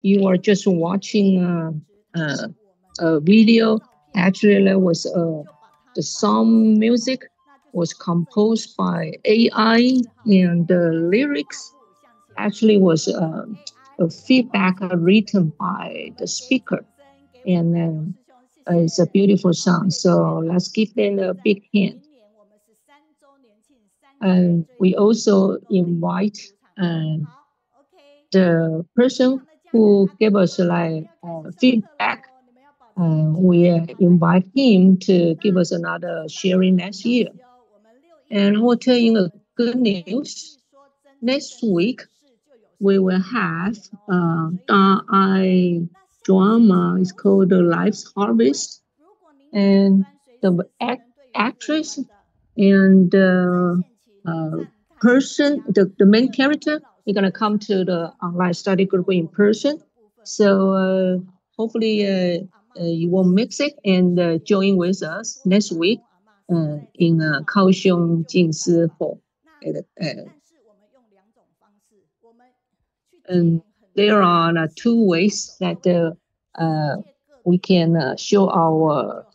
you are just watching a video. Actually, there was the song music was composed by AI, and the lyrics actually was a feedback written by the speaker, and then it's a beautiful song. So let's give them a big hand. And we also invite uh, the person who gave us like feedback. We invite him to give us another sharing next year. And I will tell you a good news. Next week, we will have I drama. It's called The Life's Harvest. And the actress and the person, the main character, is going to come to the online study group in person. So hopefully you won't mix it and join with us next week in Kaohsiung Jinsi Hall. And there are two ways that we can show our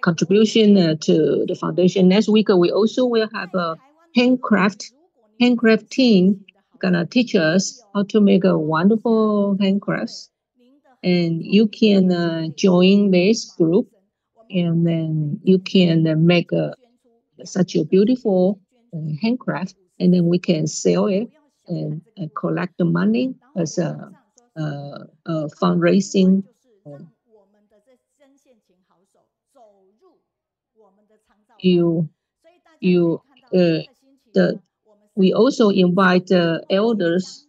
contribution to the foundation. Next week, we also will have a handcraft team gonna teach us how to make a wonderful handcrafts. And you can join this group, and then you can make such a beautiful handcraft, and then we can sell it and collect the money as a fundraising. You you the We also invite the elders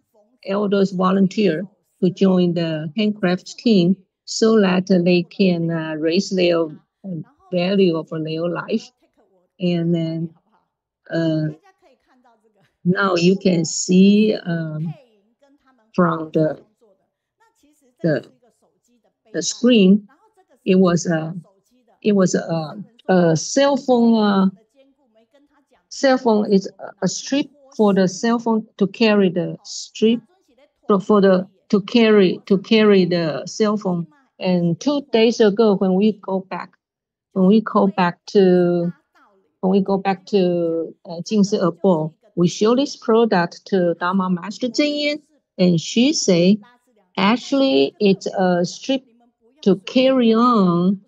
volunteer to join the handcraft team so that they can raise their value of their life. And then now you can see from the screen, it was a cell phone. Cell phone is a strip for the cell phone to carry the strip for the to carry the cell phone. And 2 days ago, when we go back to Jinsi Abo, we show this product to Dharma Master Zhenyan, and she say actually it's a strip to carry on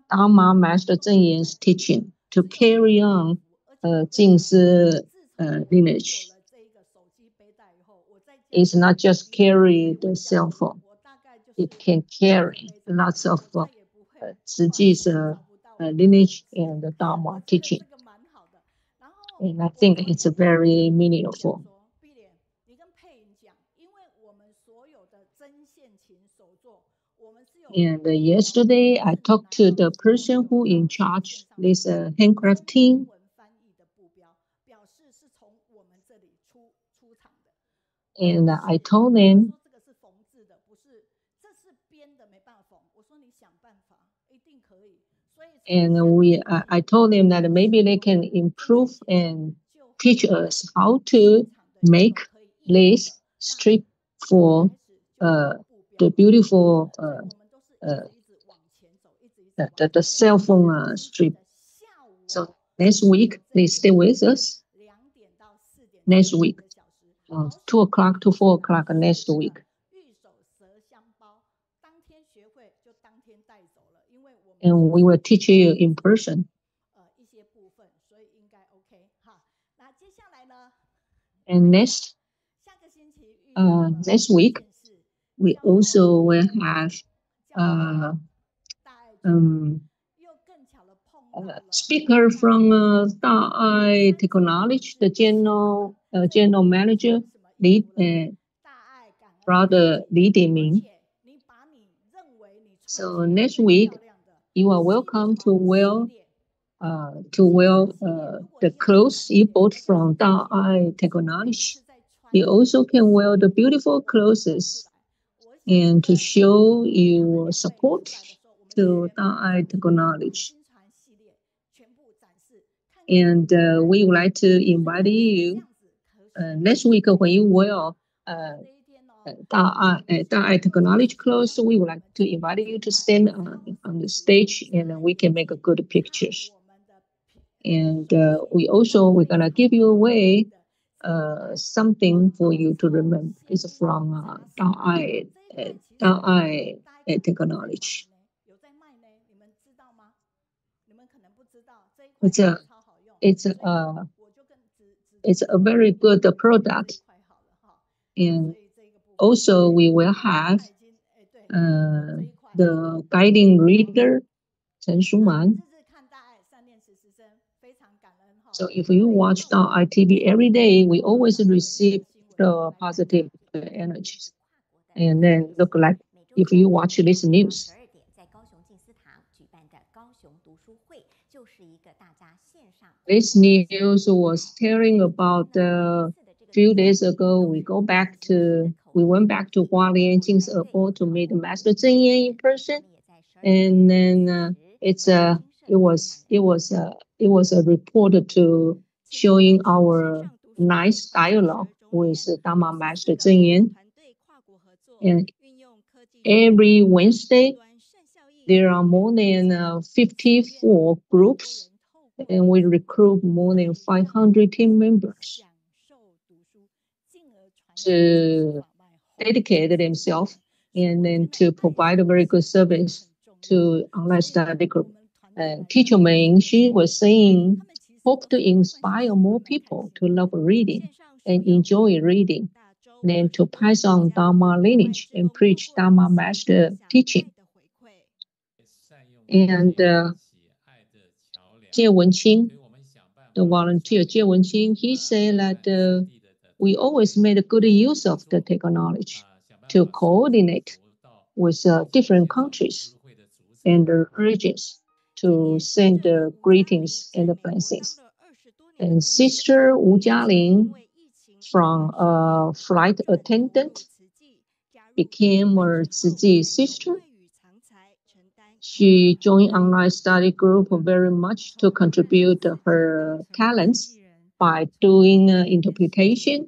Dharma Master Zhenyan's teaching, to carry on Jinsi lineage. It's not just carry the cell phone. It can carry lots of Ziji's lineage and the Dharma teaching. And I think it's very meaningful. And yesterday, I talked to the person who in charge this handcraft team. And I told them, and I told them that maybe they can improve and teach us how to make this strip for the beautiful the cell phone strip. So next week, they stay with us. Next week, 2 o'clock to 4 o'clock next week. And we will teach you in person. And next week, we also will have speaker from Da'ai Technology, the general manager, Brother Li Deming. So next week, you are welcome to wear the clothes you bought from Da'ai Technology. You also can wear the beautiful clothes and to show your support to Da'ai Technology. And we would like to invite you next week when you wear 大爱 technology class, we would like to invite you to stand on the stage and we can make a good pictures. And we're gonna give you away something for you to remember. It's from大爱 technology. It's a very good product. And also we will have the guiding reader, Chen Shuman. So if you watch our TV every day, we always receive the positive energies. And then look like if you watch this news. This news was telling about a few days ago. We went back to Hualien Jing's Airport to meet Master Zheng Yan in person, and then it was a report to showing our nice dialogue with Dharma Master Zheng Yan. And every Wednesday, there are more than 54 groups, and we recruit more than 500 team members to dedicate themselves and then to provide a very good service to online study group. Teacher Meiyun, she was saying, hope to inspire more people to love reading and enjoy reading, and to pass on Dharma lineage and preach Dharma master teaching. And Jie Wenqing, the volunteer Jie Wenqing, he said that we always made a good use of the technology to coordinate with different countries and regions to send greetings and blessings. And Sister Wu Jialing, from a flight attendant, became a Ziji sister. She joined online study group very much to contribute her talents by doing interpretation.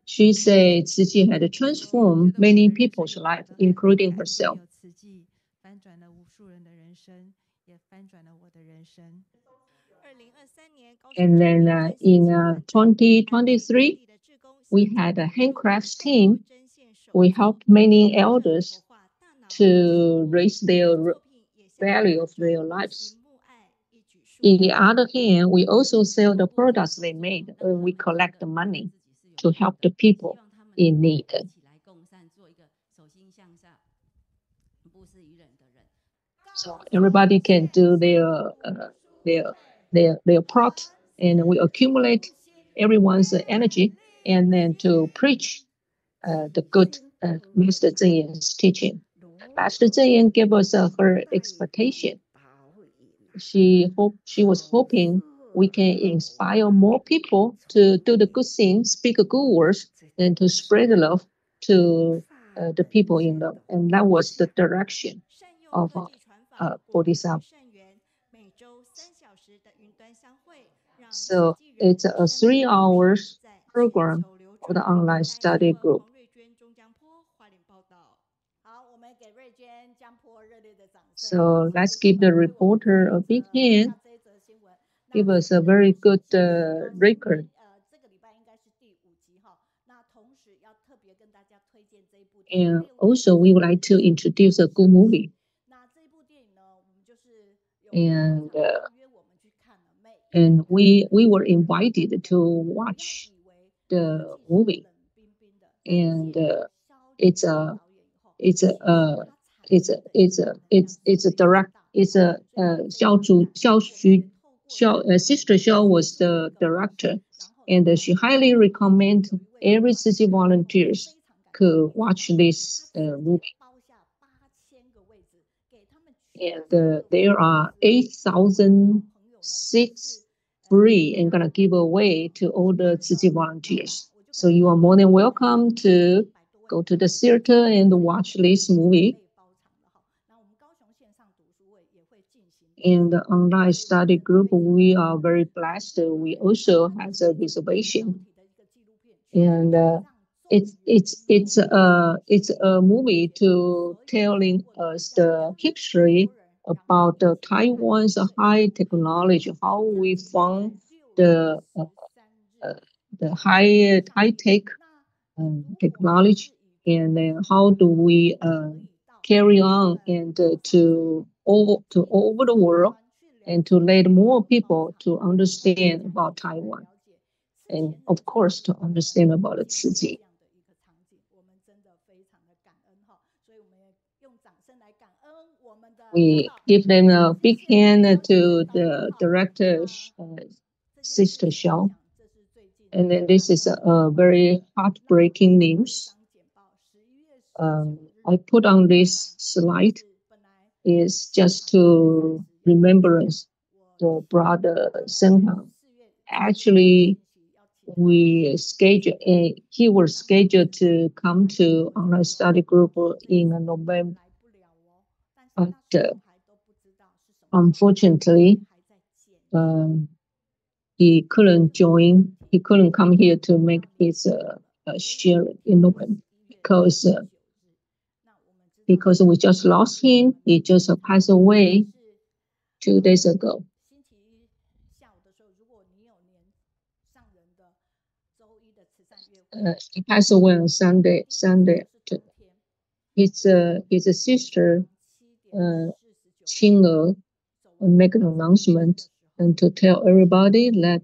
She said Ziji had transformed many people's life, including herself. And then in 2023, we had a handcrafts team. We helped many elders to raise their value of their lives. In the other hand, we also sell the products they made, and we collect the money to help the people in need. So everybody can do their part, and we accumulate everyone's energy, and then to preach the good Master Zheng Yan's teaching. Master Zheng Yan gave us her expectation. She was hoping we can inspire more people to do the good things, speak good words, and to spread love to the people in love. And that was the direction of Bodhisattva. So it's a 3 hours program of the online study group. So let's give the reporter a big hand. Give us a very good record. And also, we would like to introduce a good movie. And we were invited to watch the movie. And it's a Sister Xiao was the director, and she highly recommend every city volunteers could watch this movie. And there are 8,000 seats free and gonna give away to all the city volunteers. So you are more than welcome to go to the theater and watch this movie. In the online study group, we are very blessed. We also have a reservation. And it's a movie to telling us the history about the Taiwan's high technology, how we found the uh, the high tech technology, and then how do we carry on and to all over the world, and to let more people to understand about Taiwan, and of course to understand about the Tzu. We give them a big hand to the director, Sister Xiao. And then this is a very heartbreaking news. I put on this slide is just to remembrance the brother Senhao. Actually, he was scheduled to come to our study group in November, but unfortunately, he couldn't join. He couldn't come here to make his share in November because we just lost him. He just passed away 2 days ago. He passed away on Sunday. His sister, Qing'e, make an announcement and to tell everybody that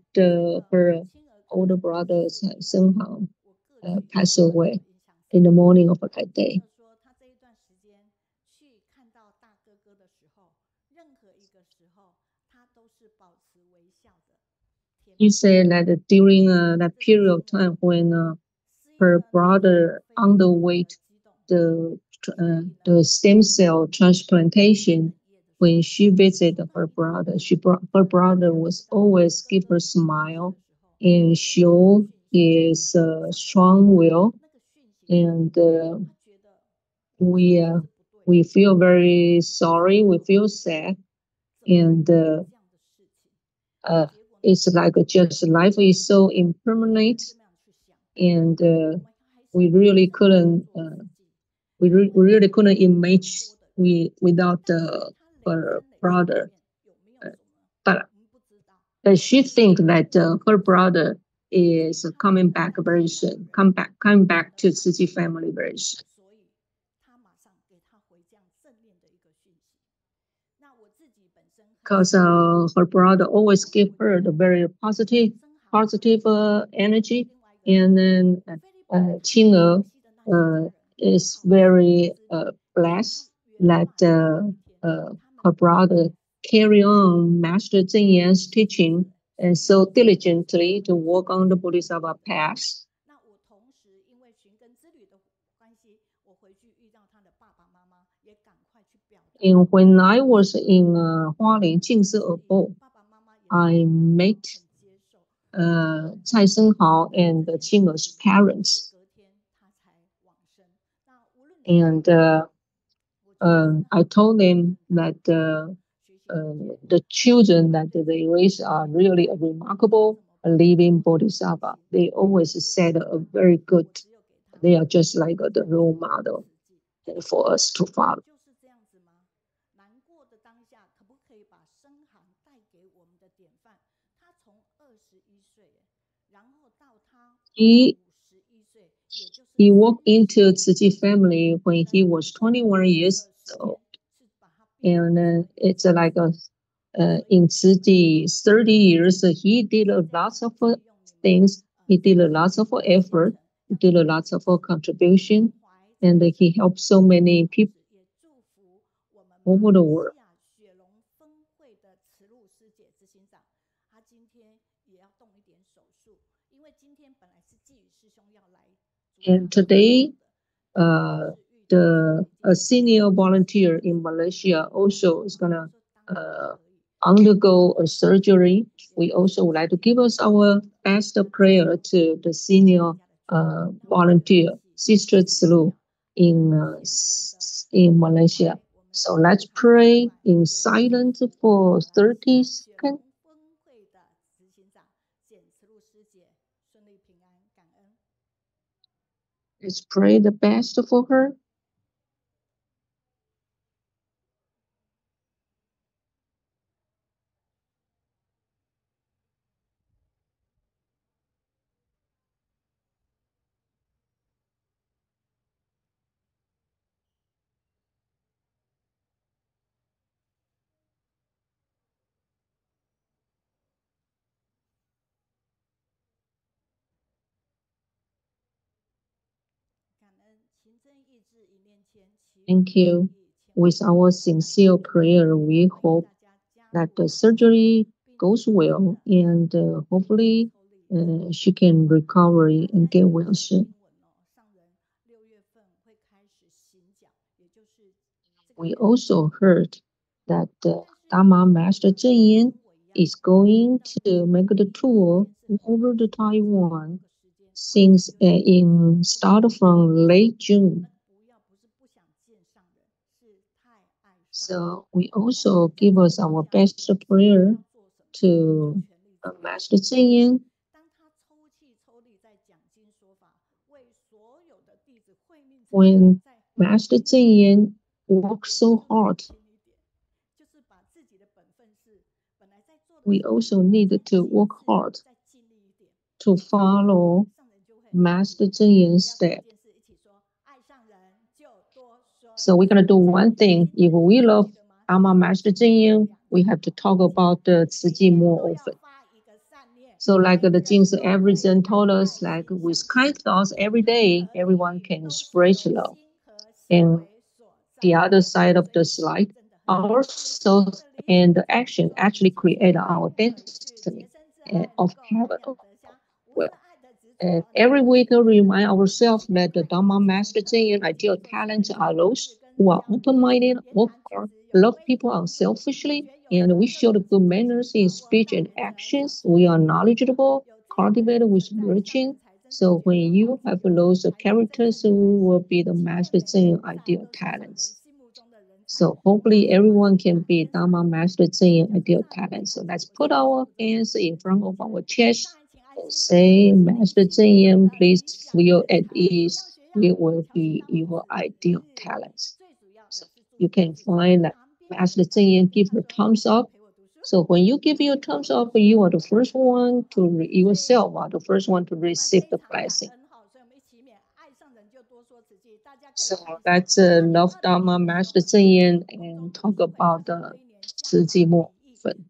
her older brother Senhao passed away in the morning of that day. He said that during that period of time when her brother underwent the stem cell transplantation, when she visited her brother, her brother was always give her smile and show his strong will, and we feel very sorry. We feel sad, and it's like just life is so impermanent, and we really couldn't imagine without her brother. But she think that her brother is coming back very soon, coming back to Tzu family very soon. Because her brother always give her the very positive energy, and then Qing'e is very blessed that her brother carry on Master Zhenyan's teaching and so diligently to work on the Bodhisattva path. And when I was in Hualien Jingsi Ebo, I met Cai Senhao and Qing'e's parents. And I told them that the children that they raise are really a remarkable living bodhisattva. They always said a very good, they are just like the role model for us to follow. He walked into Tzu family when he was 21 years old. And it's like in Tzu 30 years, he did a lot of things. He did a lot of effort. He did a lot of contribution. And he helped so many people over the world. And today, a senior volunteer in Malaysia also is gonna undergo a surgery. We also would like to give us our best prayer to the senior volunteer, Sister Tzu, in Malaysia. So let's pray in silence for 30 seconds. Let's pray the best for her. Thank you. With our sincere prayer, we hope that the surgery goes well and hopefully she can recover and get well soon. We also heard that Dharma Master Zhen Yin is going to make the tour over the Taiwan since in start from late June. So we also give us our best prayer to Master Zhen Yin. When Master Zhen Yin works so hard, we also need to work hard to follow Master Zhen Yin's step. So we're going to do one thing. If we love Dharma Master Zhen Yin, we have to talk about the Ciji more often. So like the Jing's every Zen told us, like with kind thoughts every day, everyone can spread love. And the other side of the slide, our thoughts and the action actually create our destiny of heaven. Well, every week we remind ourselves that the Dharma Master Zhen and ideal talents are those who are open-minded, work hard, love people unselfishly, and we show the good manners in speech and actions. We are knowledgeable, cultivated with virtue. So when you have those characters, you will be the Master Zhen ideal talents. So hopefully everyone can be Dharma Master Zhen ideal talent. So let's put our hands in front of our chest and say, Master Zhen, please feel at ease. We will be your ideal talents. So you can find that Master Zhen give her thumbs up. So when you give your thumbs up, you are the first one to yourself are the first one to receive the blessing. So let's love Dharma Master Zhen and talk about the 实际末分.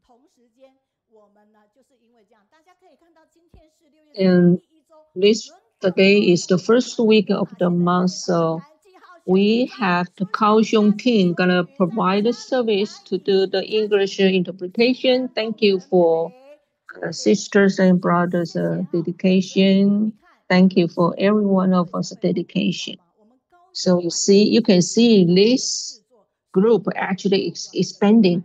And this today is the first week of the month, so we have the Kaohsiung team gonna provide the service to do the English interpretation. Thank you for sisters and brothers' dedication. Thank you for every one of us dedication. So you can see this group actually expanding.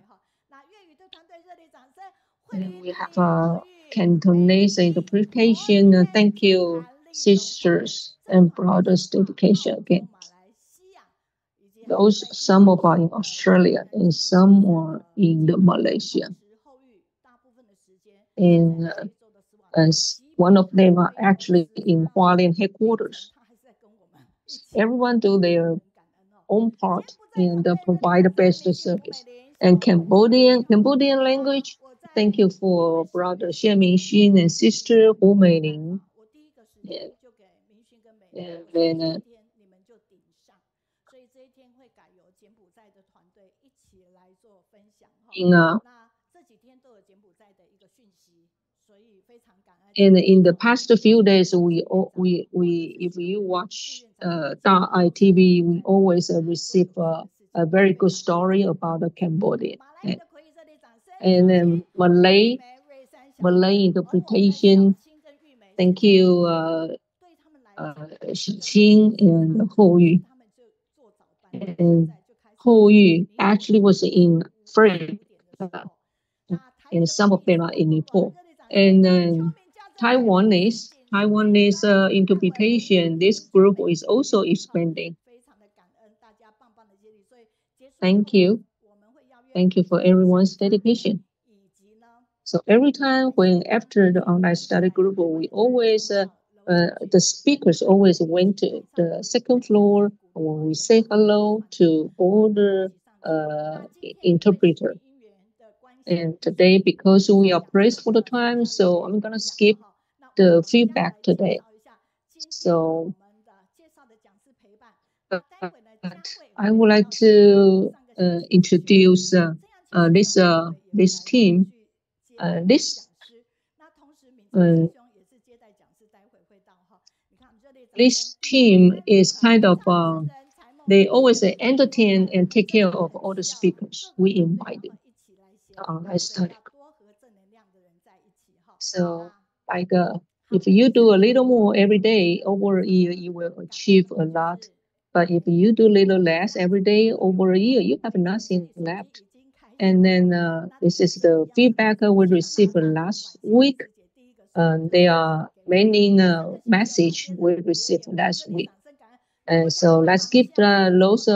And we have a Cantonese interpretation. Thank you, sisters and brothers' dedication again. Those some of are in Australia and some are in Malaysia. And one of them are actually in Hualien headquarters. Everyone do their own part and provide the best service. And Cambodian language, thank you for brother Xie Mingxin and sister Hu Meiling. And then in the past few days, we if you watch TV, we always receive a very good story about the Cambodia and then Malay interpretation. Thank you, Xing and Hou Yu. And Hou Yu actually was in French, and some of them are in Nepal. And then Taiwanese interpretation, this group is also expanding. Thank you. Thank you for everyone's dedication. So every time after the online study group, we always the speakers always went to the second floor when we say hello to all the interpreter. And today, because we are pressed for the time, so I'm gonna skip the feedback today. So I would like to introduce this team. This team is kind of they always entertain and take care of all the speakers we invited on our study. So like if you do a little more every day over a year, you will achieve a lot. But if you do a little less every day over a year, you have nothing left. And then this is the feedback we received last week. There are many message we received last week. And so let's give those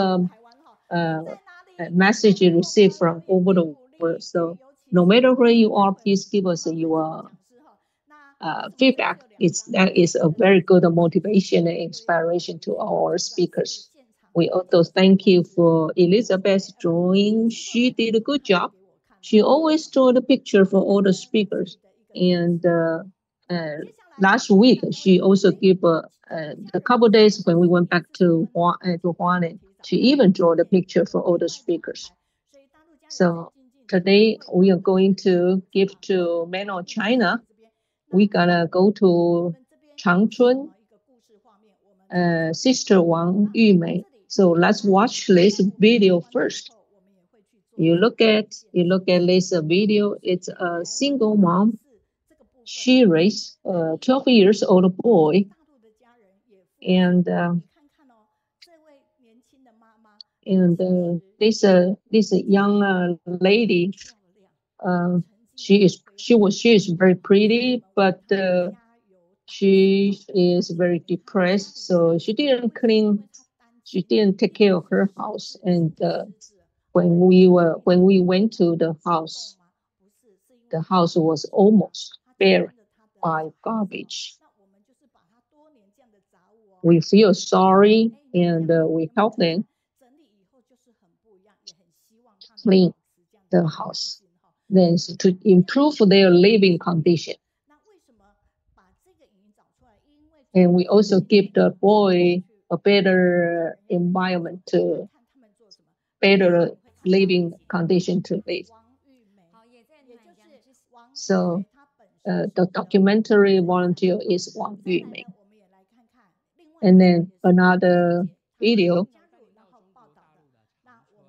messages received from over the world. So no matter where you are, please give us your feedback. That is a very good motivation and inspiration to our speakers. We also thank you for Elizabeth drawing. She did a good job. She always draw the picture for all the speakers. And last week, she also gave a couple days when we went back to Hualien. She even drew the picture for all the speakers. So today we are going to give to mainland China. We're gonna go to Changchun, Sister Wang Yumei. So let's watch this video first. You look at this video. It's a single mom. She raised a 12 years old boy, and this young lady, she is very pretty, but she is very depressed. So she didn't take care of her house. And when we went to the house was almost buried by garbage. We feel sorry, and we help them clean the house, then to improve their living condition. And we also give the boy a better environment, to better living condition to live. So the documentary volunteer is Wang Yumei. And then another video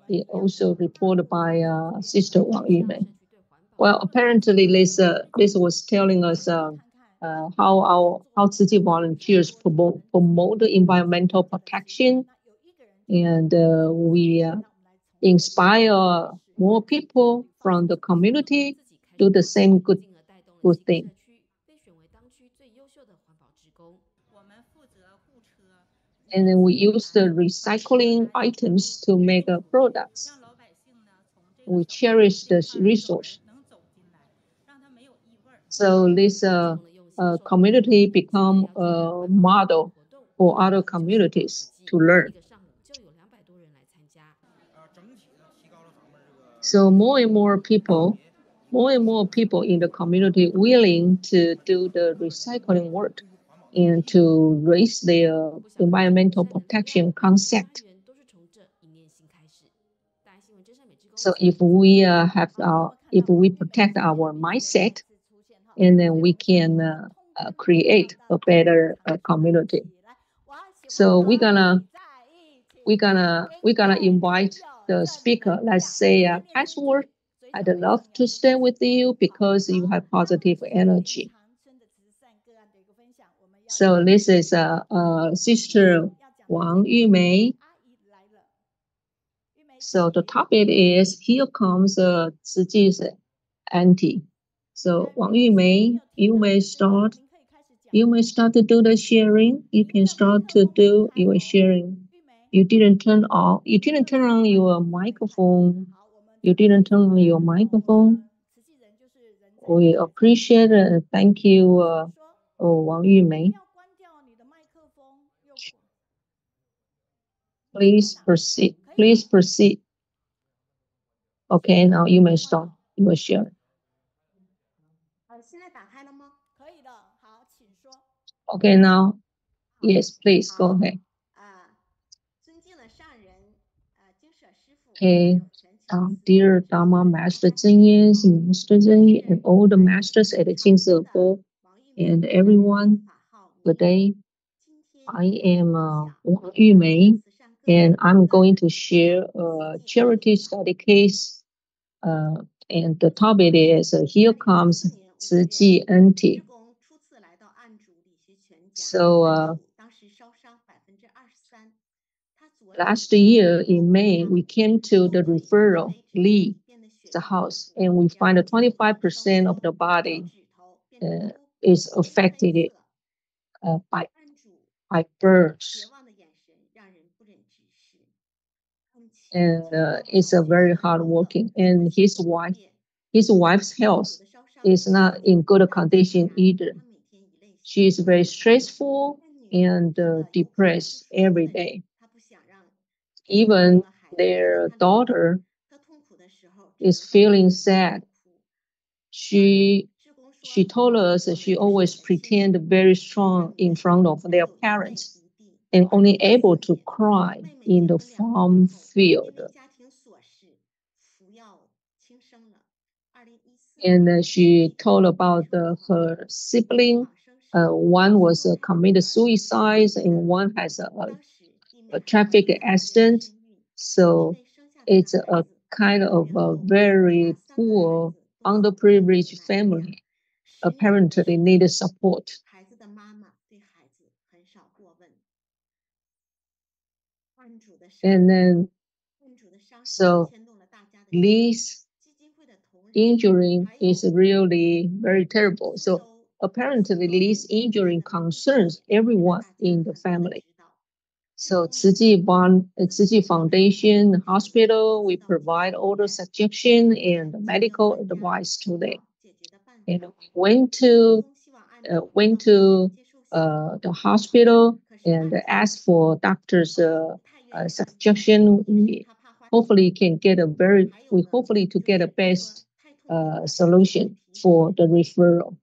is also reported by Sister Wang Yumei. Well, apparently this was telling us how city volunteers promote the environmental protection, and we inspire more people from the community do the same good thing. And then we use the recycling items to make products. We cherish this resource. So this community become a model for other communities to learn. So more and more people in the community willing to do the recycling work and to raise their environmental protection concept. So if we protect our mindset, and then we can create a better community. So we're gonna invite the speaker. Let's say password. I'd love to stay with you because you have positive energy. So this is Sister Wang Yumei. So the topic is here comes Ziji's Aunti. So Wang Yumei, you may start to do the sharing. You can start to do your sharing. You didn't turn on your microphone. We appreciate it. Thank you, Wang Yumei. Please proceed. Please proceed. Okay, now you may start. You may share. Okay, now, yes, please go ahead. Okay, dear Dharma Master Zhenyan, Master Zhenyan, and all the masters at the Jianfu, and everyone, good day. I am Wang Yumei, and I'm going to share a charity study case. And the topic is Here Comes Aunti. So last year in May, we came to the referral Li, the house, and we find that 25% of the body is affected by burns. And it's a very hard working. And his wife's health is not in good condition either. She is very stressful and depressed every day. Even their daughter is feeling sad. She told us that she always pretend very strong in front of their parents and only able to cry in the farm field. And she told about her sibling. One was committed suicide and one has a traffic accident. So it's a kind of a very poor, underprivileged family. Apparently needed support. And then, so Li's injury is really very terrible. So apparently Li's injury concerns everyone in the family. So Chiayi Foundation Hospital, we provide all the suggestion and medical advice to them. And we went to the hospital and asked for doctor's suggestion. We hopefully to get a best solution for the referral.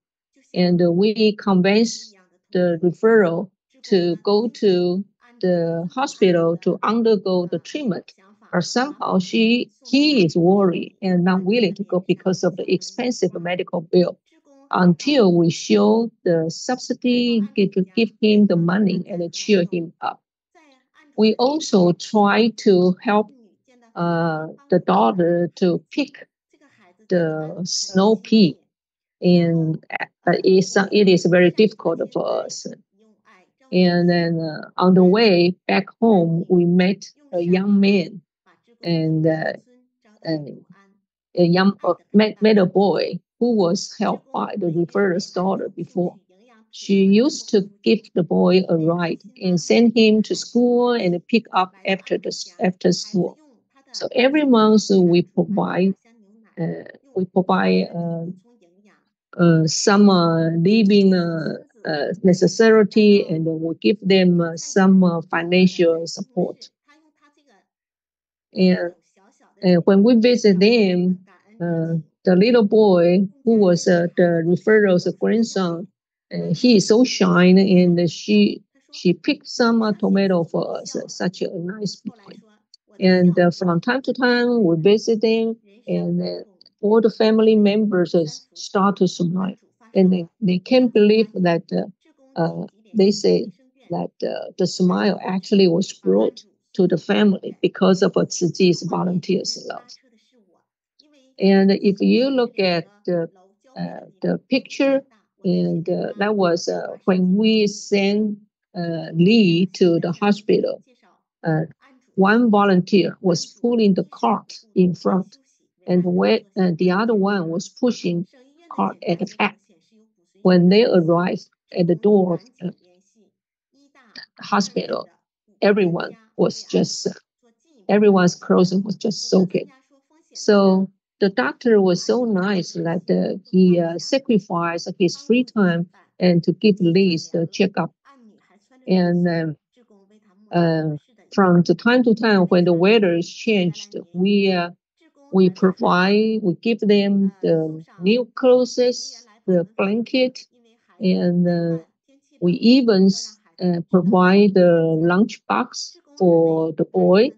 And we convinced the referral to go to the hospital to undergo the treatment. But somehow he is worried and not willing to go because of the expensive medical bill until we show the subsidy, give him the money and cheer him up. We also try to help the daughter to pick the snow pea, and it is very difficult for us. And then on the way back home, we met a young man and met a boy who was helped by the referral's daughter before. She used to give the boy a ride and send him to school and pick up after school. So every month we provide some living necessity, and we give them some financial support. And when we visit them, the little boy who was the referral's grandson, he is so shy, and she picked some tomato for us, such a nice boy. And from time to time, we visit them, and all the family members start to smile. And they can't believe that they say that the smile actually was brought to the family because of Ziji's volunteers' love. And if you look at the picture, and that was when we sent Li to the hospital, one volunteer was pulling the cart in front, and the other one was pushing cart at the back. When they arrived at the door of the hospital, everyone's clothing was just soaking. So the doctor was so nice that he sacrificed his free time and to give Liz the checkup. And from the time to time when the weather is changed, we give them the new clothes, the blanket, and we even provide the lunch box for the boy,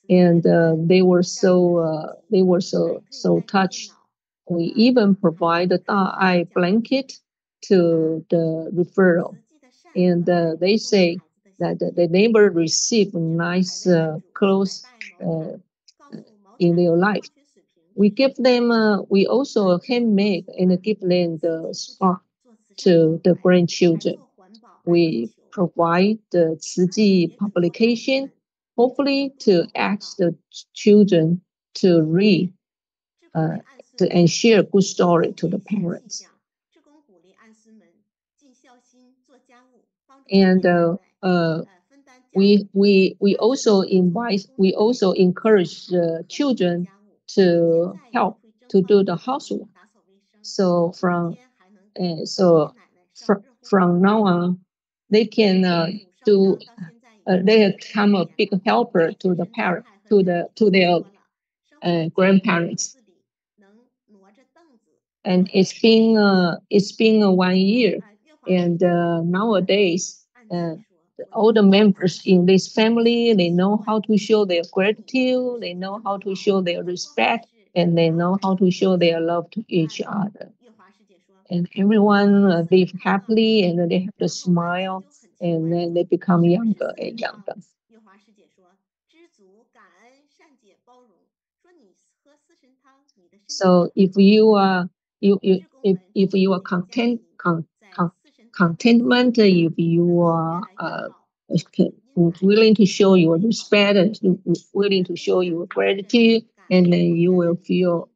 and they were so touched. We even provide the eye blanket to the referral, and they say that they never received nice clothes uh, in their life. We give them, we also handmade and give them the spot to the grandchildren. We provide the 慈济 publication, hopefully to ask the children to read and share a good story to the parents. And we also encourage the children to help to do the housework. So from now on, they can do. They become a big helper to the parent to their grandparents. And it's been 1 year, and nowadays all the members in this family, they know how to show their gratitude, they know how to show their respect, and they know how to show their love to each other. And everyone live happily, and they have the smile, and then they become younger and younger. So if you are if you are contentment, if you are willing to show your respect and willing to show your gratitude, and then you will feel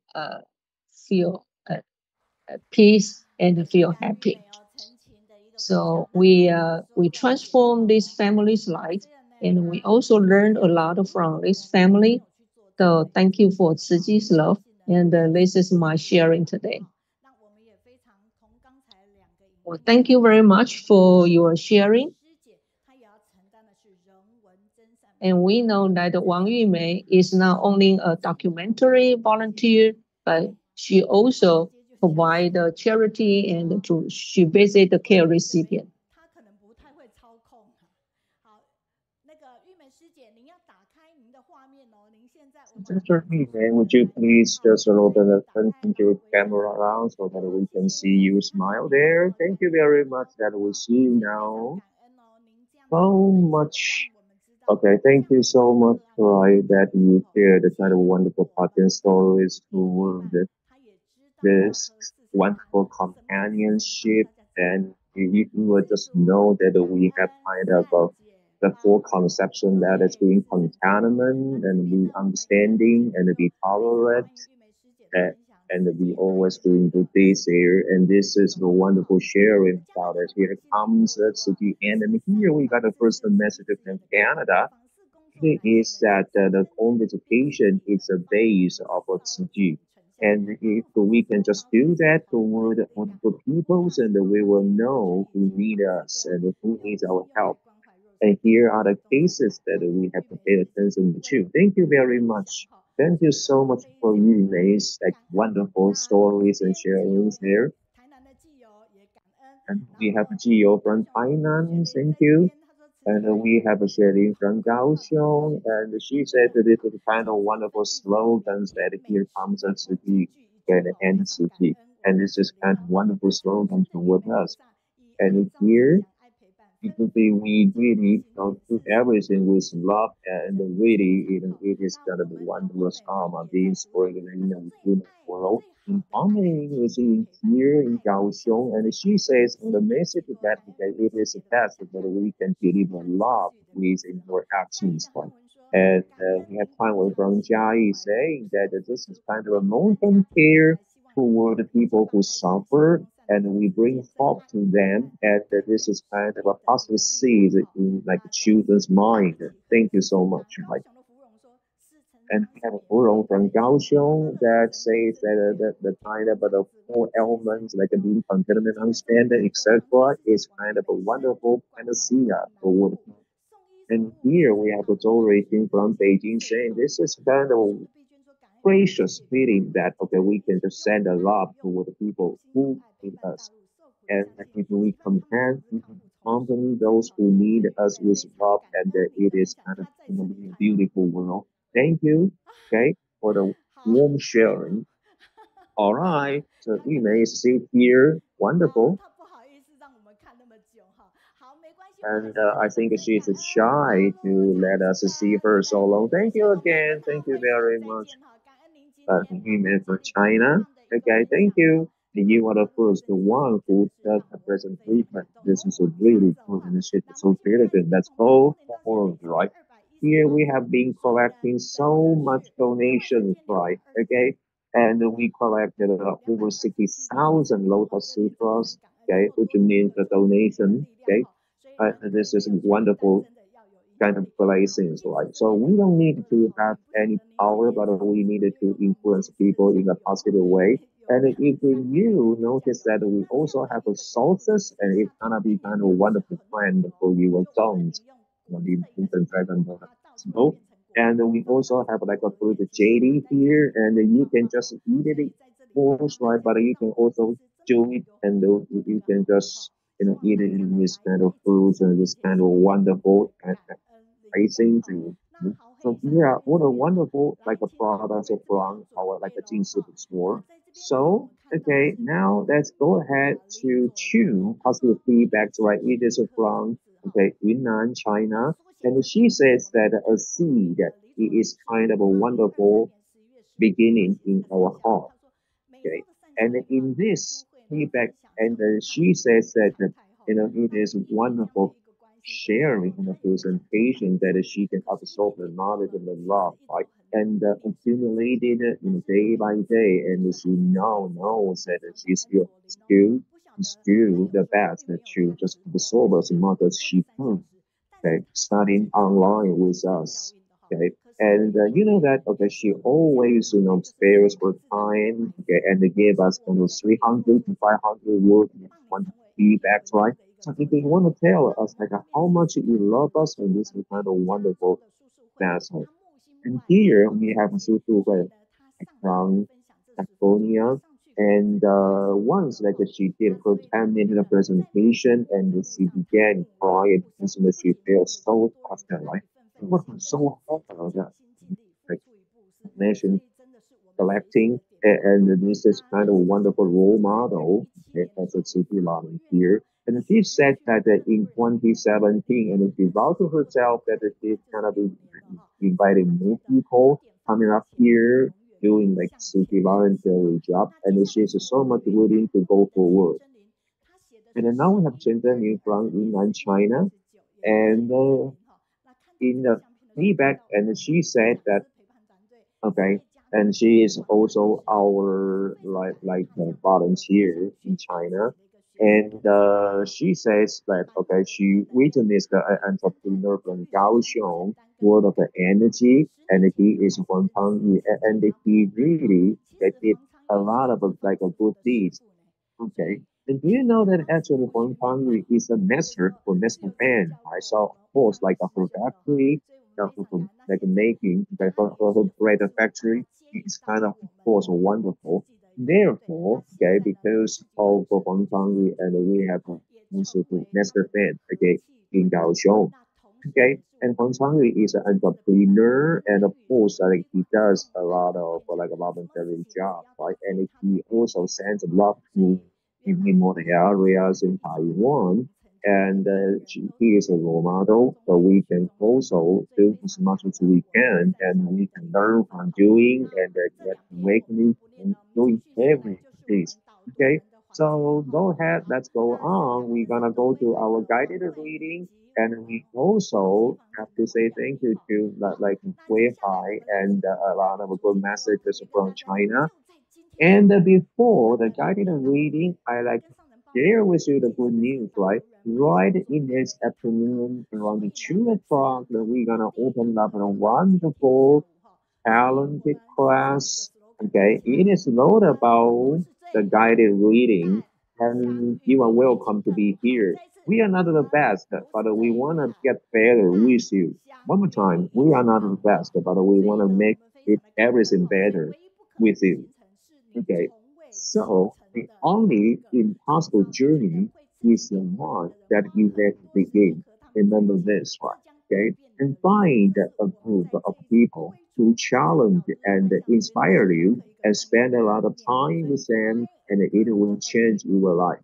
peace and feel happy. So we transform this family's life, and we also learned a lot from this family. So thank you for 慈济's love, and this is my sharing today. Well, thank you very much for your sharing. And we know that Wang Yumei is not only a documentary volunteer, but she also provide charity, and she visit the care recipient. Sister Meiyun, would you please just a little bit turn your camera around so that we can see you smile there? Thank you very much. That we see you now. So much. Okay, thank you so much, Troy, that you shared the kind of wonderful parting stories toward this wonderful companionship. And you will just know that we have kind of the full conception that is being contentment and be understanding and be tolerant and, and be always doing good things here. And this is the wonderful sharing about it. Here comes the end, and here we got the first message from Canada. It is that the home education is the base of a Tzu. And if we can just do that toward the peoples, and we will know who need us and who needs our help. And here are the cases that we have to pay attention to. Thank you very much. Thank you so much for you, Mace. Like wonderful stories and sharings there. And we have Gio from Tainan. Thank you. And we have a sharing from Kaohsiung, and she said that this is kind of wonderful slogans that here comes a city and end city. And this is kind of wonderful slogan toward us. And here because we really do everything with love and really it is kind of a wondrous of being spoken in the world. In harmony is in here in Kaohsiung, and she says in the message that it is a test that we can deliver love with in our actions. And we have time with from Chiayi saying that this is kind of a long-term care toward the people who suffer, and we bring hope to them, and this is kind of a positive seed in like children's mind. Thank you so much. Like, and we have a forum from Kaohsiung that says that the kind of the four elements like being contentment, understanding, etc. is kind of a wonderful panacea for And here we have a rating from Beijing saying this is kind of gracious feeling that okay we can just send a love to the people who need us. And if we compare company those who need us with love, and it is kind of a beautiful world. Thank you, okay, for the warm sharing. All right, so you may see here, wonderful. And I think she is shy to let us see her so long. Thank you again. Thank you very much. Women from China. Okay, thank you. And you are the first one who does the presentation. This is a really good initiative. So very good. Let's go forward, right? Here we have been collecting so much donations, right? Okay, and we collected over 60,000 lotus sutras. Okay, which means the donation. Okay, this is wonderful kind of blessings, right? So we don't need to have any power, but we needed to influence people in a positive way. And if you notice that we also have a sources, and it's gonna be kind of a wonderful trend for your zones, the Mountain Dragon so, and we also have like a fruit jelly here, and you can just eat it, of course, right? But you can also chew it, and you can just eat it in this kind of fruits and this kind of wonderful facing to. So yeah, what a wonderful like a product from our like a Jinsu store. So okay, now let's go ahead to two positive feedbacks. Right, it is from okay Yunnan, China, and she says that a seed it is kind of a wonderful beginning in our heart. Okay, and in this feedback, and she says that it is wonderful sharing in the presentation that she can absorb the knowledge and the love, right? And accumulated day by day, and she now knows that she's still the best to just absorb as much as she can, okay, studying online with us. Okay. And you know that okay, she always spares for time, okay, and they gave us 300 to 500 words one feedbacks, right? So if you want to tell us like how much you love us, and this is kind of wonderful message. And here we have Susu from California. And once like she did her 10-minute presentation and she began crying because she felt so touched, right? It was so hard that like mentioned collecting and this is kind of a wonderful role model as a city volunteer. And she said that in 2017, and she vowed to herself that she's gonna be inviting more people coming up here doing like city voluntary job, and she's so much willing to go forward. And then now we have Shenzhen in from Yunnan, China, and in the feedback, and she said that okay. And she is also our volunteer in China. And she says that okay, she witnessed an entrepreneur from Kaohsiung, world of energy, and he is from Tangyi, and he really did a lot of like a good deeds. Okay. And do you know that actually Hong Kong is a master for master fan? I saw, of course, like a her factory, like making, like for her bread factory, it's kind of course, wonderful. Therefore, okay, because of Hong Kong and we have also the master fan, okay, in Kaohsiung. Okay, and Hong Changli is an entrepreneur, and of course, like he does a lot of like a voluntary job, right? And he also sends a lot to remote areas in Taiwan, and he is a role model. So we can also do as much as we can, and we can learn from doing and get awakening and doing every piece. Okay, so go ahead, let's go on. We're gonna go to our guided reading. And we also have to say thank you to like Wei Hai and a lot of good messages from China. And before the guided reading, I like to share with you the good news, right? Right in this afternoon, around 2 o'clock, we're gonna open up a wonderful talented class. Okay, it is not about the guided reading, and you are welcome to be here. We are not the best, but we want to get better with you. One more time, we are not the best, but we want to make it everything better with you. Okay, so the only impossible journey is the one that you let begin. Remember this, right? Okay, and find a group of people who challenge and inspire you, and spend a lot of time with them, and it will change your life.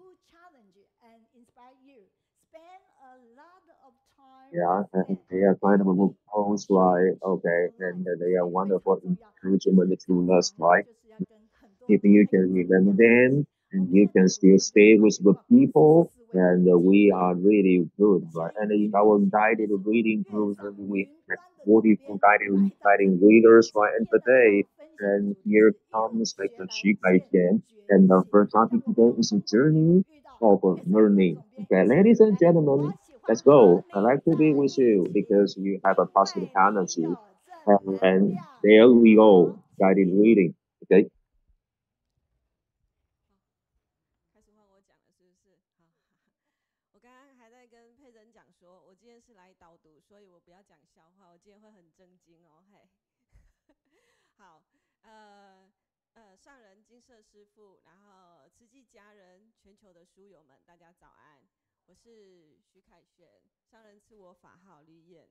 Yeah, and they are kind of a close, right? Okay, and they are wonderful encouragement to us, right? If you can remember them and you can still stay with the people, and we are really good, right? And in our guided reading group, we have 44 guiding readers, right? And today, and here comes like the Shikai again. And the first topic today is a journey of learning. Okay, ladies and gentlemen, let's go. I like to be with you because you have a positive energy. And there we go, guided reading. Okay. 开始换我讲了，是不是？好，我刚刚还在跟佩珍讲说，我今天是来导读，所以我不要讲笑话，我今天会很正经哦，嘿。好，上人金色师傅，然后慈济家人，全球的书友们，大家早安，我是徐凯旋，上人赐我法号绿燕。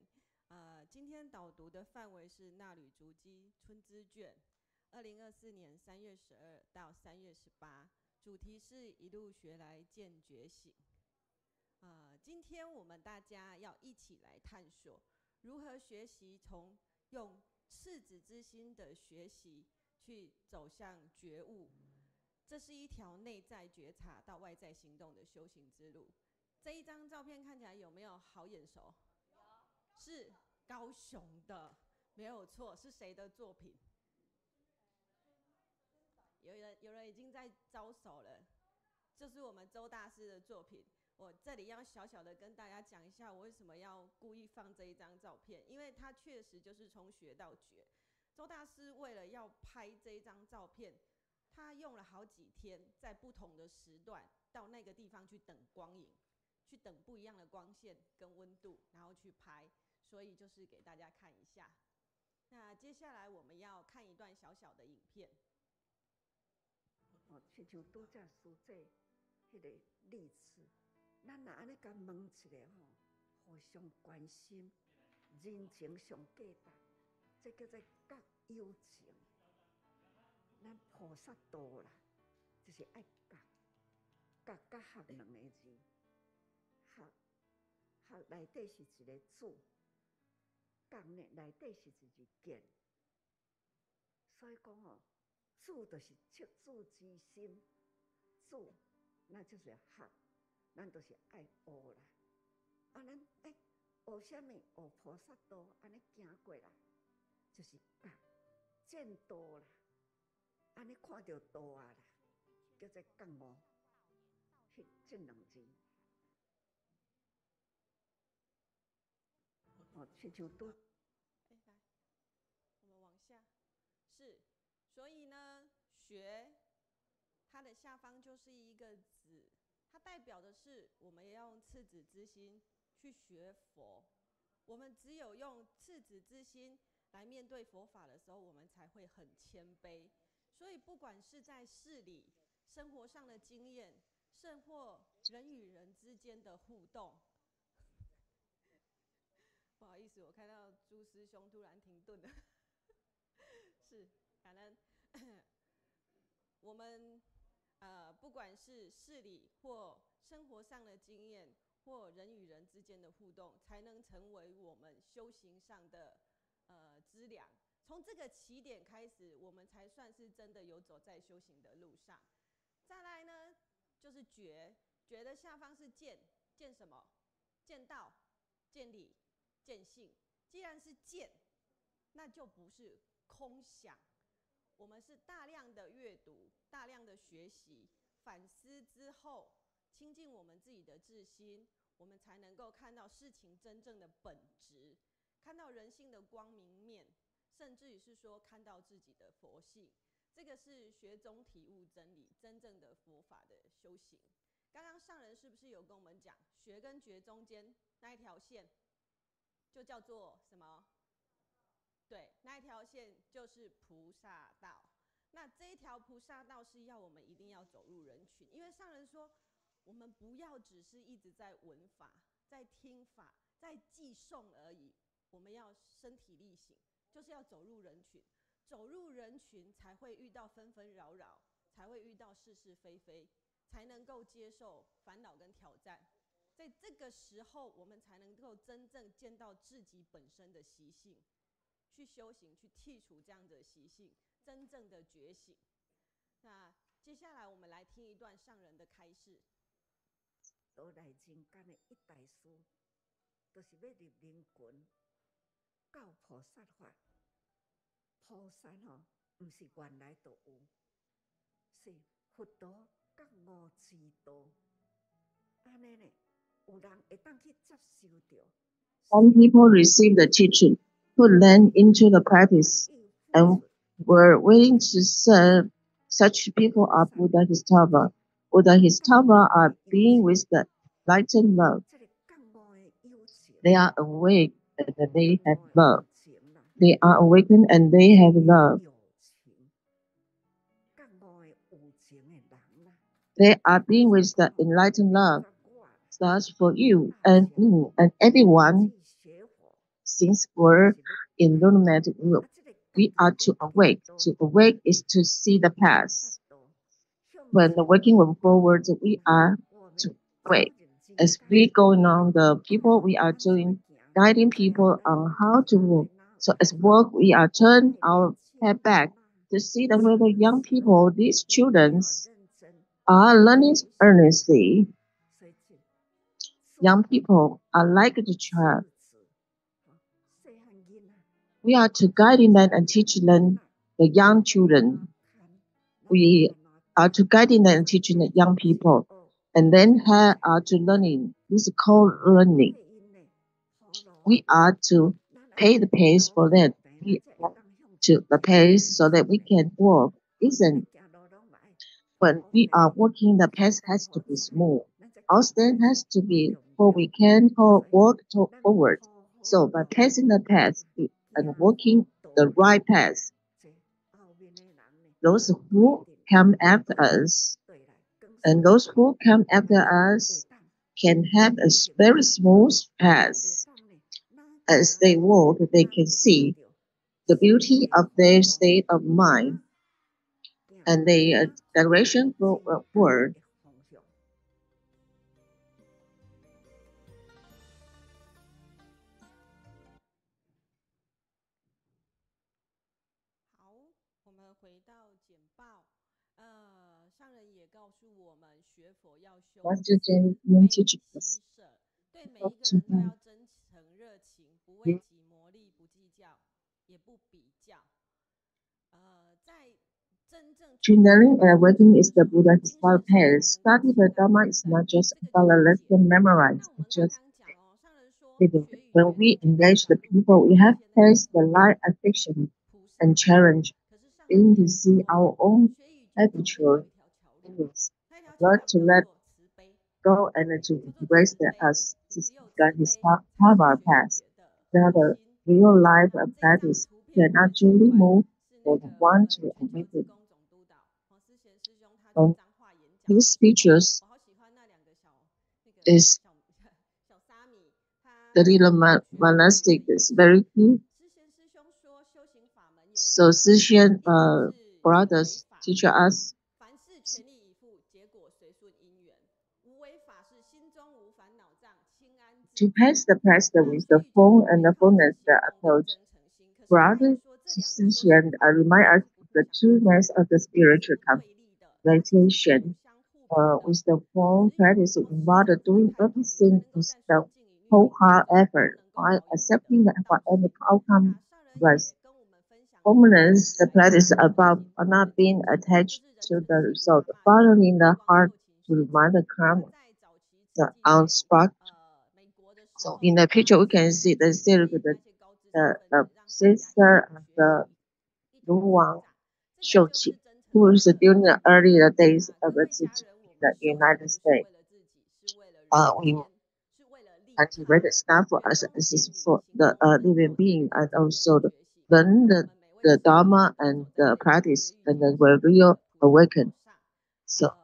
今天导读的范围是纳履足迹春之卷，2024年3月12到3月18。主题是一路学来见觉醒。今天我们大家要一起来探索如何学习从用赤子之心的学习去走向觉悟，这是一条内在觉察到外在行动的修行之路。这一张照片看起来有没有好眼熟？是高雄的，没有错。是谁的作品？有人已经在招手了，就是我们周大师的作品。我这里要小小的跟大家讲一下，我为什么要故意放这一张照片，因为它确实就是从学到觉。周大师为了要拍这一张照片，他用了好几天，在不同的时段到那个地方去等光影，去等不一样的光线跟温度，然后去拍，所以就是给大家看一下。那接下来我们要看一段小小的影片。亲像拄则书这迄个例子，咱若安尼甲问一下吼，互相关心，人情上价值，这叫做觉有情。咱菩萨道啦，就是爱觉，觉甲学两个字，学内底是一个主，觉呢内底是一个见，所以讲哦。主就是赤子之心，主，咱就是学，咱就是爱学啦。咱学什么？学菩萨道，安尼行过来，就是觉见道啦。安尼看到道啊啦，叫做觉悟。这两字，亲像拄。来，我们往下，是。所以呢，学它的下方就是一个子，它代表的是我们要用赤子之心去学佛。我们只有用赤子之心来面对佛法的时候，我们才会很谦卑。所以不管是在事理、生活上的经验，甚或人与人之间的互动，不好意思，我看到朱师兄突然停顿了，是。感恩我们不管是事理或生活上的经验，或人与人之间的互动，才能成为我们修行上的资粮。从这个起点开始，我们才算是真的有走在修行的路上。再来呢，就是觉，觉的下方是见，见什么？见道、见理、见性。既然是见，那就不是空想。我们是大量的阅读，大量的学习，反思之后，亲近我们自己的自心，我们才能够看到事情真正的本质，看到人性的光明面，甚至于是说看到自己的佛性。这个是学中体悟真理，真正的佛法的修行。刚刚上人是不是有跟我们讲，学跟觉中间那一条线，就叫做什么？对，那一条线就是菩萨道。那这一条菩萨道是要我们一定要走入人群，因为上人说，我们不要只是一直在闻法、在听法、在记诵而已，我们要身体力行，就是要走入人群。走入人群才会遇到纷纷扰扰，才会遇到是是非非，才能够接受烦恼跟挑战。在这个时候，我们才能够真正见到自己本身的习性，去修行，去剔除这样的习性，真正的觉醒。那接下来我们来听一段上人的开示。倒来人间的一大事，就是要入人群，教菩萨法。菩萨不是原来就有，是佛道甲无智道。安尼呢，有人会当去接受着。Some people received the teaching, put them into the practice, and were willing to serve. Such people are Buddha Histava. Buddha Histava are being with the enlightened love. They are awake and they have love. They are awakened and they have love. They are being with the enlightened love. Thus, for you and me and everyone, since we're in lunatic group, we are to awake. To awake is to see the past. When the working will forward, we are to awake. As we go on the people, we are doing guiding people on how to work. So as work, we are turn our head back to see that whether young people, these children, are learning earnestly. Young people are like the child. We are to guide them and teach them, the young children. We are to guide them and teach the young people. And then are to learning. This is called learning. We are to pay the pace for that. We are to the pace so that we can walk. Isn't when we are walking, the pace has to be smooth. Our stand has to be for we can walk forward. So by passing the path and walking the right path, those who come after us and those who come after us can have a very smooth path. As they walk, they can see the beauty of their state of mind and their direction forward. 我们回到简报，上人也告诉我们，学佛要修悲喜舍，对每一个人都要真诚热情，不为己谋利，不计较，也不比较。在真正Learning and awakening is the Buddha's path. Study the Dharma is not just about a lesson memorized, it's just living. When we engage the people, we have faced the light affection and challenge in to see our own habitual learn to let go and to embrace us to guide his Dharma path. The real life practice can actually move from one to another. His speeches is the little monastic is very key. So Sishian brothers teach us to pass the past with the full and the fullness approach. Brother Sishian remind us of the trueness of the spiritual contemplation. With the full practice involved doing everything with the whole heart effort while accepting that whatever outcome was. Formless, the practice about not being attached to the result, following the heart to remind the karma, the unsparked. So in the picture, we can see the sister of the Wang Yumei, who was during the earlier days of the teaching in the United States. we cultivate stuff as for the living being and also learn the Dharma and the practice and then will real awaken. So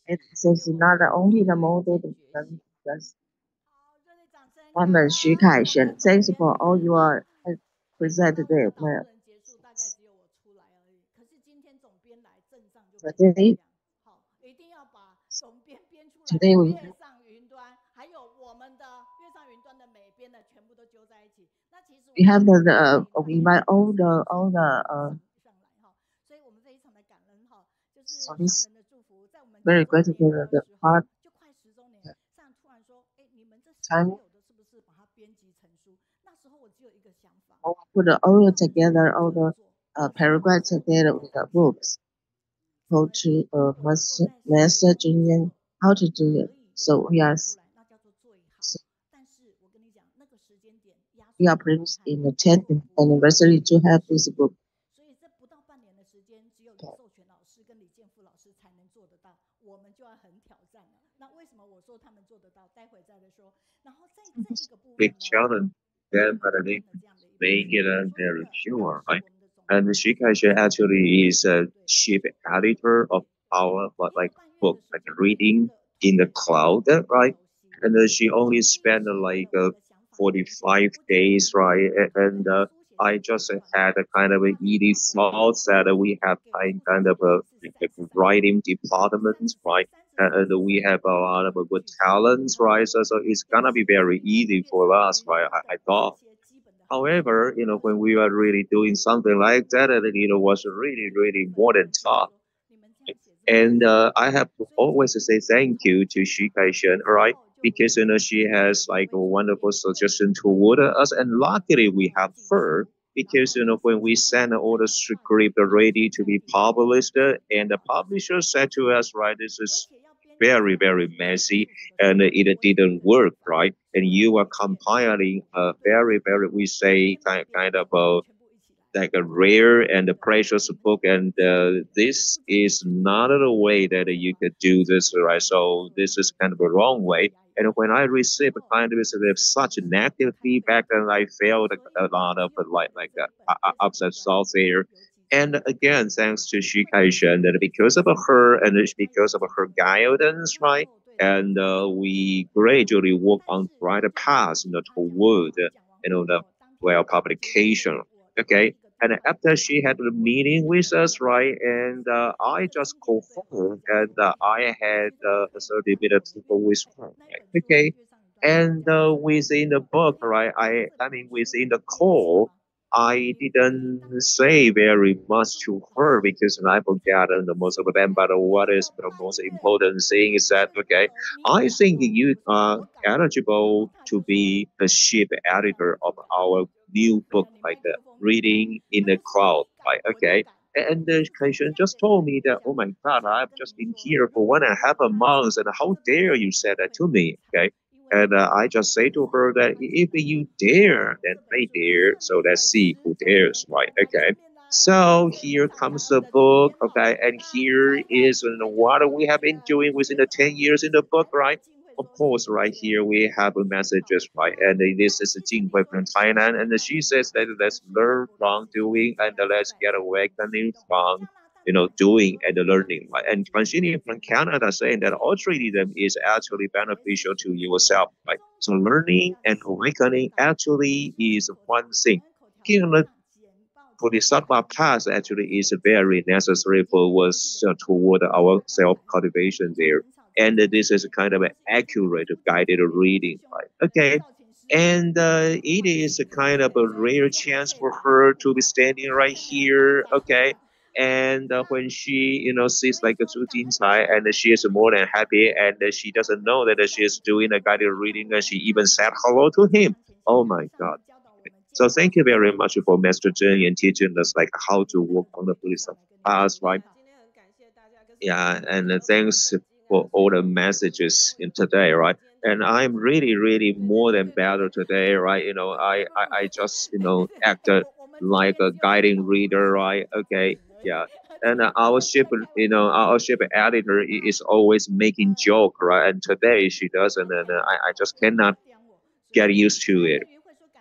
it is not only the model just I'm Xu Kaishen. Thanks for all your present today. Today, today we have we invite all the so this very grateful the part time put all together all the paragraphs together with the books how to messaging how to do it. So so we are pleased in the 10th anniversary to have this book. Big challenge then, but I think make it very sure, right? And Shikashi actually is a chief editor of our like book, like reading in the cloud, right? And she only spent 45 days, right? And I just had a kind of a easy thoughts that we have kind of a writing department, right? And we have a lot of good talents, right? So it's gonna be very easy for us, right? I thought. However, when we were really doing something like that, it was really, really more than tough. And I have to always say thank you to Xu Kaishen, all right? Because she has like a wonderful suggestion toward us, and luckily we have her. Because when we send all the script ready to be published, and the publisher said to us, right, this is very, very messy, and it didn't work, right? And you are compiling a very, very, we say, kind of a like a rare and a precious book, and this is not the way that you could do this, right? So this is kind of a wrong way. And when I received kind of such negative feedback, and I felt a lot of upset thought there. And again, thanks to Xu Kaishen, that because of her and because of her guidance, right? And we gradually walk on the right path, toward, the publication. Okay, and after she had a meeting with us, right, and I just called her, and I had a 30-minute talk with her, right? Okay, and within the book, right, I mean within the call, I didn't say very much to her because I forgot the most of them. But what is the most important thing is that, okay, I think you are eligible to be the chief editor of our new book, like Reading in the Cloud, right? Okay. And the patient just told me that, oh my God, I've just been here for 1.5 months, and how dare you say that to me? Okay. And I just say to her that if you dare, then I dare. So let's see who dares, right? Okay. So here comes the book, okay, and here is what we have been doing within the 10 years in the book, right? Of course, right here we have messages, right? And this is Jihui from Thailand, and she says that let's learn from doing and let's get awakening from doing and learning, right? And Francine from Canada saying that altruism is actually beneficial to yourself, right? So learning and awakening actually is one thing. Bodhisattva path actually is very necessary for us toward our self cultivation there. And this is kind of an accurate guided reading, right? Okay. And it is a kind of a rare chance for her to be standing right here, okay? And when she, sees like a Zhu Jincai, and she is more than happy, and she doesn't know that she is doing a guided reading, and she even said hello to him. Oh my God. So thank you very much for Master Zheng and teaching us like how to work on the police path, right? Yeah, and thanks for all the messages in today, right? And I'm really, really more than better today, right? I just, acted like a guiding reader, right? Okay, yeah. And our ship, our ship editor is always making joke, right? And today she doesn't, and I just cannot get used to it.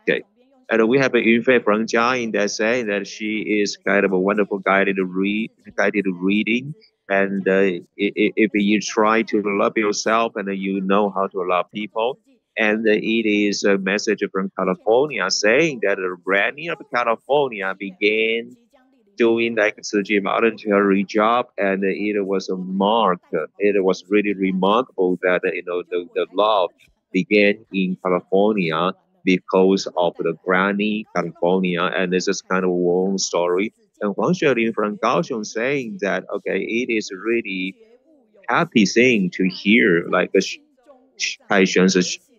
Okay. And we have a Yunfei from Jiayi that saying that she is kind of a wonderful guided reading. And if you try to love yourself and you know how to love people, and it is a message from California saying that the branding of California began doing like such a voluntary job, and it was a mark. It was really remarkable that the love began in California because of the Granny California, and this is kind of a long story. And Huang Xuelin from Kaohsiung saying that okay, it is really happy thing to hear like a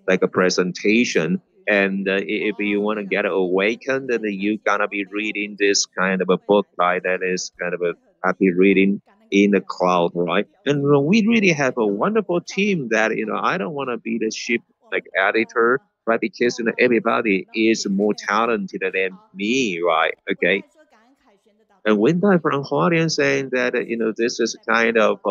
like a presentation. And if you want to get awakened, then you gotta be reading this kind of a book, right? That is kind of a happy reading in the cloud, right? And we really have a wonderful team that I don't want to be the ship like editor, right? Because everybody is more talented than me, right? Okay. And when I from Hualien saying that this is kind of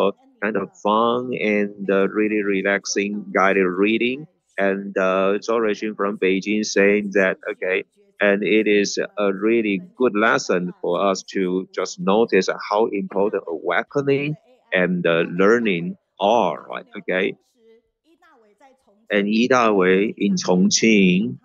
fun and really relaxing guided reading, and Zoration from Beijing saying that okay, and it is a really good lesson for us to just notice how important awakening and learning are, right? Okay, and Yi Dawei in Chongqing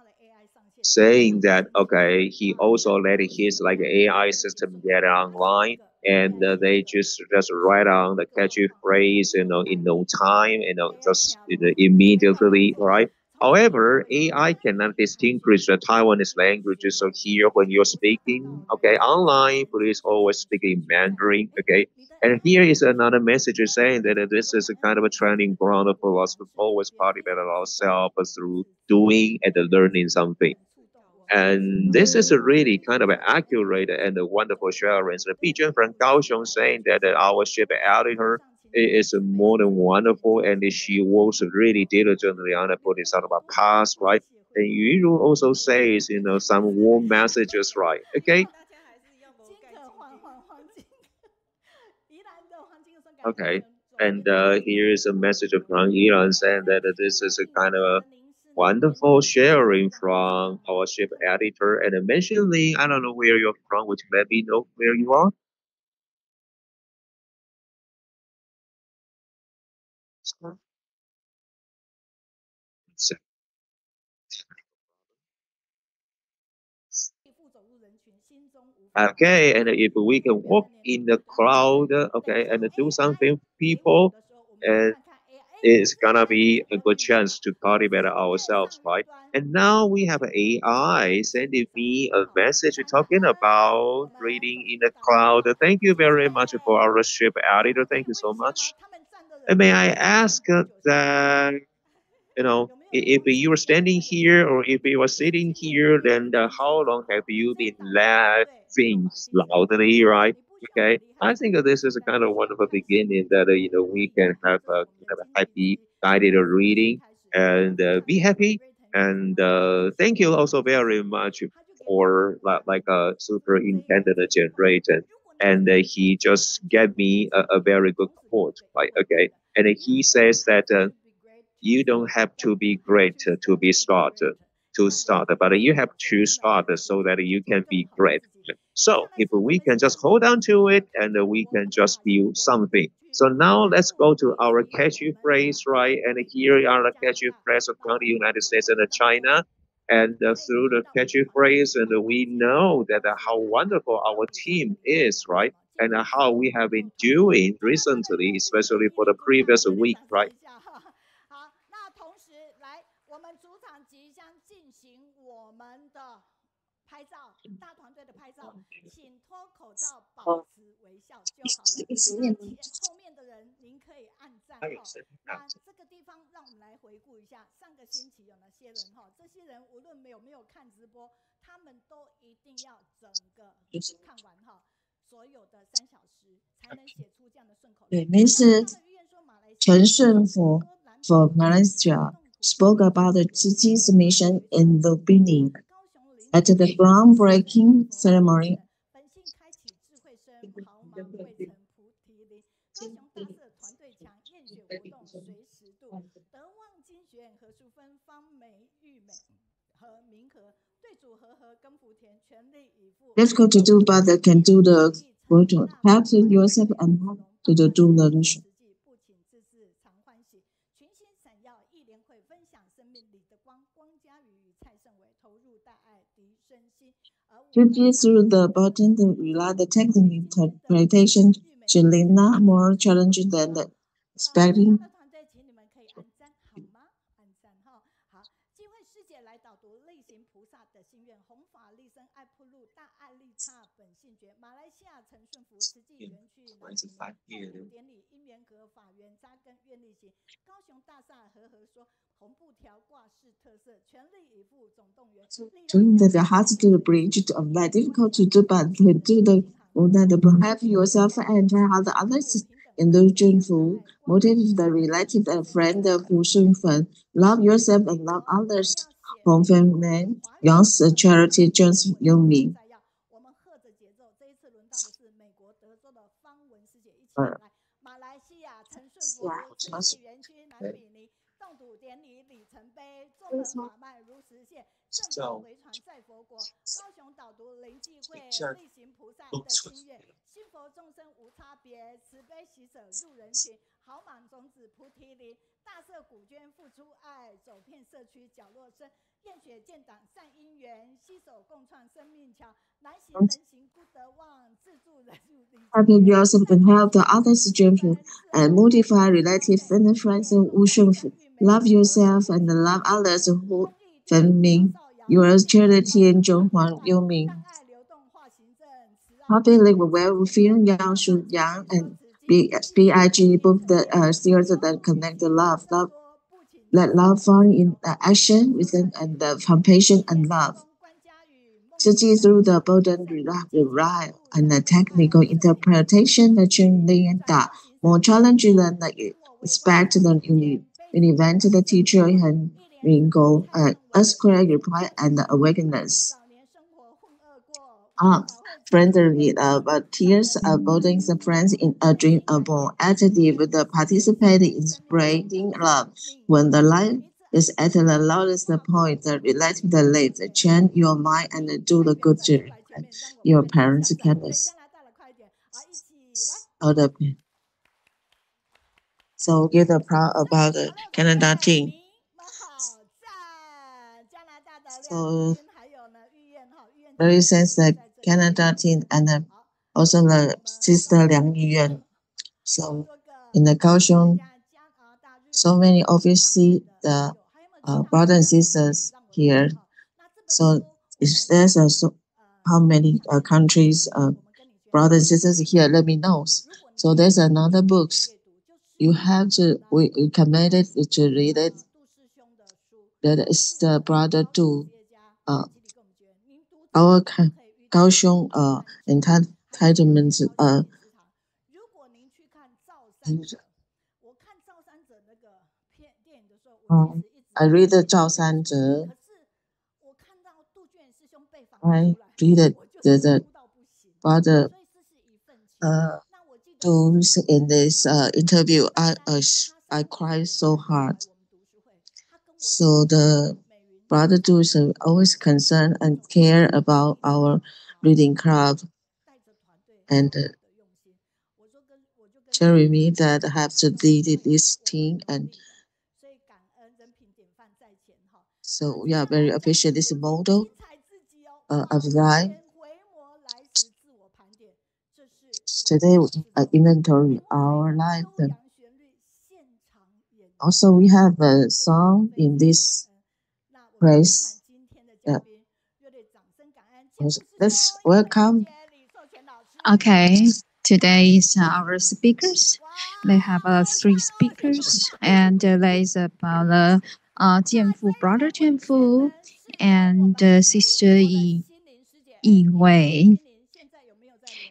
saying that okay, he also let his like AI system get online, and they just write on the catchy phrase, in no time, just immediately, right? However, AI cannot distinguish the Taiwanese languages. So here, when you're speaking, okay, online, please always speak in Mandarin, okay. And here is another message saying that this is a kind of a training ground for us to always cultivate ourselves through doing and learning something. And this is a really kind of accurate and a wonderful sharing. So Bijun from Kaohsiung saying that our ship editor is more than wonderful, and she works really diligently on the putting some of our past, right? And you also says, some warm messages, right? Okay. Okay. And here is a message from Iran saying that this is a kind of a wonderful sharing from our ship editor. And mentioning, I don't know where you're from, which let me know where you are. So, okay, and if we can walk in the cloud, okay, and do something for people, and it's gonna be a good chance to cultivate ourselves, right? And now we have AI sending me a message talking about reading in the cloud. Thank you very much for our ship editor. Thank you so much. And may I ask that if you are standing here or if you are sitting here, then how long have you been laughing loudly, right? Okay, I think this is a kind of wonderful beginning that we can have a kind of a happy guided reading and be happy. And thank you also very much for like a superintendent generator. And he just gave me a very good quote, right? Okay, and he says that. You don't have to be great to be to start, but you have to start so that you can be great. So if we can just hold on to it and we can just build something. So now let's go to our catchy phrase, right? And here are the catchy phrase from the United States and China. And through the catchy phrase, and we know that how wonderful our team is, right? And how we have been doing recently, especially for the previous week, right? 好，那同时来，我们主场即将进行我们的拍照，大团队的拍照，请脱口罩，保持微笑就好了。那后面的人您可以按赞哈。那这个地方让我们来回顾一下，上个星期有哪些人哈？这些人无论有没有看直播，他们都一定要整个看完哈，所有的3小时才能写出这样的顺口溜。对，没事。陈顺福 for Malaysia spoke about the Chiayi's mission in the beginning. At the groundbreaking ceremony, 方未成菩提林。高雄大社团队强，验血活动随时度。德望金学院何淑芬、方梅玉美和明和对主和跟福田全力以赴。Let's go to do, but they can do the photo. Help yourself and help to do the illusion. 不请自制常欢喜，群星闪耀，艺联会分享生命里的光。光嘉宇与蔡胜伟投入大爱敌身心。Through the button, they rely the technical interpretation to Lina more challenging than the expecting. 团队，请你们可以按赞好吗？按赞哈。好，机会师姐来导读类型菩萨的心愿，弘法利生爱铺路，大爱利他本性觉。马来西亚陈顺福慈济园区南平典礼因缘阁法缘扎根愿力行。高雄大厦和说红布条挂饰特色，全力以赴总动员。Doing that, the hard to do the bridge of very difficult to do, but to do the help yourself and help others in the Jianfu. Motivate the relative and friend who Shouquan. Love yourself and love others. Home family, Young's charity Jianfu Yumei. 我们和着节奏，这一次轮到的是美国德州的方文师姐，一起来。马来西亚陈顺福慈济园区南比尼动土典礼里程碑，众人法脉如实现，正法回传在佛国。高雄导读灵济会力行菩萨的心愿，心佛众生无差别，慈悲喜舍入人群，豪满种子菩提林，大社古捐付出爱，走遍社区角落生，验血建党善因缘，携手共创生命桥，难行人行孤德望，自助人入理。Help yourself and help the others Jianfu and motivate relative and friends who Shouquan. Love yourself and love others who family. Your charity and Wang Yumei. Happy live well with Yang and BIG book the series that connect the love. Let love find in action within and the foundation and love. Through the burden rely and the technical interpretation, the and that more challenging than the expect the event the teacher and Ringo earthquake reply and the awakeness. Friendly but tears building the friends in a dream born active the participate in spreading love when the light is at the loudest point relative the late change your mind and do the good journey your parents can so give the proud about the Canada team. So very sense the Canada team and also the sister Liang Yuan. So in the Kaohsiung, so many obviously the brothers and sisters here. So there's how many countries brothers and sisters here? Let me know. So there's another books. You have to we recommended to read it. That is the brother to our Kaohsiung entitlement I read the 赵三折 I read it the brother in this interview I cried so hard. So the brother do is always concerned and care about our reading club and Jeremy that have to lead this team and so we are very appreciate this model of life. Today we inventory our life. Also we have a song in this place. Let's welcome. Okay, today is our speakers. They have 3 speakers, and there is about Jianfu, brother Jianfu, and sister Yihui.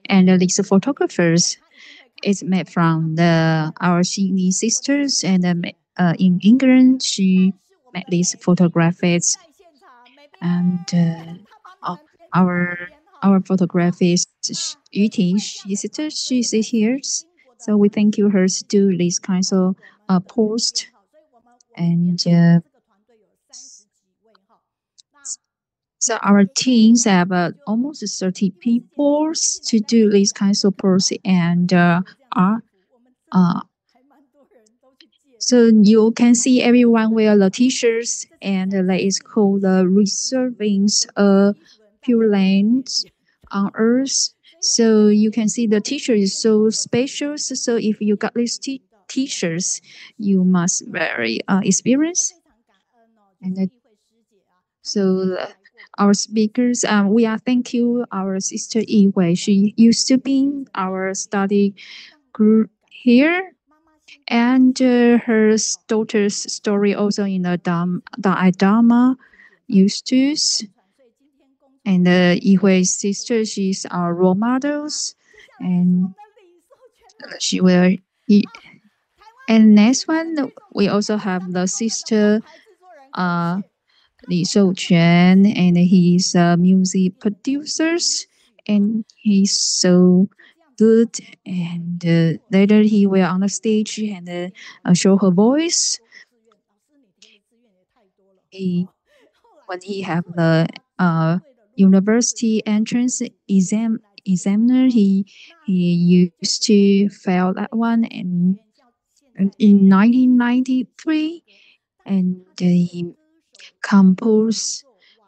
And these photographers is made from our Sydney sisters, and in England she made these photographs. And our our photographist Yuting, she's here. So we thank you her to do these kinds of posts. And so our teams have almost 30 people to do these kinds of posts and so you can see everyone wear the t-shirts and that is called the reserving pure land on earth. So you can see the t-shirt is so special. So if you got these t-shirts, you must very experience. And so our speakers, we are thank you our sister Yihui. She used to be our study group here. And her daughter's story also in the Dharma used to. And Yihui's sister, she's our role models. And she will. And next one, we also have the sister Li Shouquan, and he's a music producer, and he's so good. And later he will on the stage and show her voice. When he have the university entrance examiner, he used to fail that one, and in 1993, and he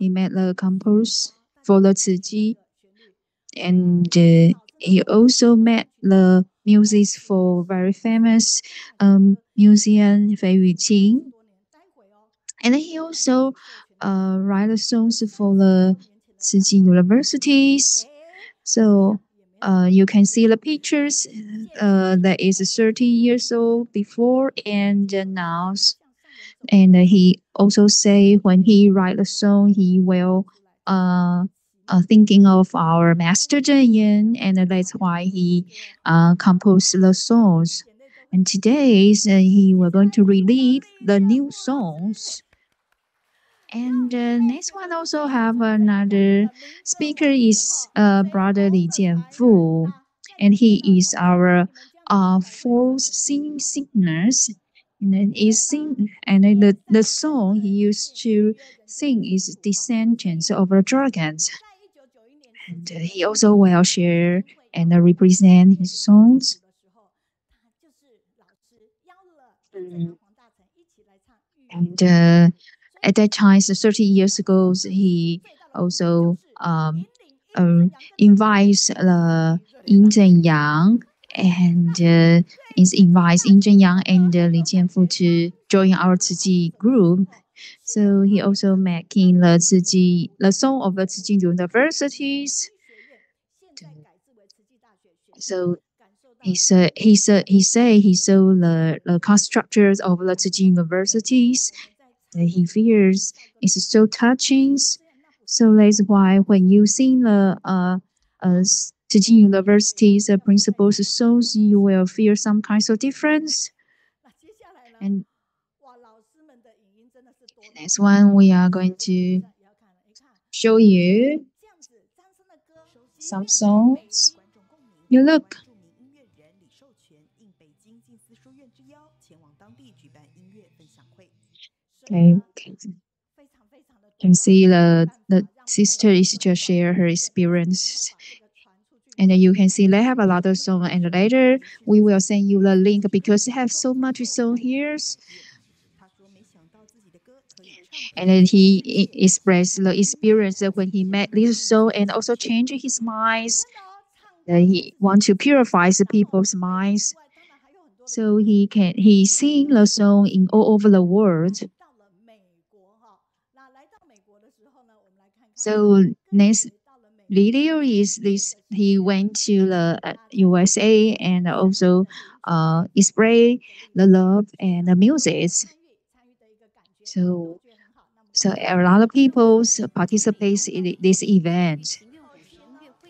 made the compose for the Ciji, and he also made the music for very famous museum Fei Yuqing. And he also write the songs for the Ciji universities. So you can see the pictures that is 30 years old before and now. And he also say when he write a song, he will thinking of our master Zhen Yan, and that's why he composed the songs. And today he will going to release the new songs. And next one also have another speaker is brother Li Jianfu, and he is our fourth singers. And then and then the song he used to sing is Descendants of the Dragons. And he also will share and represent his songs. And at that time, so 30 years ago, he also invites Yin Zhenyang and invites Yin Zhenyang and Li Jianfu to join our Ciji group. So he also making the song of the Ciji universities. So he saw the constructors of the Ciji universities. He fears it's so touching. So that's why when you sing the Ciji universities principles songs, you will feel some kinds of difference. And next one, we are going to show you some songs. You look. Okay. Can see the sister is just share her experience. And you can see they have a lot of songs. And later we will send you the link because they have so much song here. And then he expressed the experience when he met this song and also changed his minds. He wants to purify the people's minds. So he sing the song in all over the world. So next video is this. He went to the USA and also express the love and the music. So a lot of people participate in this event.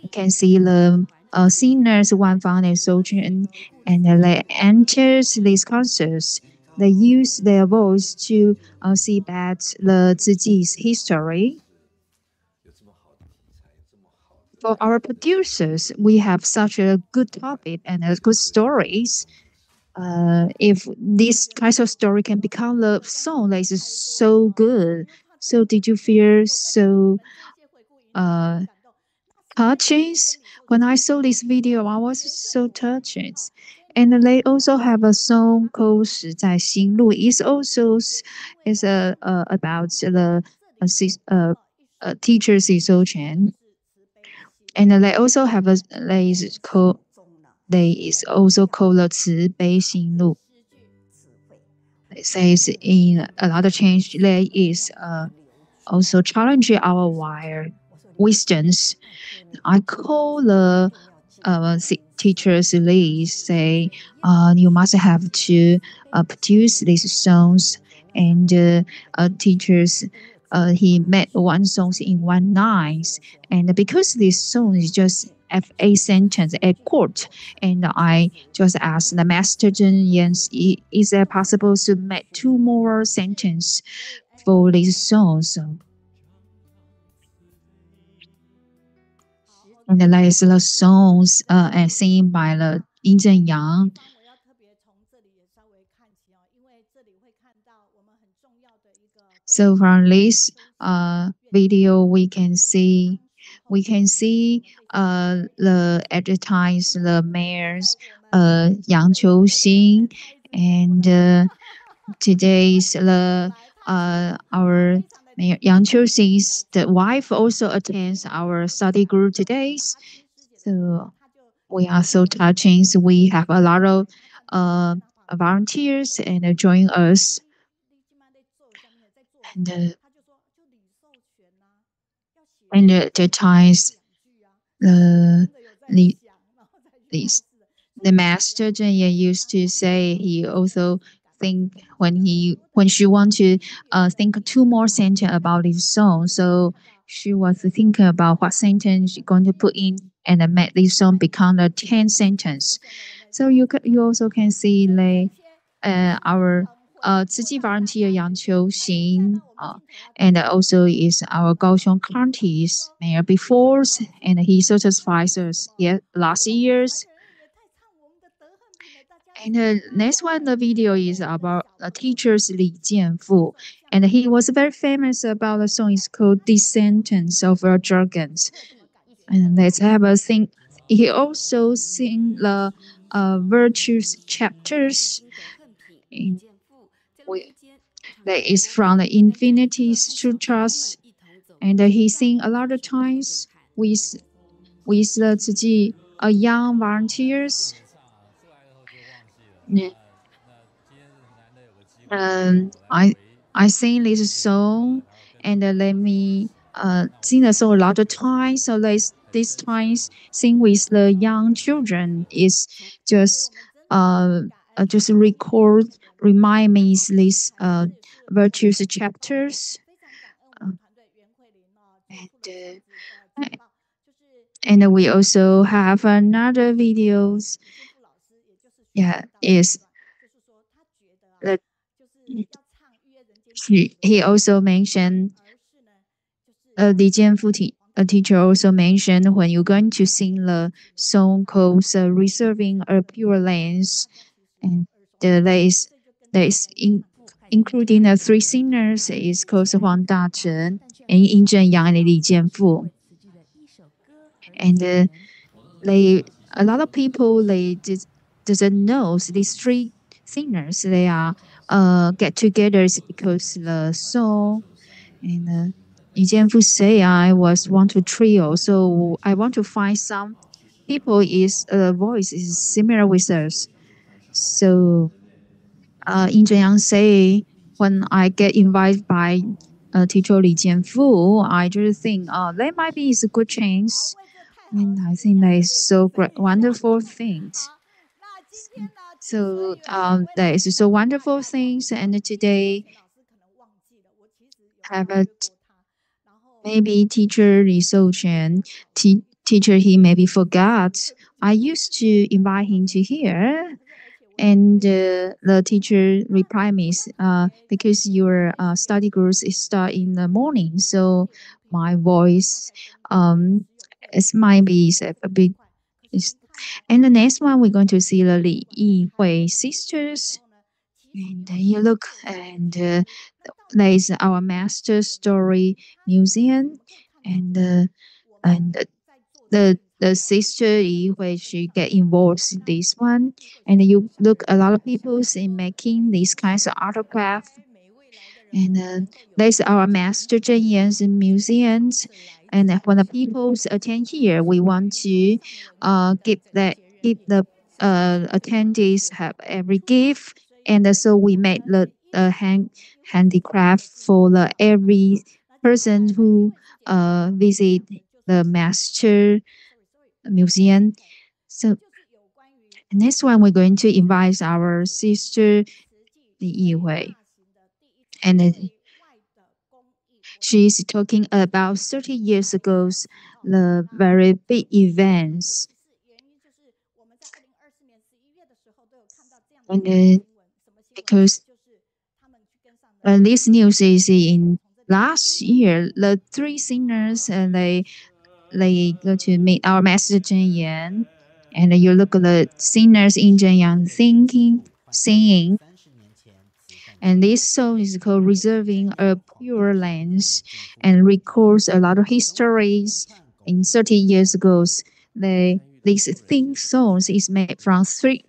You can see the singers Wang Fang and Shouquan, and they enter these concerts. They use their voice to see back the Ziji's history. for our producers, we have such a good topic and good stories. If this kind of story can become the song that is so good, so did you feel so uh, touching? When I saw this video, I was so touched. And they also have a song called 实在心路. It's also is about the teachers Shouquan. And they also have a they is also called the 慈悲心路. It says in another change there is also challenge our wire wisdoms. I call the teachers lead say you must have to produce these songs, and teachers he made one song in one night, and because this song is just a sentence, a quote, and I just asked the master Yes, is it possible to make two more sentences for this song? So, and the last the songs and singing by the Yin Zhen Yang. So from this video, we can see the advertise the mayors Yang Qiuxin, and today's the our Mayor Yang Qiuxin's the wife also attends our study group today. So we are so touching. So we have a lot of volunteers and join us. And the times the the master Zhenya used to say he also think when she want to think two more sentence about this song, so she was thinking about what sentence she going to put in and make this song become a 10 sentence. So you also can see like our 慈济 volunteer Yang Qiuxin, and also is our Kaohsiung County's mayor before, and he certified us last year's. And the next one, the video is about the teacher's Li Jianfu, and he was very famous about the song. It's called "Descendants of our Dragons." And let's have a think. He also sing the virtues chapters. That is from the Infinity Sutras, and he sing a lot of times with the 自己 young volunteers. I sing this song, and let me sing the song a lot of times. So this times sing with the young children is just remind me these virtues chapters. And we also have another videos. Yeah, is that he also mentioned Li Jianfu a teacher also mentioned when you're going to sing the song called Reserving a Pure Lands, and there is including the three singers is called Huang Dazhen and Yin Zhen Yang and Li Jianfu. And a lot of people doesn't know these three singers. They are get together because the song, and Li Jianfu say I want to trio, so I want to find some people is voice is similar with us. So Yin Zhenyang say when I get invited by teacher Li Jianfu, I just think that might be is a good chance. And I think that is so great, wonderful things. So that is so wonderful things. And today have a maybe teacher Li Shouquan, teacher he maybe forgot. I used to invite him to here, and the teacher replied me, because your study groups start in the morning, so my voice It might be a bit. And the next one, we're going to see the Li Yihui sisters. And you look, and there is our Master Story Museum, and the sister Yihui, she get involved in this one, and you look a lot of people in making these kinds of autograph. And there's our Master Zhen Yan's museums. And when the people attend here, we want to give the attendees have every gift. And so we make the handicraft for the every person who visit the Master Museum. So next one, we're going to invite our sister Li Yihui. And she's talking about 30 years ago, the very big events. And because this news is in last year, the three singers they go to meet our Master Zhen Yan, and you look at the singers in Zhen Yan singing. And this song is called Reserving a Pure Lands and records a lot of histories. In 30 years ago, this theme song is made from three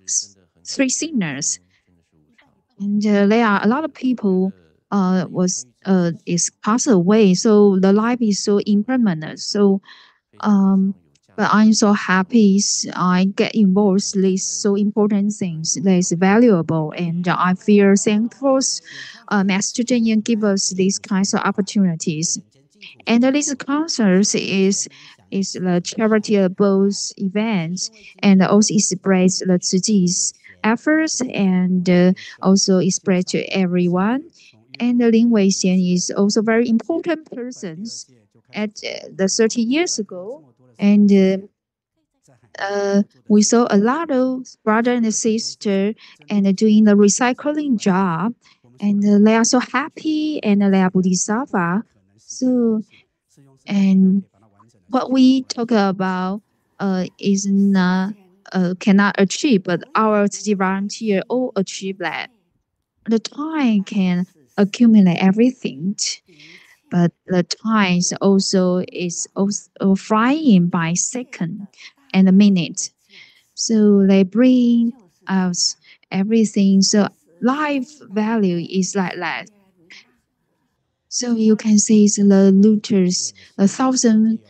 singers. And there are a lot of people is passed away, so the life is so impermanent. So but I'm so happy I get involved in these so important things that is valuable, and I feel thankful Master Zhen Yan give us these kinds of opportunities. And this concert is the charitable event, and also express the Tzu Ji's efforts, and also express to everyone. And Lin Weixian is also very important person at the 30 years ago. And we saw a lot of brother and sister and doing the recycling job, and they are so happy, and they are bodhisattva. So, and what we talk about is not cannot achieve, but our city volunteer all achieve that. The time can accumulate everything, but the time is also flying by second and a minute. So they bring us everything. So life value is like that. So you can see the looters, 10,000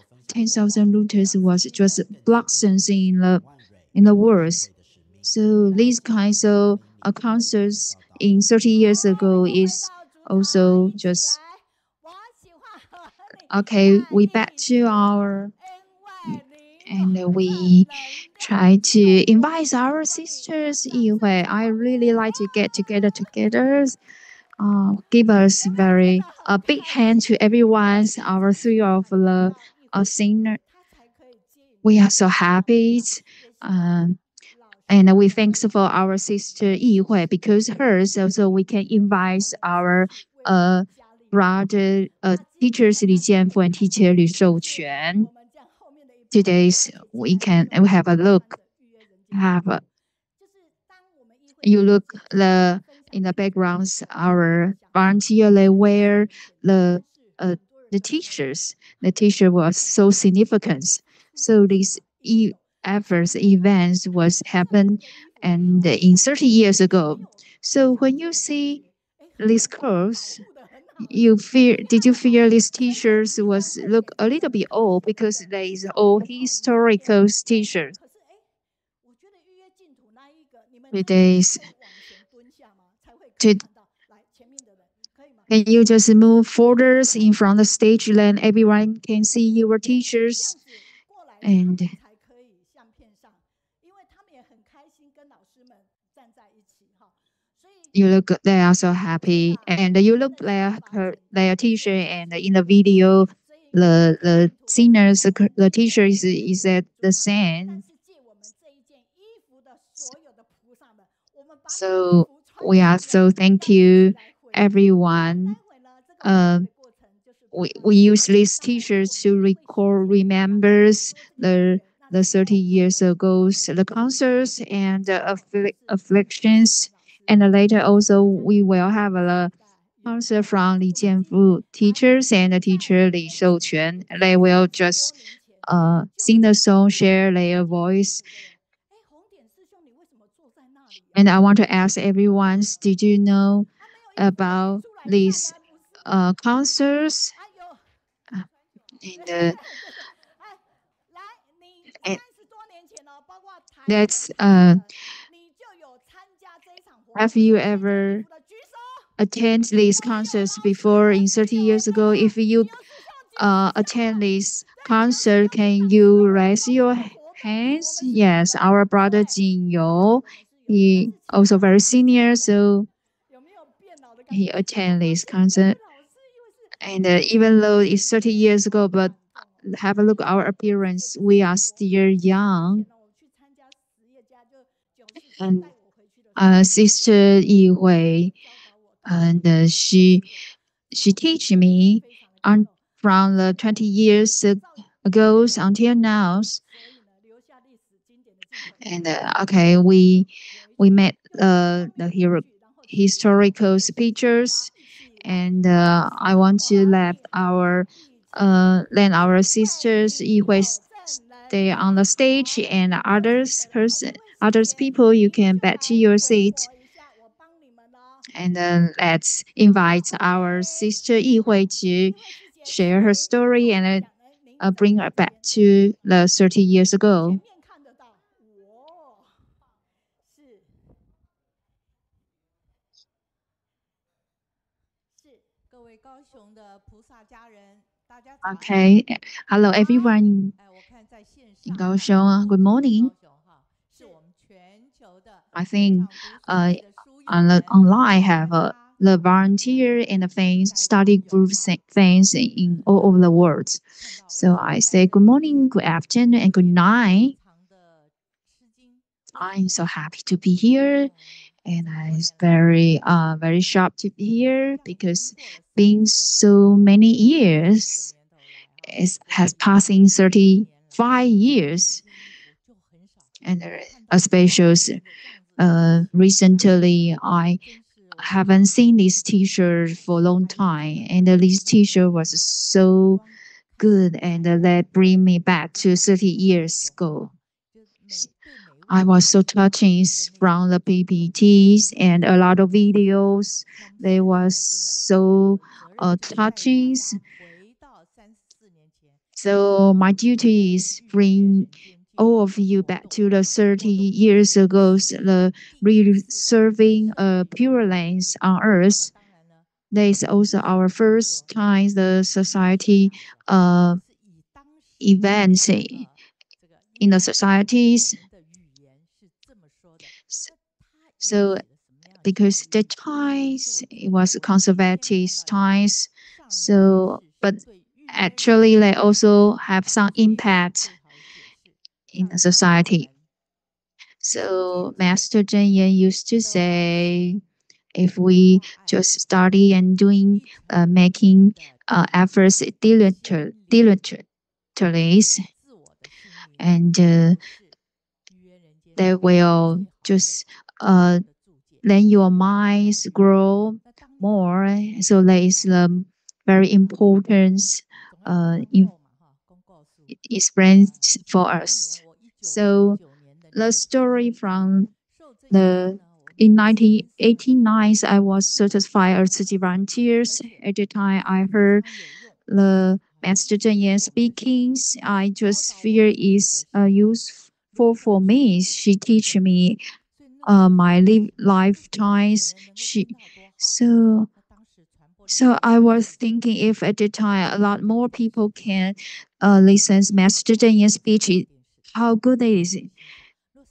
looters was just blossoms in the world. So these kinds of concerts in 30 years ago is also just okay. We back to our and we try to invite our sisters. Yihui, I really like to get together. Give us very a big hand to everyone. Our three of the singer. We are so happy. And we thanks for our sister Yihui, because hers also we can invite our brother teachers Li Jianfu and teacher Li Shouquan. Today we have a look. You look in the backgrounds our volunteer they wear the t-shirts. The t-shirt was so significant. So these events was happened and in 30 years ago. So when you see these clothes, did you feel these t-shirts was look a little bit old because there is old historical t-shirts? Today's can you just move further in front of the stage, then everyone can see your t-shirts? And you look, they are so happy, and you look their t-shirt, and in the video, the singers, the t-shirt is at the same. So we are so thank you everyone. we use these T-shirts to record remembers the 30 years ago the concerts and the afflictions, and later also we will have a concert from Li Jianfu teachers and the teacher Li Shouquan. They will just sing the song, share their voice. And I want to ask everyone, did you know about these concerts? And, and that's have you ever attend these concerts before in 30 years ago? If you attend this concert, can you raise your hands? Yes, our brother Jin Yu, he also very senior, so he attend this concert. And even though it's 30 years ago, but have a look at our appearance. We are still young. And Sister Yihui, and she teach me on from the 20 years ago until now. And okay, we met the historical pictures, and I want to let our sisters Yihui stay on the stage, and others people you can back to your seat. And then let's invite our sister Yihui to share her story and bring her back to the 30 years ago. Okay, hello everyone in Kaohsiung. Good morning. I think online have the volunteer and the fans study group fans in all over the world. So I say good morning, good afternoon, and good night. I'm so happy to be here, and I'm very sharp to be here because being so many years, it has passing 35 years, and especially recently I haven't seen this T-shirt for a long time, and this T-shirt was so good, and that bring me back to 30 years ago. I was so touching from the PPTs and a lot of videos. They was so touching. So my duty is bring all of you back to the 30 years ago, the reserving pure lands on Earth. That is also our first time the society events in the societies. So because the times it was conservative times, so but actually they also have some impact in the society. So Master Zhen Yan used to say, if we just study and doing making efforts diligently, and they will just then your minds grow more. So that is the very important experience for us. So the story from in 1989, I was certified as a volunteer. At the time, I heard the Master Zhen Yan speaking. I just feel is useful for me. She teach me my lifetimes. So I was thinking if at the time a lot more people can listen Master Zhen Yan speech, how good it is.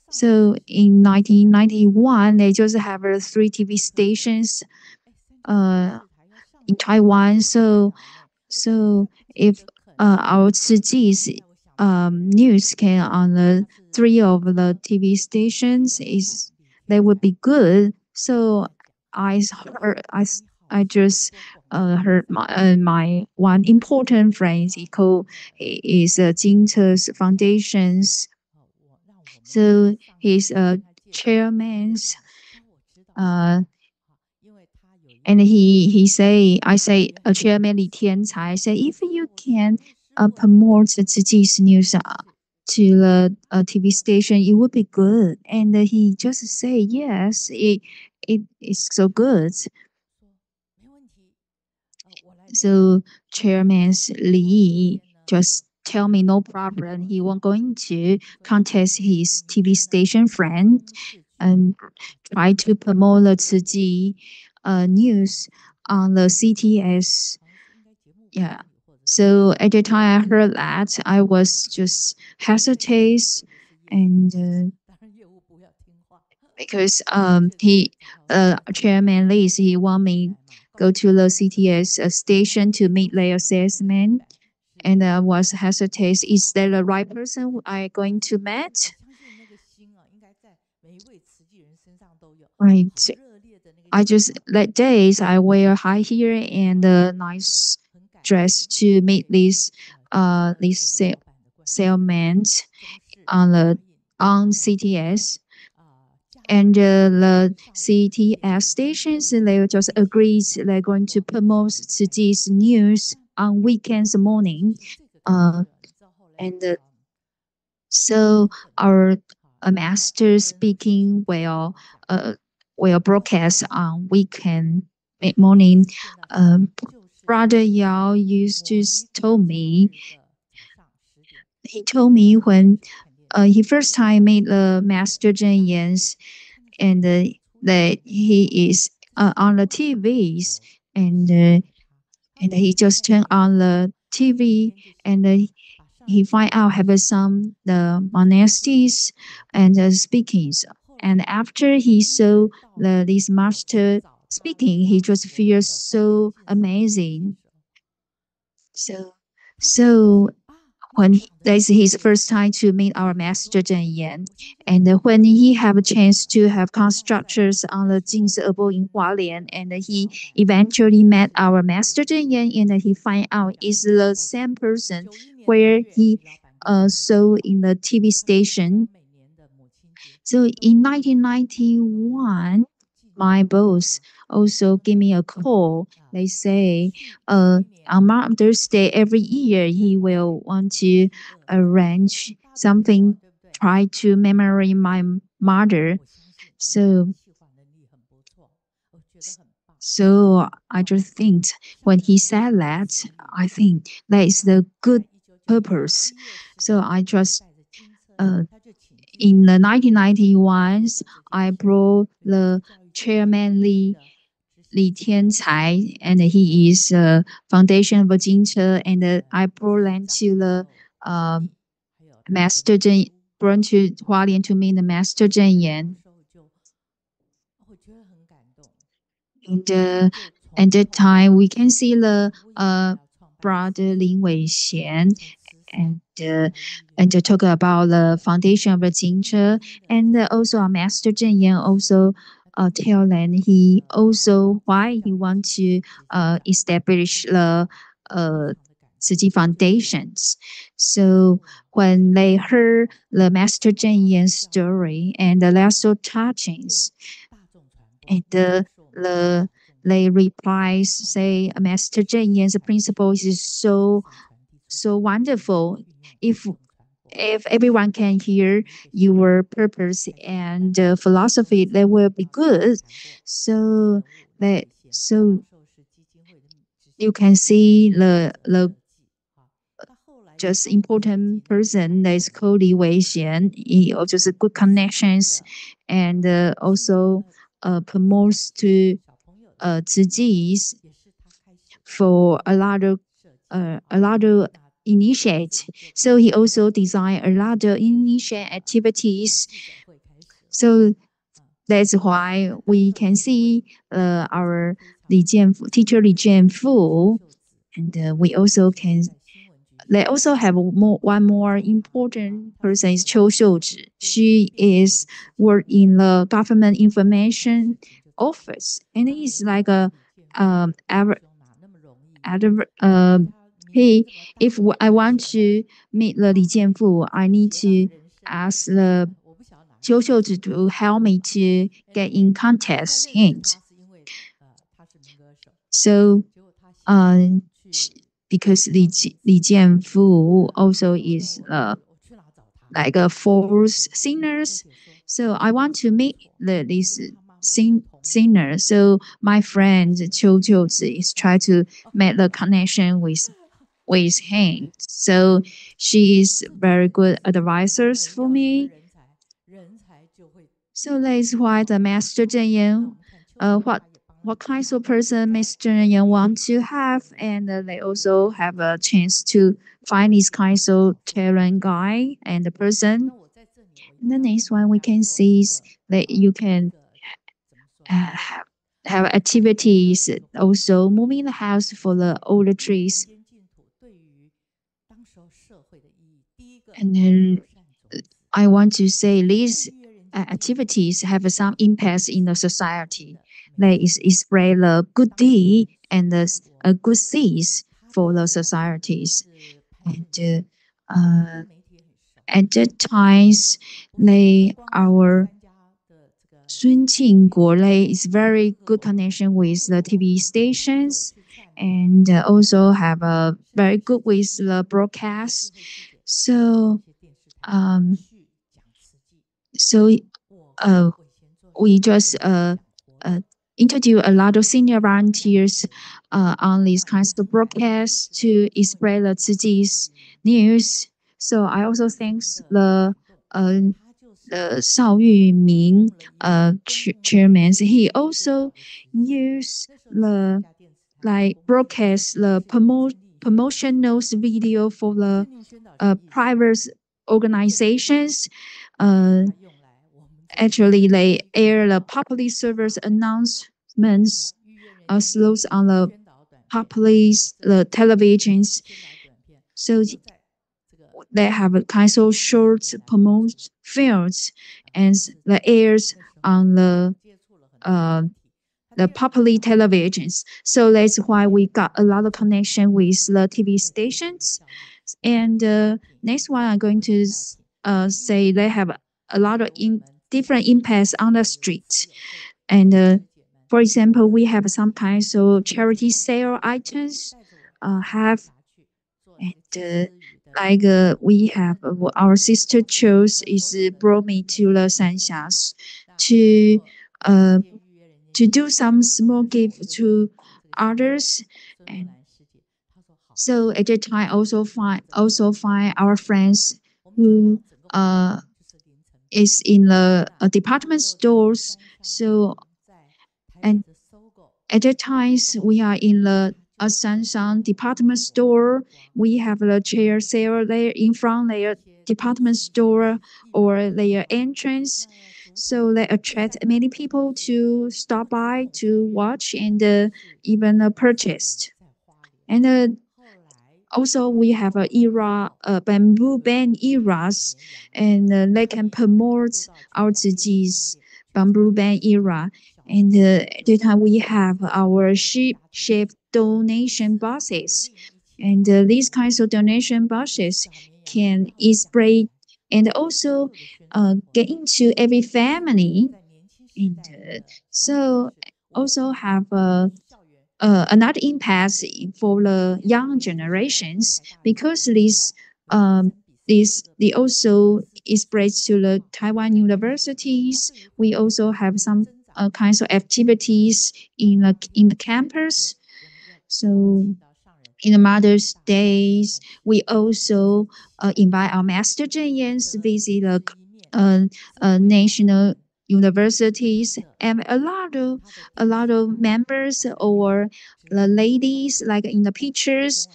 So in 1991, they just have 3 TV stations in Taiwan. So if our Chiji's news can on the 3 of the TV stations, they would be good. So I just my one important friend. He is Jince's foundations. So he's a chairman. Uh, and he say, I say, Chairman Li Tiancai say, if you can promote Ziji's news to the TV station, it would be good. And he just say yes, it is so good. So Chairman Li just tell me no problem. He won't going to contact his TV station friend and try to promote the Ciji news on the CTS. Yeah. So at the time I heard that, I was just hesitate and because he Chairman Lee he want me go to the CTS station to meet their salesman, and I was hesitate. Is that the right person I going to meet? Right. I just that days I wear high heel and a nice dress to meet this salesman on CTS. And the CTS stations, they just agreed they're going to promote Ziji's news on weekends morning. And so our master speaking will broadcast on weekend morning. Brother Yao used to tell me, he told me when he first time made the Master Zhen Yan's, and that he is on the TVs, and he just turned on the TV, and he find out have some the monastics and the speakings. And after he saw this master speaking, he just feels so amazing. So when that's his first time to meet our master Zhen Yan, and when he have a chance to have constructors on the Jingzi above in Hualien, and he eventually met our master Zhen Yan, and he find out is the same person where he saw in the TV station. So in 1991, my boss also gave me a call. They say, on Mother's Day every year, he will want to arrange something, try to memory my mother. So, so I just think when he said that, I think that is the good purpose. So I just in the 1991, I brought the chairman Li Tiancai, and he is foundation of Jinche, and I brought them to the Master Zhen, brought to Hualien to meet the Master Zhen Yan. And at that time, we can see the brother Lin Weixian and to talk about the foundation of the Jinche, and also our Master Zhen Yan also tell them he also why he want to establish the City foundations. So when they heard the Master Zhen Yan's story, and they're so touching, and they replies say Master Zhen Yan's principle is so wonderful. If everyone can hear your purpose and philosophy, that will be good. So you can see the just important person that is called Li Weixian. He also has good connections, and also promotes to Ziji's for a lot of initiate. So he also designed a lot of initiate activities. So that's why we can see our teacher Li Jianfu, and we also can. They also have one more important person is Qiu Xiuzhi. She is work in the government information office, and is like a if I want to meet the Li Jianfu, I need to ask the Qiu Xiuzi to help me to get in contact him. So, because Li Jianfu also is like a fourth singers, so I want to meet this singer. So my friend Qiu Qiuzi is trying to make the connection with him. So she is very good advisors for me. So that is why the Master Zhen Yan, what kinds of person Master Zhen Yan want to have, and they also have a chance to find these kinds of talent guy and the person. And the next one we can see is that you can have activities also moving the house for the older trees. And then I want to say these activities have some impact in the society. They spread the good deed and the good things for the societies. And at that times, our Sun Qingguo is very good connection with the TV stations, and also have a very good with the broadcast. So, we just introduce a lot of senior volunteers on these kinds of broadcasts to spread the Ziji's news. So I also thanks the Shao Yuming chairman. He also used the broadcast the promotional video for the private organizations. Actually, they air the public service announcements slows on the public the televisions. So they have a kind of short promote films and the airs on the public televisions. So that's why we got a lot of connection with the TV stations. And next one, I'm going to say they have a lot of different impacts on the street. And for example, we have some kinds of charity sale items. We have our sister chose is brought me to the Sanxias to do some small gift to others. And so at that time also find our friends who is in the department stores. So and at that times we are in the Sanshang department store. We have the chair sale there in front their department store or their entrance. So they attract many people to stop by to watch and even purchased. And also we have a bamboo band eras, and they can promote our Ziji's bamboo band era. And at the time we have our ship-shaped donation boxes. And these kinds of donation boxes can spread and also get into every family. And so also have another impact for the young generations, because they also spread to the Taiwan universities. We also have some kinds of activities in the campus. So in the Mother's Days, we also invite our Master Zhen Yan to visit the national universities, and a lot of members or the ladies like in the pictures.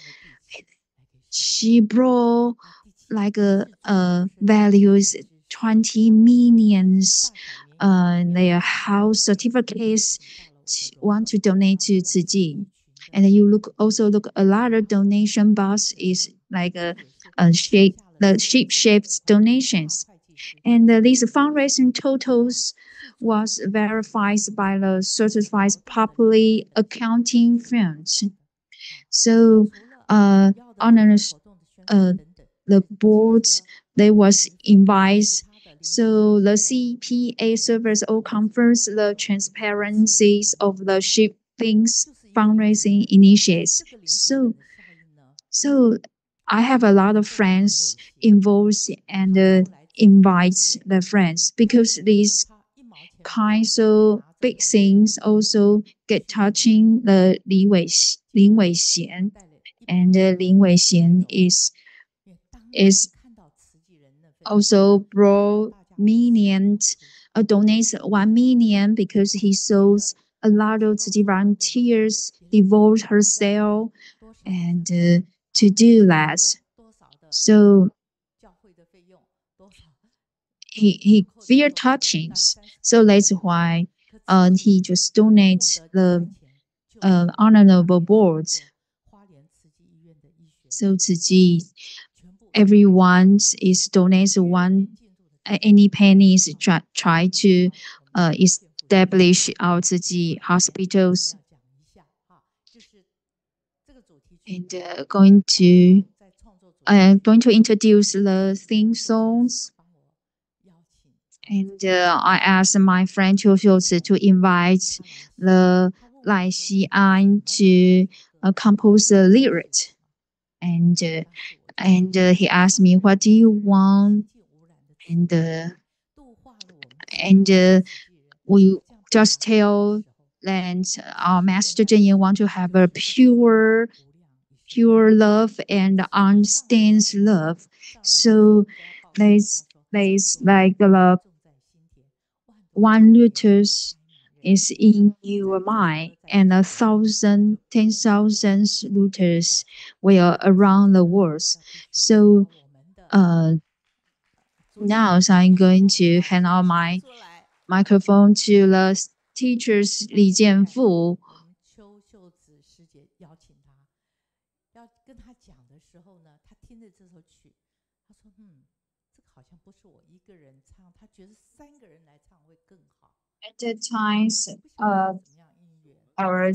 She brought like values 20 millions their house certificates want to donate to Ziji. And you look a lot of donation box is like the shape-shaped donations. And these fundraising totals was verified by the certified public accounting firms. So honors the boards they was invited. So the CPA serves all confirms the transparencies of the shipping's fundraising initiatives. So I have a lot of friends involved and invite the friends because these kind of big things also get touching the Lin Weixian, and Lin Weixian is also brought million, donates 1 million because he shows a lot of the volunteers devote herself and to do that. So he feel touching. So that's why he just donates the honorable boards. So everyone is donates one any pennies try to establish our hospitals and going to introduce the theme songs. And I asked my friend Qiu to invite the Lai Xian to compose the lyrics. And he asked me, "What do you want?" And we just tell that our Master Zhen Yan want to have a pure love and understands love. So there's like the 1 lotus is in your mind, and 1,000, 10,000 lotus will around the world. So now I'm going to hand out my microphone to the teachers Li Jianfu. At that time, our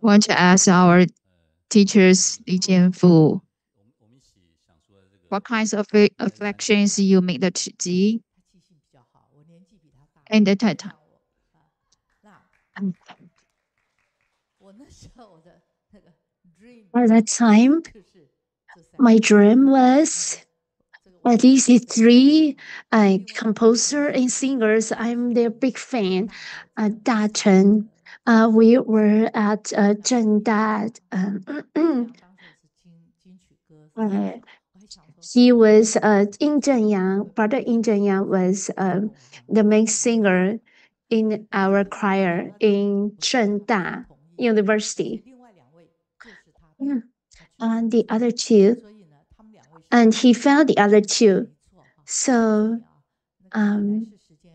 want to ask our teachers Li Jianfu, what kinds of afflictions you make the Qi and the time. At that time, my dream was these three composer and singers. I'm their big fan. Da Chen. We were at Zhengda. He was Yin Zhenyang. Brother Yin Zhenyang was the main singer in our choir in Zhengda University. And the other two, and he found the other two. So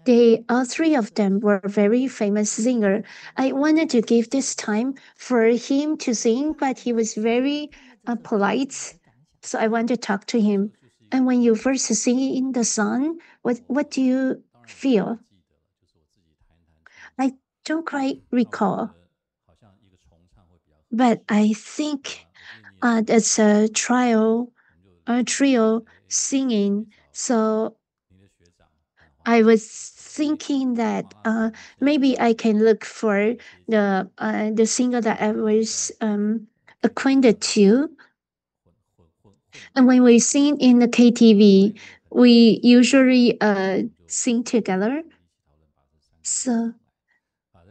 they all three of them were very famous singer. I wanted to give this time for him to sing, but he was very polite. So I want to talk to him. And when you first sing in the sun, what do you feel? I don't quite recall, but I think that's a trio singing. So I was thinking that maybe I can look for the singer that I was acquainted to. And when we sing in the KTV, we usually sing together. So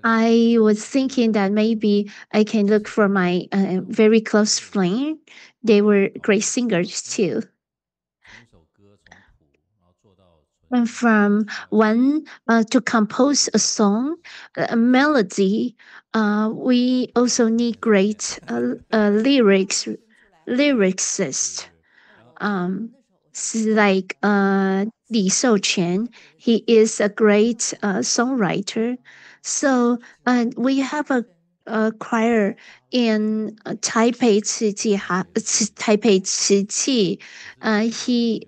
I was thinking that maybe I can look for my very close friend. They were great singers too. And from one to compose a song, a melody, we also need great lyricists. Like Li Shouquan, he is a great songwriter. So we have a choir in Taipei Taipei. He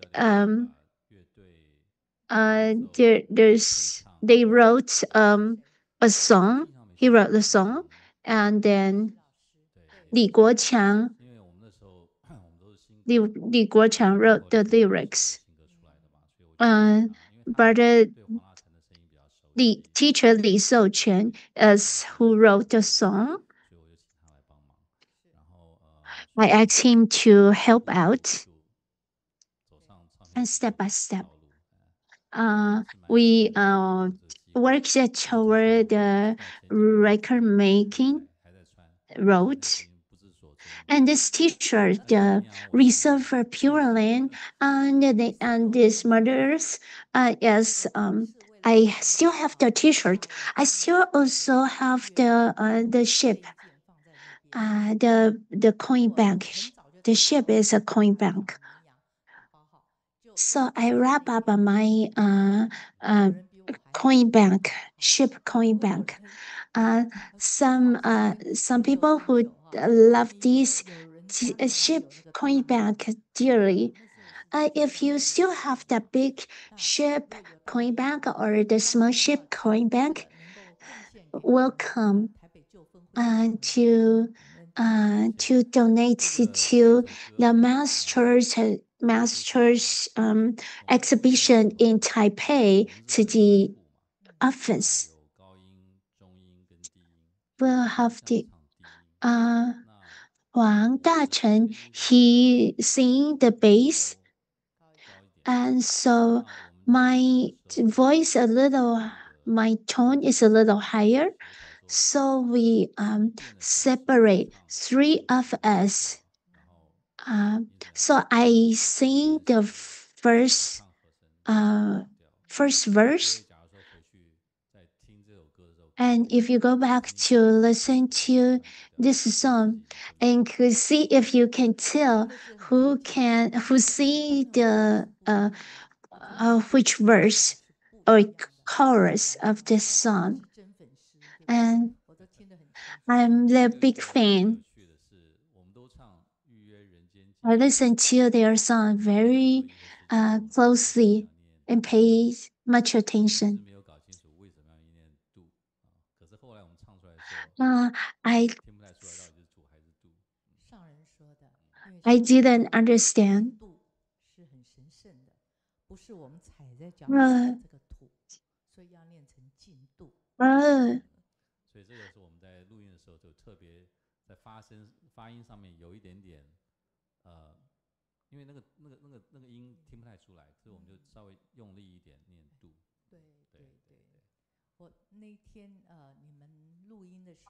they wrote a song. He wrote the song, and then Li Guoqiang. Li Guoqiang wrote the lyrics. But the teacher Li Shouquan is who wrote the song. I asked him to help out and step by step. We worked toward the record making road. And this T-shirt, reserved for Pure Land, and these murders, yes, I still have the T-shirt. I still also have the ship, the coin bank. The ship is a coin bank. So I wrap up my coin bank, ship coin bank. Some people who love this ship coin bank dearly. If you still have the big ship coin bank or the small ship coin bank, welcome to donate to the master's exhibition in Taipei to the office. We'll have the Wang Dachen, he sing the bass, and so my voice my tone is a little higher. So we separate three of us. So I sing the first verse. And if you go back to listen to this song and could see if you can tell who see the which verse or chorus of this song. And I'm the big fan. I listen to their song very closely and pay much attention. I didn't understand.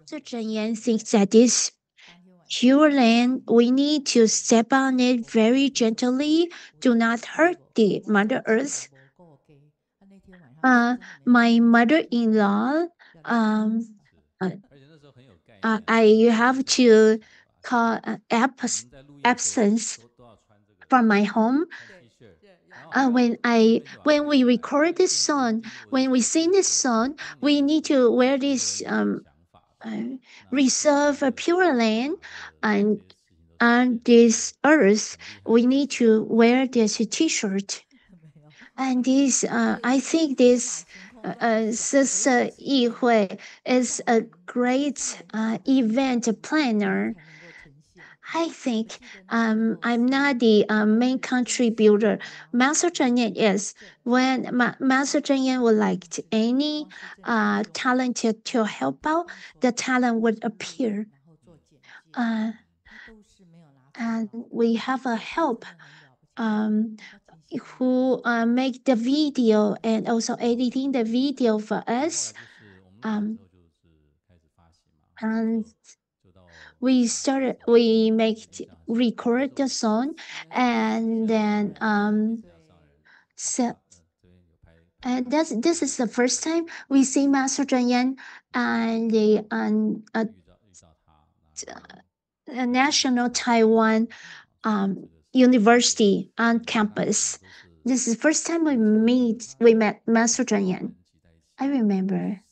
So Zhenyan thinks that this Pure Land, we need to step on it very gently. Do not hurt the Mother Earth. My mother-in-law, I have to call absence from my home. When we record this song, when we sing this song, we need to wear this reserve a Pure Land, and on this earth we need to wear this T-shirt. And this, I think this Sister Yihui is a great event planner. I think I'm not the main contributor. Master Zhen Yan is. When Master Zhen Yan would like any talented to help out, the talent would appear. And we have a help who make the video and also editing the video for us. And we record the song, and then and this is the first time we see Master Zhen Yan and the National Taiwan University on campus. This is the first time we met Master Zhen Yan. I remember.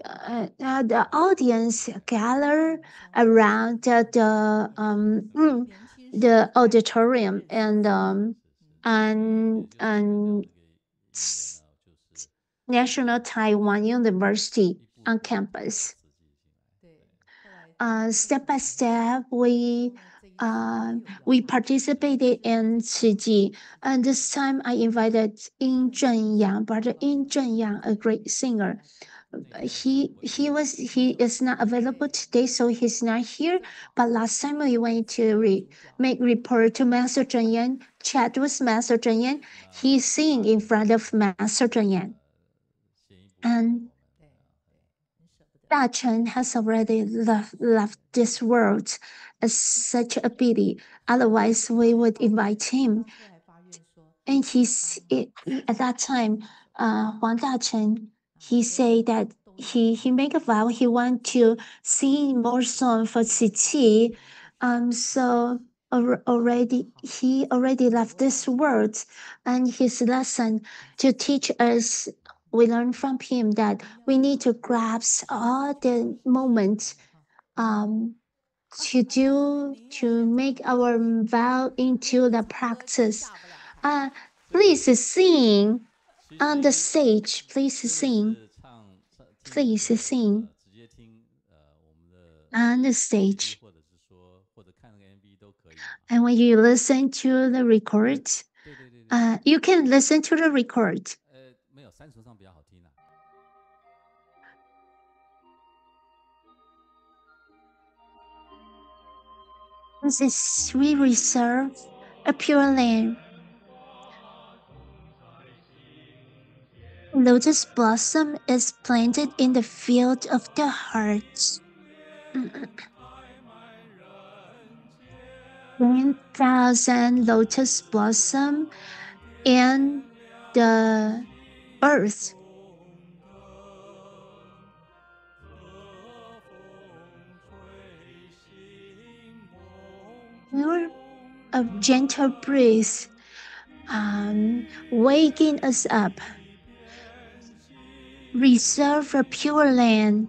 The audience gather around the auditorium and National Taiwan University. on campus. Step by step, we participated in Chiayi, and this time I invited Yin Zhenyang, Brother Yin Zhenyang, a great singer. He is not available today, so he's not here. But last time we went to make report to Master Zhenyan, chat with Master Zhenyan. He sing in front of Master Zhenyan, and Da Chen has already left this world. It's such a pity. Otherwise, we would invite him. And at that time, Huang Dachen, he said that he make a vow he want to sing more song for Qi. So he already left this world, and his lesson to teach us. We learn from him that we need to grasp all the moments to make our vow into the practice. Please sing on the stage. Please sing. Please sing on the stage. And when you listen to the record, you can listen to the record. We reserve a pure land. Lotus blossom is planted in the field of the heart. 10,000 lotus blossom in the earth. You're a gentle breeze, waking us up. Reserve a pure land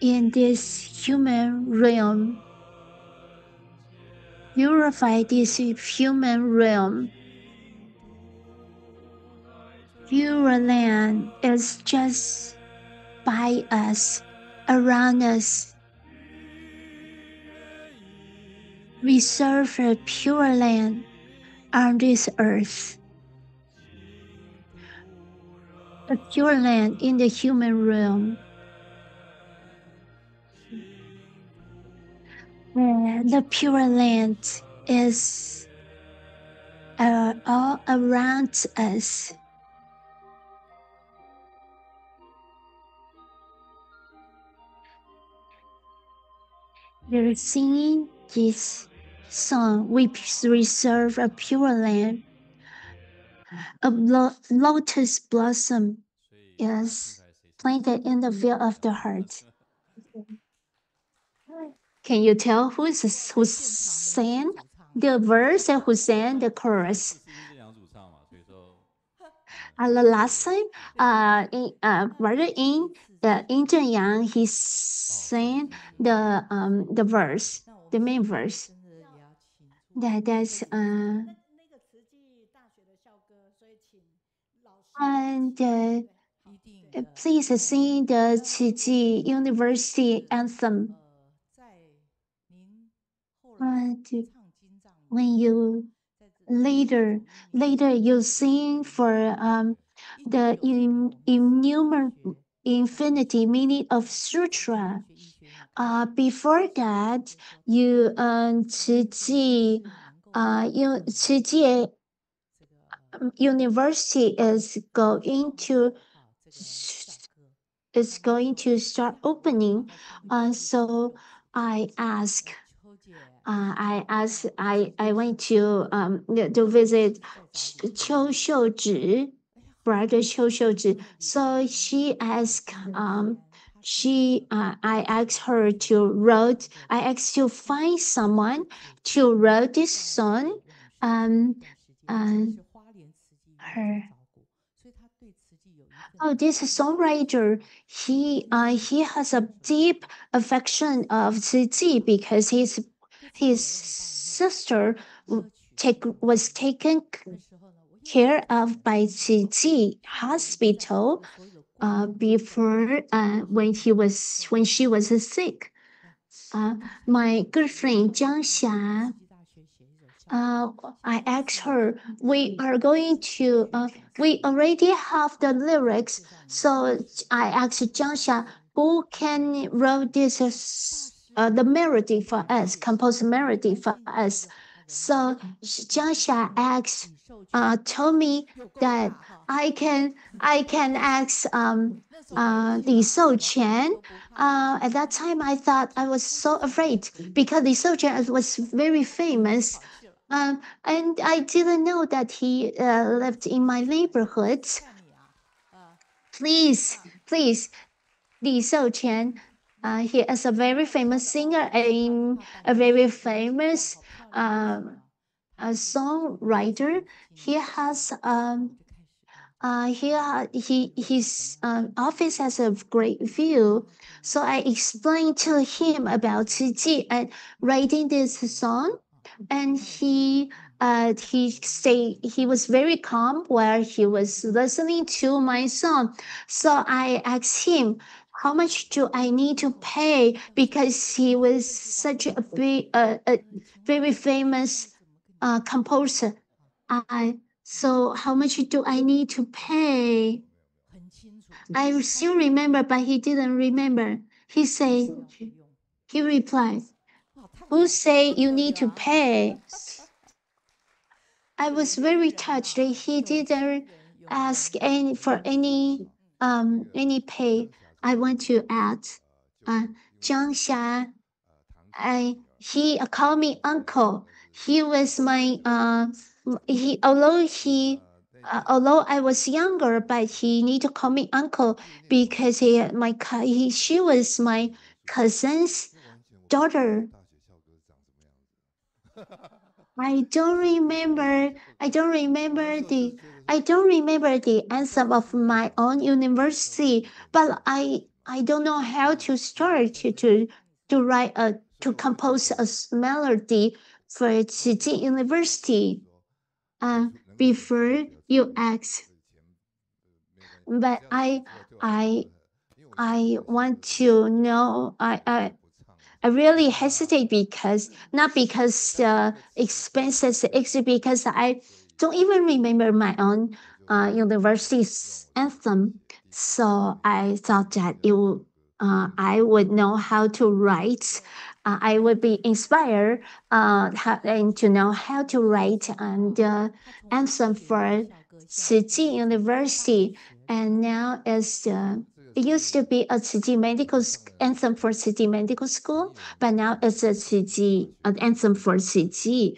in this human realm. Purify this human realm. Pure land is just by us, around us. Reserve a pure land on this earth. A pure land in the human realm. The pure land is all around us. We're singing this song. We reserve a pure land. A lotus blossom is planted in the field of the heart. Can you tell who sang the verse and who sang the chorus? The last time, rather in Zhenyang, he sang the verse, the main verse. That's and please sing the Chiayi University anthem. When you later you sing for the infinity meaning of sutra. Before that, you Chiayi University is going to start opening. So I went to visit Qiu Xiuzhi, Brother Qiu Xiuzhi. So she asked I asked her I asked to find someone to write this song. This songwriter, he has a deep affection of Zizi because his sister was taken care of by Zizi hospital. before when she was sick. My good friend Jiang Xia, I asked her, we already have the lyrics. So I asked Jiang Xia, who can write the melody for us, compose melody for us. So Jiang Xia told me that I can ask Li Shouquan. At that time, I thought I was so afraid because Li Shouquan was very famous. And I didn't know that he lived in my neighborhood. Please, Li Shouquan. He is a very famous singer and a very famous a songwriter. He has his office has a great view. So I explained to him about Qi and writing this song, and he say he was very calm while he was listening to my song. So I asked him, how much do I need to pay, because he was such a very famous composer. So how much do I need to pay? I still remember, but he didn't remember. He replied, who say you need to pay? I was very touched. He didn't ask for any pay. I want to add, Zhang Xia, he called me uncle. He was my although I was younger, but he need to call me uncle because she was my cousin's daughter. I don't remember the anthem of my own university, but I don't know how to start to compose a melody for Chiayi University. Before you ask, but I want to know. I really hesitate not because the expenses, it's because I don't even remember my own university's anthem. So I thought that I would know how to write. I would be inspired and to know how to write the anthem for Chiayi University. And now it used to be a Chiayi anthem for Chiayi Medical School, but now it's an anthem for Chiayi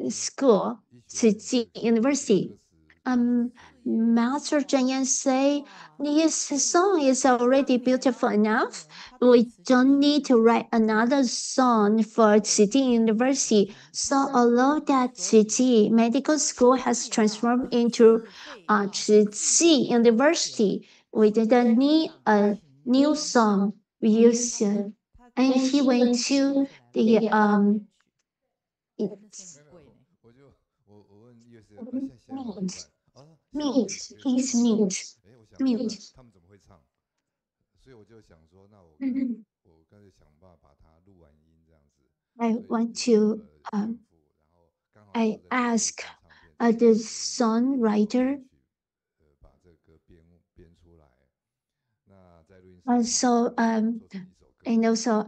School, Chiayi University. Master Zhen say this song is already beautiful enough. We don't need to write another song for Chiayi University. So although that Chiayi Medical School has transformed into Chiayi University, we didn't need a new song. We used and he went to the he's mute. I want to I ask the songwriter. And also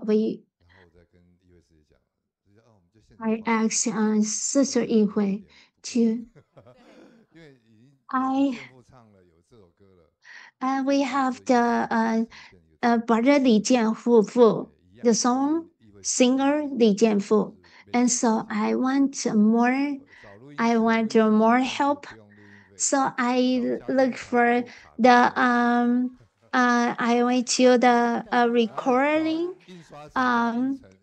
I asked Sister Yihui to we have the Barren Li Jianfu, the song singer Li Jianfu, and so I want more help. So I look for the I went to the recording.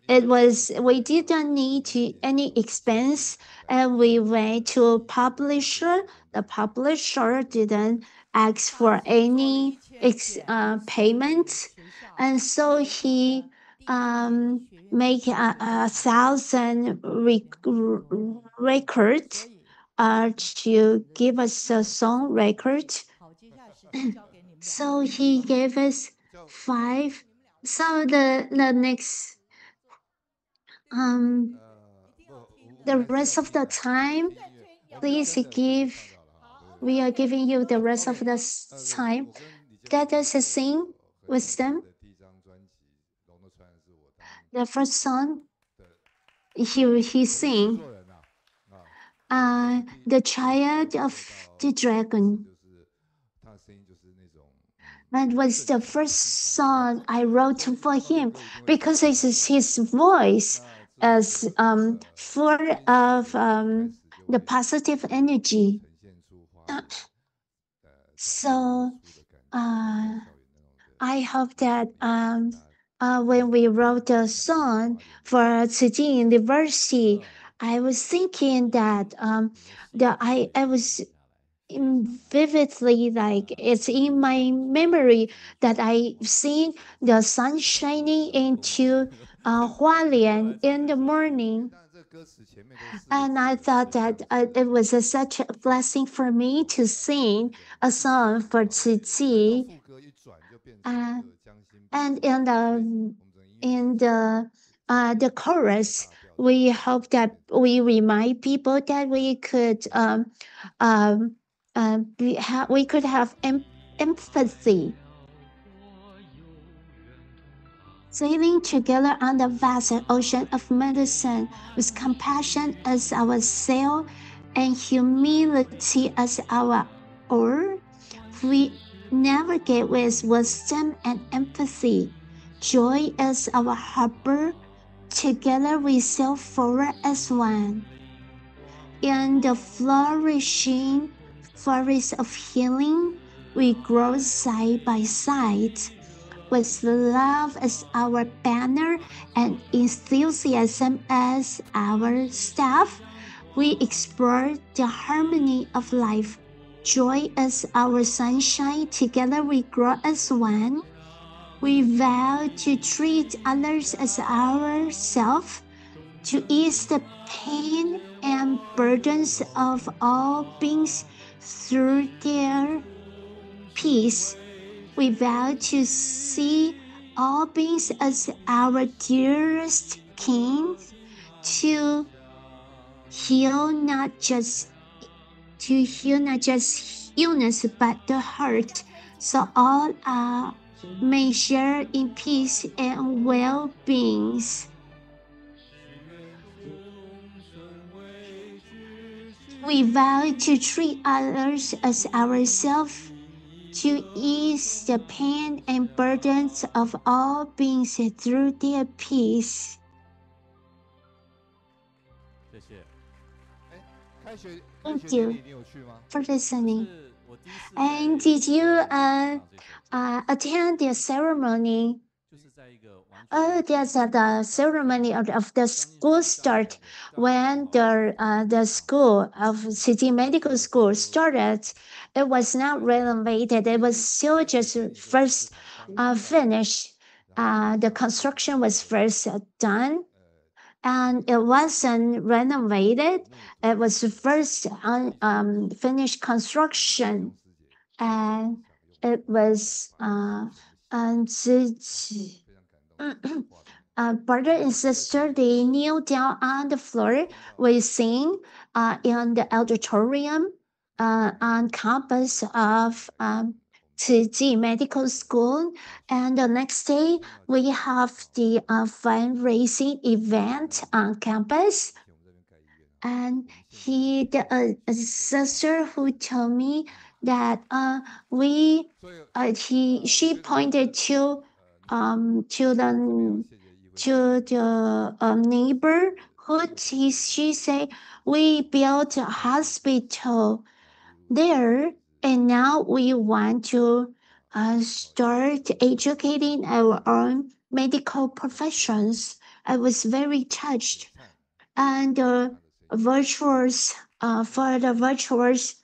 We didn't need any expense, and we went to publisher. The publisher didn't ask for any payment, and so he make 1,000 records to give us a song record. So he gave us 5. So the next the rest of the time, please give. We are giving you the rest of the time. Let us sing with them. The first song he sing. The Child of the Dragon. That was the first song I wrote for him because his voice is full of the positive energy. So I hope that when we wrote the song for Tzu University, I was thinking that I was vividly, like it's in my memory that I seen the sun shining into Hualien in the morning, and I thought that it was such a blessing for me to sing a song for Tzu. And in the chorus, we hope that we remind people that we could we could have empathy. Sailing together on the vast ocean of medicine with compassion as our sail and humility as our oar, we navigate with wisdom and empathy. Joy as our harbor, together we sail forward as one. In the flourishing forest of healing, we grow side by side. With love as our banner and enthusiasm as our staff, we explore the harmony of life. Joy as our sunshine, together we grow as one. We vow to treat others as ourselves, to ease the pain and burdens of all beings through their peace. We vow to see all beings as our dearest kin, to heal not just illness but the heart, so all may share in peace and well-beings. We vow to treat others as ourselves, to ease the pain and burdens of all beings through their peace. Thank you for listening. And did you attend the ceremony? There's the ceremony of the school start when the school of City Medical School started. It was not renovated. It was still just first finished. The construction was first done, and it wasn't renovated. It was first finished construction, and it was brother and sister, they kneel down on the floor. We sing in the auditorium on campus of Chiayi Medical School. And the next day, we have the fundraising event on campus. And the sister who told me that she pointed to the neighborhood. She said we built a hospital there, and now we want to start educating our own medical professions. I was very touched, and the virtuals for the virtuals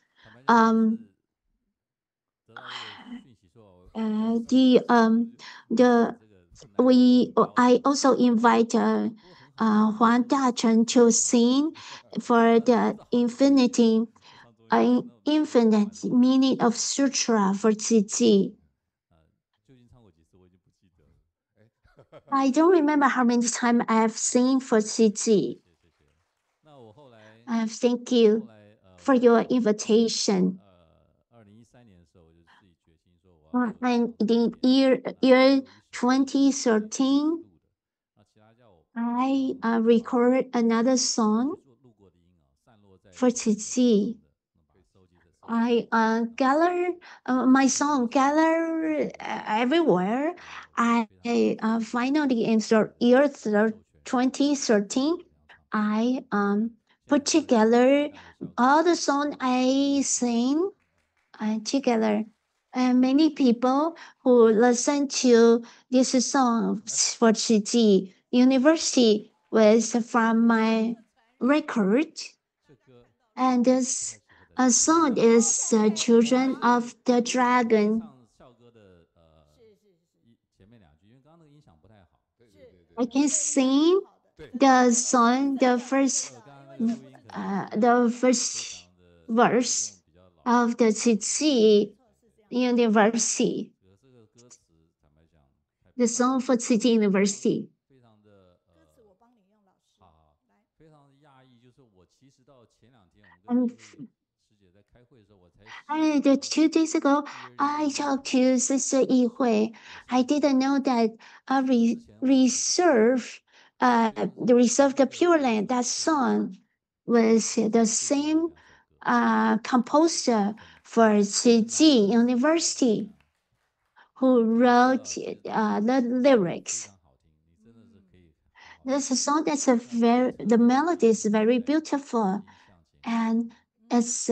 I also invite Huang Dachen to sing for the infinite meaning of sutra for Tzu. I don't remember how many times I have seen for Chiyi. Thank you for your invitation. And in year 2013, I recorded another song for Chiyi. I gather my song gather everywhere. I finally in year 2013, I put together all the song I sing together. And many people who listen to this song for Chiyi University was from my record. And this song is Children of the Dragon. I can sing the song, the first verse of the Chiyi University. The song for Chiyi University. And 2 days ago, I talked to Sister Yihui. I didn't know that the Reserve the Pure Land, that song was the same composer for Chiyi University who wrote the lyrics. This song that's the melody is very beautiful, and it's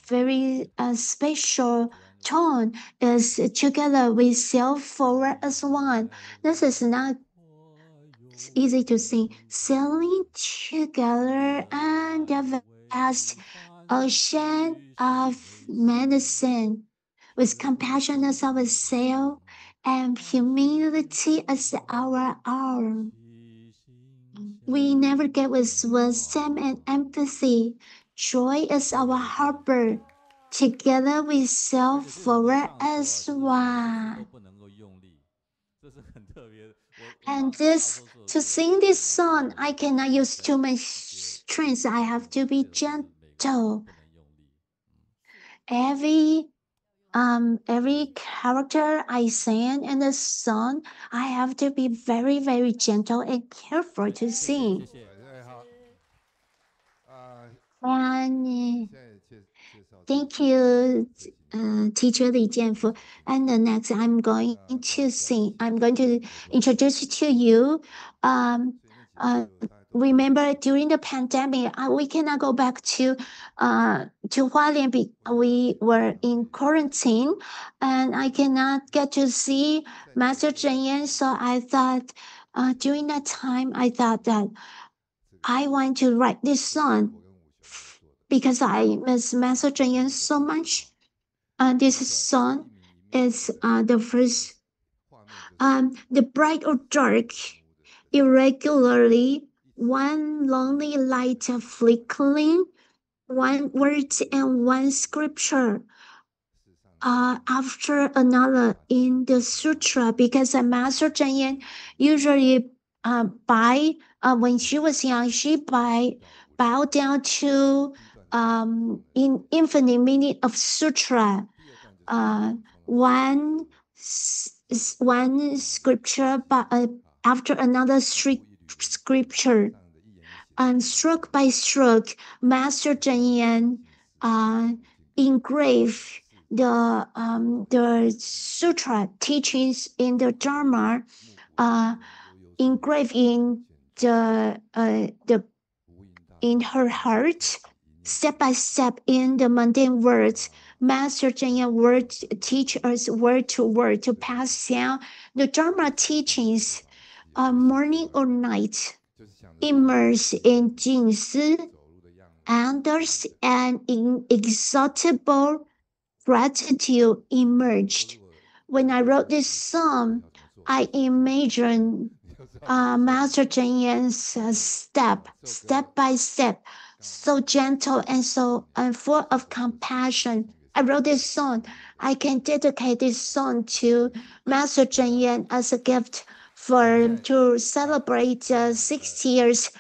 very special tone is together we sail forward as one. This is not easy to sing. Sailing together and the vast ocean of medicine, with compassion as our sail and humility as our arm. We navigate with wisdom and empathy. Joy is our harbor. Together we sail forward as one. And to sing this song, I cannot use too much strength. I have to be gentle. Every character I sing in the song, I have to be very, very gentle and careful to sing. And thank you, teacher Li Jianfu. And the next, I'm going to introduce to you. Remember, during the pandemic, we cannot go back to Hualien. We were in quarantine, and I cannot get to see Master Zhen Yan. So I thought, during that time, I thought that I want to write this song because I miss Master Zhen Yan so much. This song is the first. The bright or dark, irregularly, one lonely light flickering, one word and one scripture after another in the sutra, because Master Zhen Yan usually when she was young, she bowed down to in infinite meaning of sutra, one scripture after another scripture, and stroke by stroke, Master Zhen Yan engraved the sutra teachings in the Dharma, engraved in in her heart, step by step in the mundane words. Master Zhen Yan word teach us word to word to pass down the Dharma teachings, morning or night, immerse in Jinsi, Anders and inexhaustible gratitude emerged. When I wrote this song, I imagined Master Zhen Yan's step by step, so gentle and so full of compassion. I wrote this song. I can dedicate this song to Master Zheng Yan as a gift for to celebrate 6 years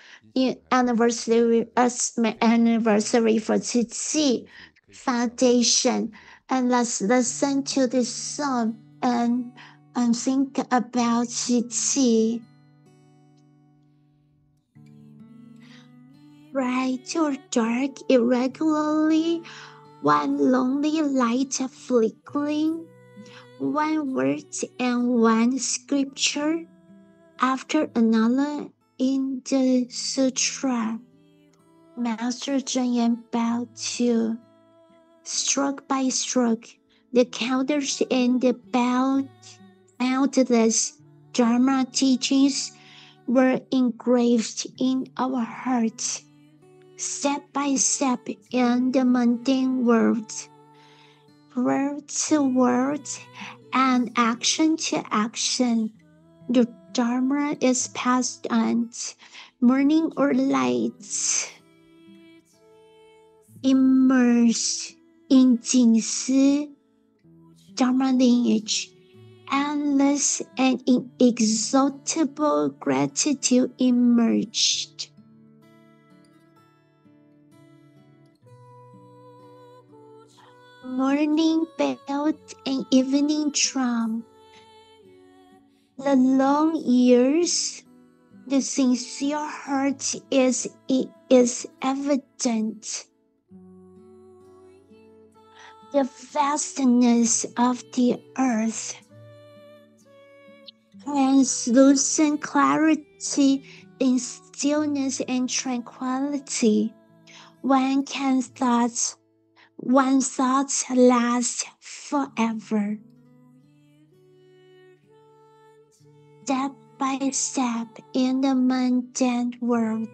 anniversary as my anniversary for Qi Foundation. And let's listen to this song and think about Qi. Bright or dark, irregularly, one lonely light flickering, one word and one scripture after another in the sutra. Master Zheng Yan bowed to, stroke by stroke, the counters in the boundless Dharma teachings were engraved in our hearts. Step by step in the mundane world, word to word, and action to action, the Dharma is passed on, morning or light, immersed in Jingsi Dharma lineage, endless and inexhaustible gratitude emerged. Morning bell and evening drum. The long years, the sincere heart is evident. The vastness of the earth, translucent clarity in stillness and tranquility. One thoughts last forever. Step by step in the mundane world,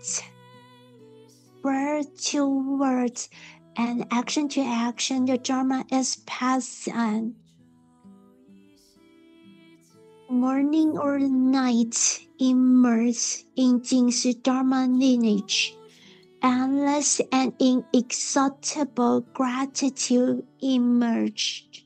word to word and action to action, the Dharma is passed on. Morning or night, immersed in Jingsi Dharma lineage, endless and inexhaustible gratitude emerged.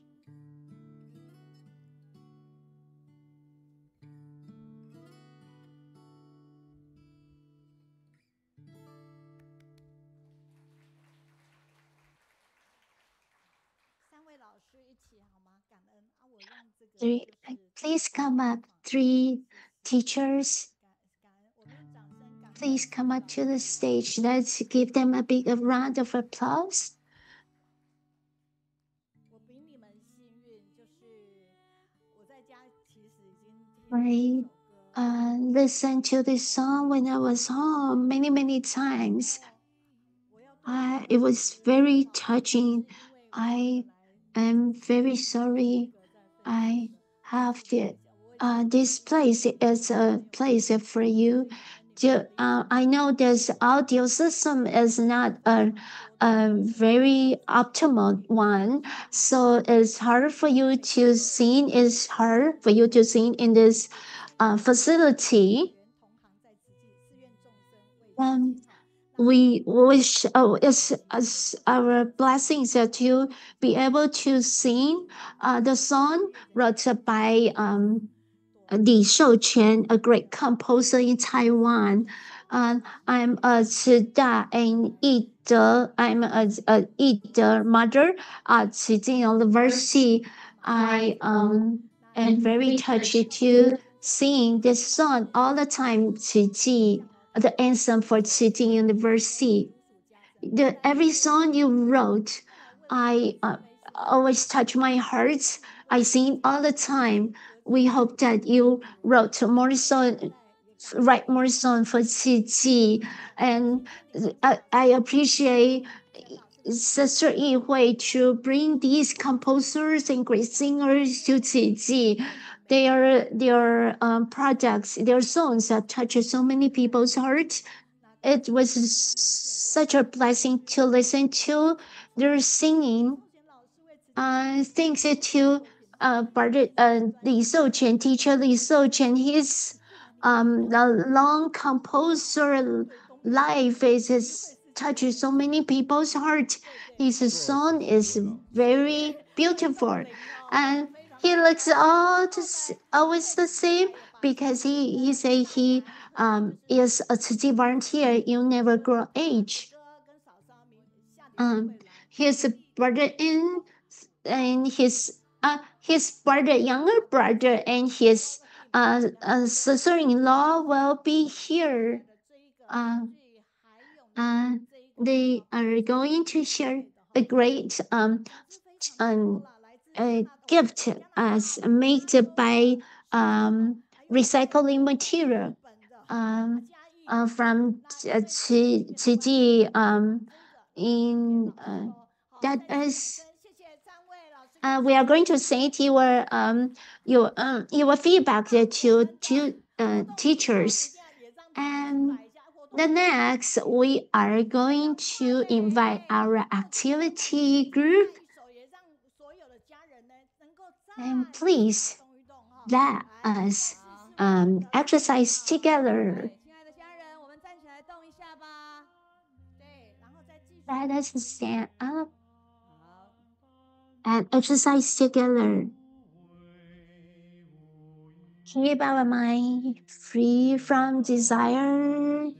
Please come up, 3 teachers. Please come up to the stage. Let's give them a big round of applause. I listened to this song when I was home many times. It was very touching. I am very sorry. I have this place is a place for you. I know this audio system is not a very optimal one, so it's hard for you to sing. It's hard for you to sing in this facility. We wish it's our blessings to be able to sing the song wrote by Li Shouquan, a great composer in Taiwan. I'm a Chida and Yide. I'm a Yide mother at Qijing University. I am very touched to sing this song all the time. Qiji, the anthem for Qijing University. Every song you wrote, I always touch my heart. I sing all the time. We hope that you write more song for Qiji, and I appreciate Sister Yihui to bring these composers and great singers to Qiji. Their projects, their songs that touch so many people's hearts. It was such a blessing to listen to their singing. Thanks to Li Shouquan, teacher Li Shouquan. His the long composer life is touches so many people's heart. His song is very beautiful, and he looks always the same because he say he is a Tzu volunteer. You never grow age. His brother and his brother, younger brother, and his sister-in-law will be here. Uh, they are going to share a great gift as made by recycling material from Chiayi in that is we are going to send your feedback to teachers. And the next, we are going to invite our activity group. And please let us exercise together. Let us stand up and exercise together. Keep our mind free from desire.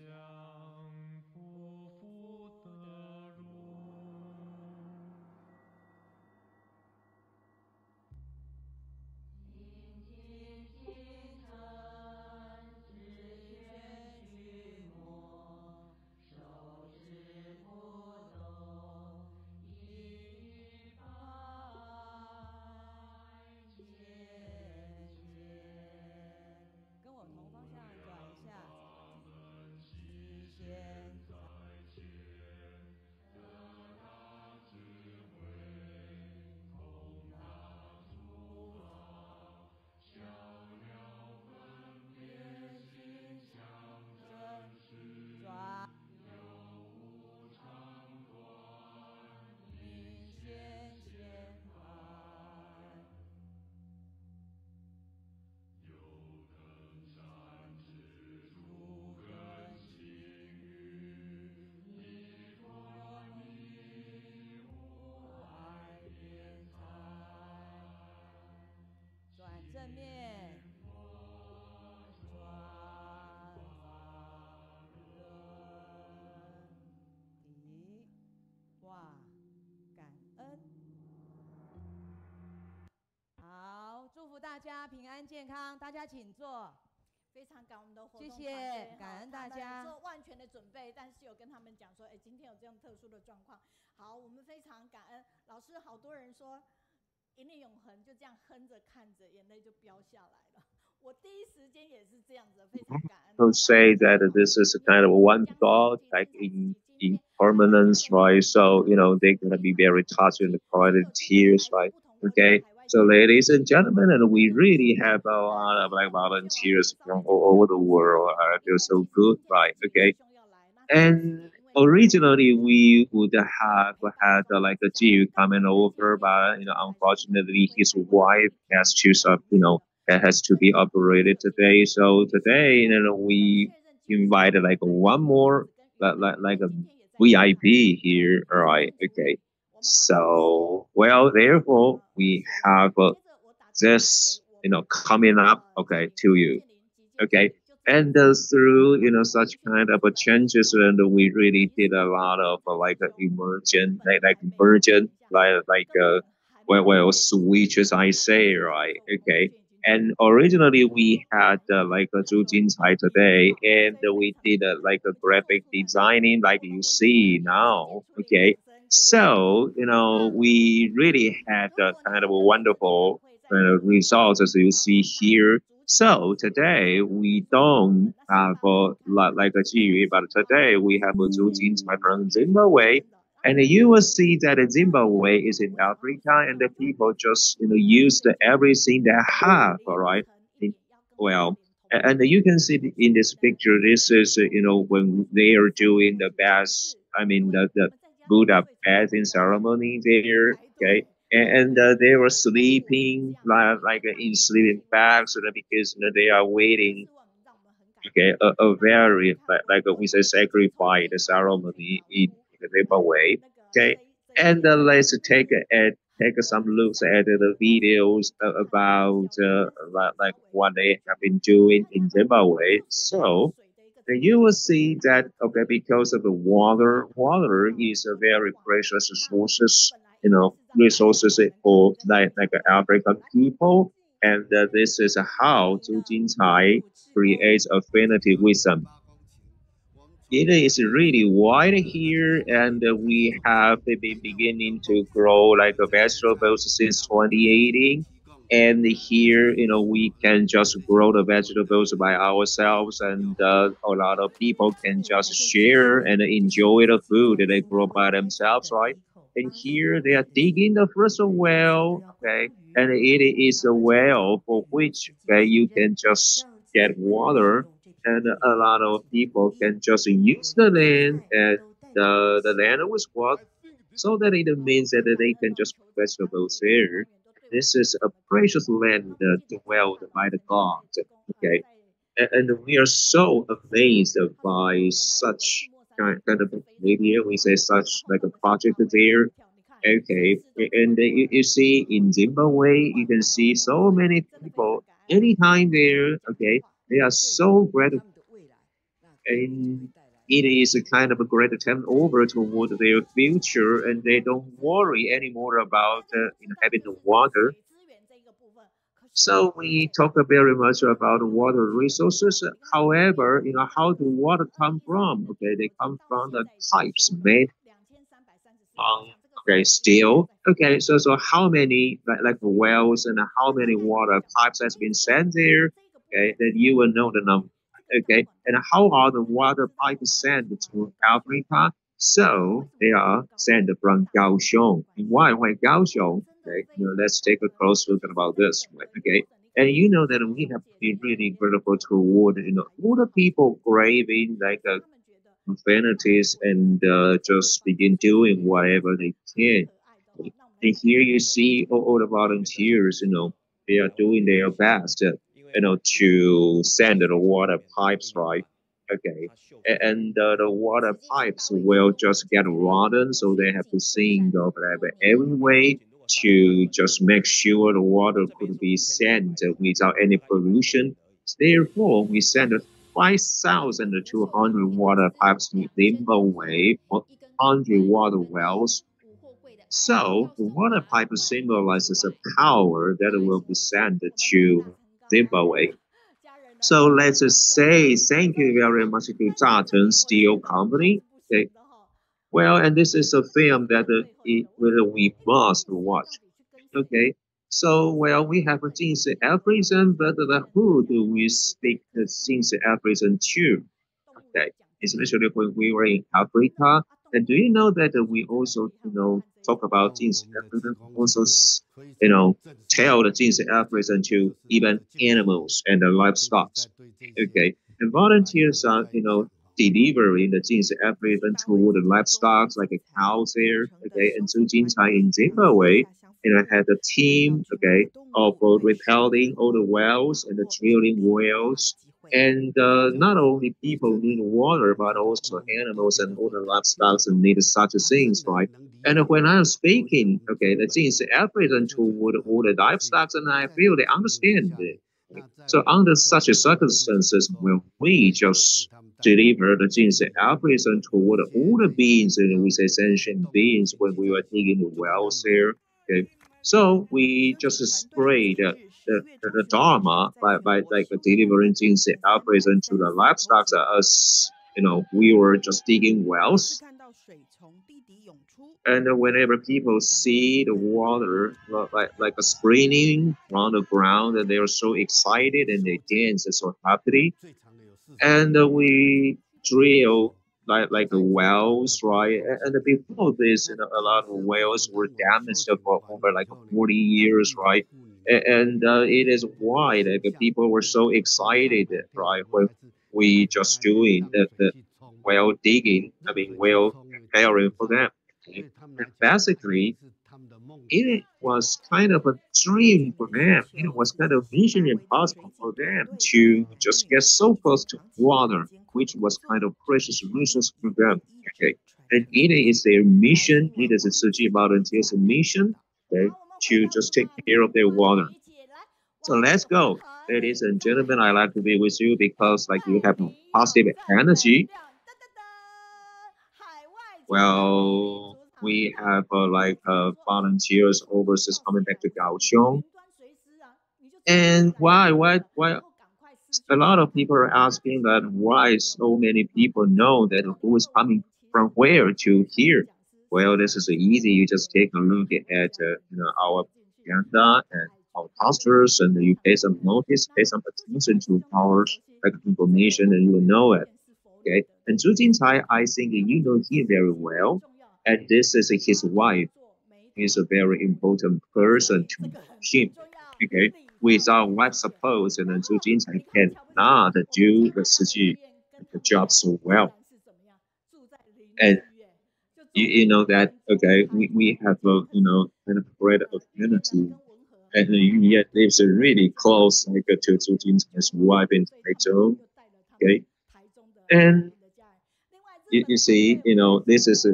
To say that this is a kind of one thought, like in permanence, right? So, they're going to be very touched in the private tears, right? Okay. So, ladies and gentlemen, and we really have a lot of like volunteers from all over the world. I feel so good, right? Okay. And originally, we would have had like a Jiu coming over, but unfortunately, his wife has to, has to be operated today. So today, we invited like one more, like a VIP here. All right, okay. So well, therefore, we have this, coming up, okay, to you. Okay. And through such kind of changes, and we really did a lot of like emergent, like emergent, well switches, I say, right? Okay. And originally we had like a Zhu Jincai today, and we did like a graphic designing, like you see now. Okay. So we really had a kind of a wonderful results as you see here. So today we don't have like a Jiyu, but today we have a Zhu Jincai from Zimbabwe. And you will see that Zimbabwe is in Africa, and the people just use everything they have. All right. Well, and you can see in this picture. This is when they are doing the bath. I mean the Buddha bathing ceremony there. Okay. And they were sleeping like in sleeping bags, because they are waiting Okay, a very like we say sacrifice ceremony in Zimbabwe. Okay, and let's take some looks at the videos about like what they have been doing in Zimbabwe. So you will see that okay, because of the water is a very precious resources, resources for like African people, and this is how Zhu Jincai creates affinity with them. It is really wide here, and we have been beginning to grow like a vegetables since 2018. And here, we can just grow the vegetables by ourselves, and a lot of people can just share and enjoy the food that they grow by themselves, right? And here they are digging the first well, okay, and it is a well for which okay, you can just get water and a lot of people can just use the land and the land was what so that it means that they can just put vegetables there. This is a precious land dwelled by the gods. Okay, and we are so amazed by such kind of maybe we say such like a project there. Okay, and you see in Zimbabwe, you can see so many people anytime there. Okay, they are so grateful and it is a kind of a great attempt over toward their future, and they don't worry anymore about having the water. So we talk very much about water resources. However, how do water come from? Okay, they come from the pipes made on okay steel. Okay, so how many like wells and how many water pipes has been sent there? Okay, then you will know the number. Okay, and how are the water pipes sent to Africa? So they are sent from Kaohsiung. And why Kaohsiung? Okay, let's take a close look about this. Right? Okay, and you know that we have been really grateful toward all the people craving like a infinities and just begin doing whatever they can. And here you see all the volunteers, they are doing their best, to send the water pipes, right? Okay. And the water pipes will just get rotten, so they have to think of every way to just make sure the water could be sent without any pollution. Therefore, we sent 5,200 water pipes to Zimbabwe, 100 water wells. So the water pipe symbolizes a power that will be sent to Zimbabwe. So let's just say thank you very much to Tatung Steel Company. Okay. Well, and this is a film that we must watch. Okay. So, well, we have a Jinsi African, but who do we speak the Jinsi African to? Okay, especially when we were in Africa. And do you know that we also, talk about Jinsi African, also, tell the Jinsi African to even animals and the livestock. Okay, and volunteers are, delivering the Jinsi African to the livestock like a cows there. Okay, and so Jincai in Zimbabwe, had a team, okay, of repelling all the wells and the drilling wells and not only people need water, but also animals and other livestock need such things, right? And when I'm speaking, okay, the things everything toward all the livestock, and I feel they understand it. So under such circumstances, when we just deliver the things everything toward all the beings, and we say sentient beings, when we were digging the wells there, okay, so we just spray the Dharma by like delivering things operation to the livestock as we were just digging wells. And whenever people see the water like a springing from the ground, and they are so excited and they dance so happily. And we drill like the wells, right? And before this, a lot of wells were damaged for over like 40 years, right? And it is why like, people were so excited, right? When we just doing the well digging, I mean well preparing for them. Okay? And basically, it was kind of a dream for them. It was kind of mission impossible for them to just get so close to water, which was kind of precious resource for them. Okay, and it is their mission. It is a Tzu volunteers' mission. Okay, to just take care of their water. So let's go, ladies and gentlemen. I like to be with you because like you have positive energy. Well, we have volunteers overseas coming back to Kaohsiung. And why? A lot of people are asking that why so many people know that who is coming from where to here. Well, this is easy. You just take a look at our agenda and our posters, and you pay some notice, pay some attention to our information, and you will know it. Okay, and Zhu Jincai, I think you know him very well, and this is his wife. He's a very important person to him. Okay, without wife support, and Zhu Jincai cannot do the job so well. And you know that okay, we have a kind of great affinity, and yet lives really close like to Zhu Jincai's wife in Taichung. Okay, and you see, this is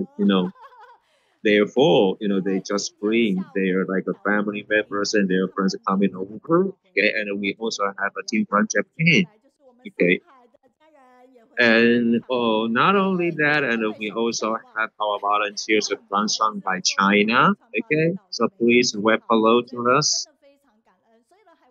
therefore, they just bring their like a family members and their friends coming over. Okay, and we also have a team from Japan. Okay, and not only that, and we also have our volunteers from Shanghai, China. Okay, so please web hello to us.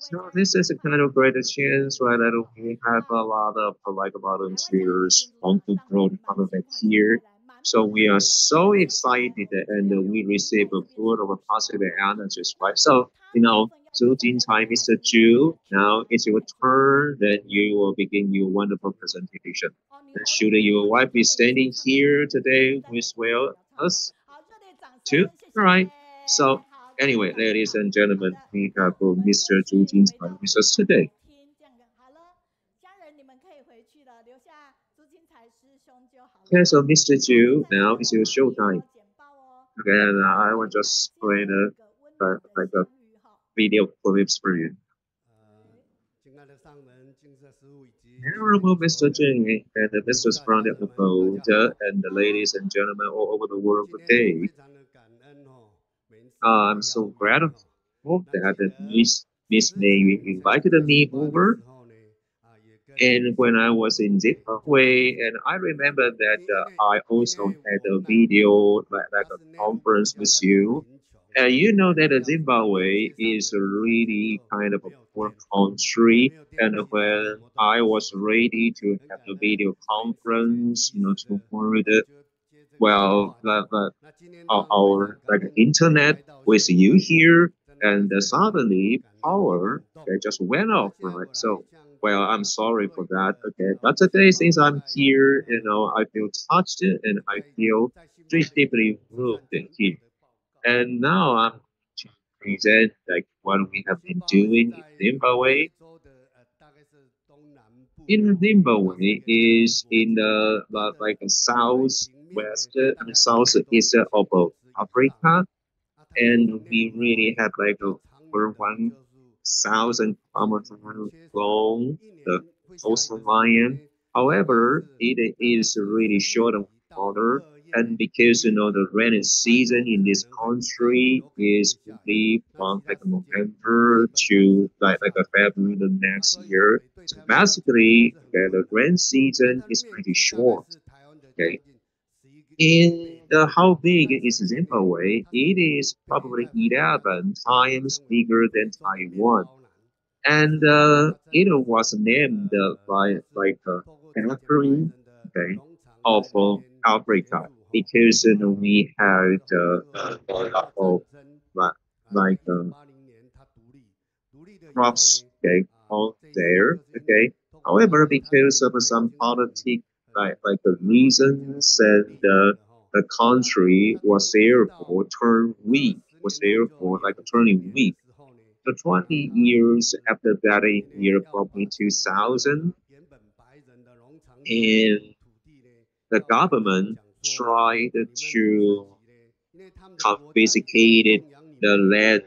So this is a kind of great chance, right? That we have a lot of like volunteers on the road coming back here. So we are so excited and we receive a full of positive energies, right? So, Zhu Jincai, Mr. Zhu, now it's your turn. Then you will begin your wonderful presentation. And should your wife be standing here today with well us too? All right. So anyway, ladies and gentlemen, we have Mr. Zhu Jincai with us today. Okay, so Mr. Zhu, now is your show time. Okay, and I will just play like a video clips for you. Honorable Mr. Jing and the Mr. from the abode and the ladies and gentlemen all over the world today. I'm so grateful that Miss Meiyun invited me over. And when I was in Zimbabwe, and I remember that I also had a video like a conference with you. And you know that Zimbabwe is a really kind of a poor country. And when I was ready to have a video conference, toward well, our like internet with you here, and suddenly power just went off, right? So, well, I'm sorry for that. Okay, but today since I'm here, I feel touched and I feel deeply moved here. And now I'm to present like what we have been doing in Zimbabwe. In Zimbabwe is in the like southwest, southeast of Africa, and we really have like over 1,000 kilometers long the coastline. However, it is really short of water, and because the rainy season in this country is only from like November to like a February the next year. So basically, okay, the rain season is pretty short. Okay, in how big is Zimbabwe? It is probably 11 times bigger than Taiwan, and it was named by like Catherine, okay, of Africa because we had a lot of like like, crops, okay, out there, okay. However, because of some politic like the reasons and the country was therefore turned weak, was therefore like turning weak. So 20 years after that, in year probably 2000, and the government tried to confiscated the land,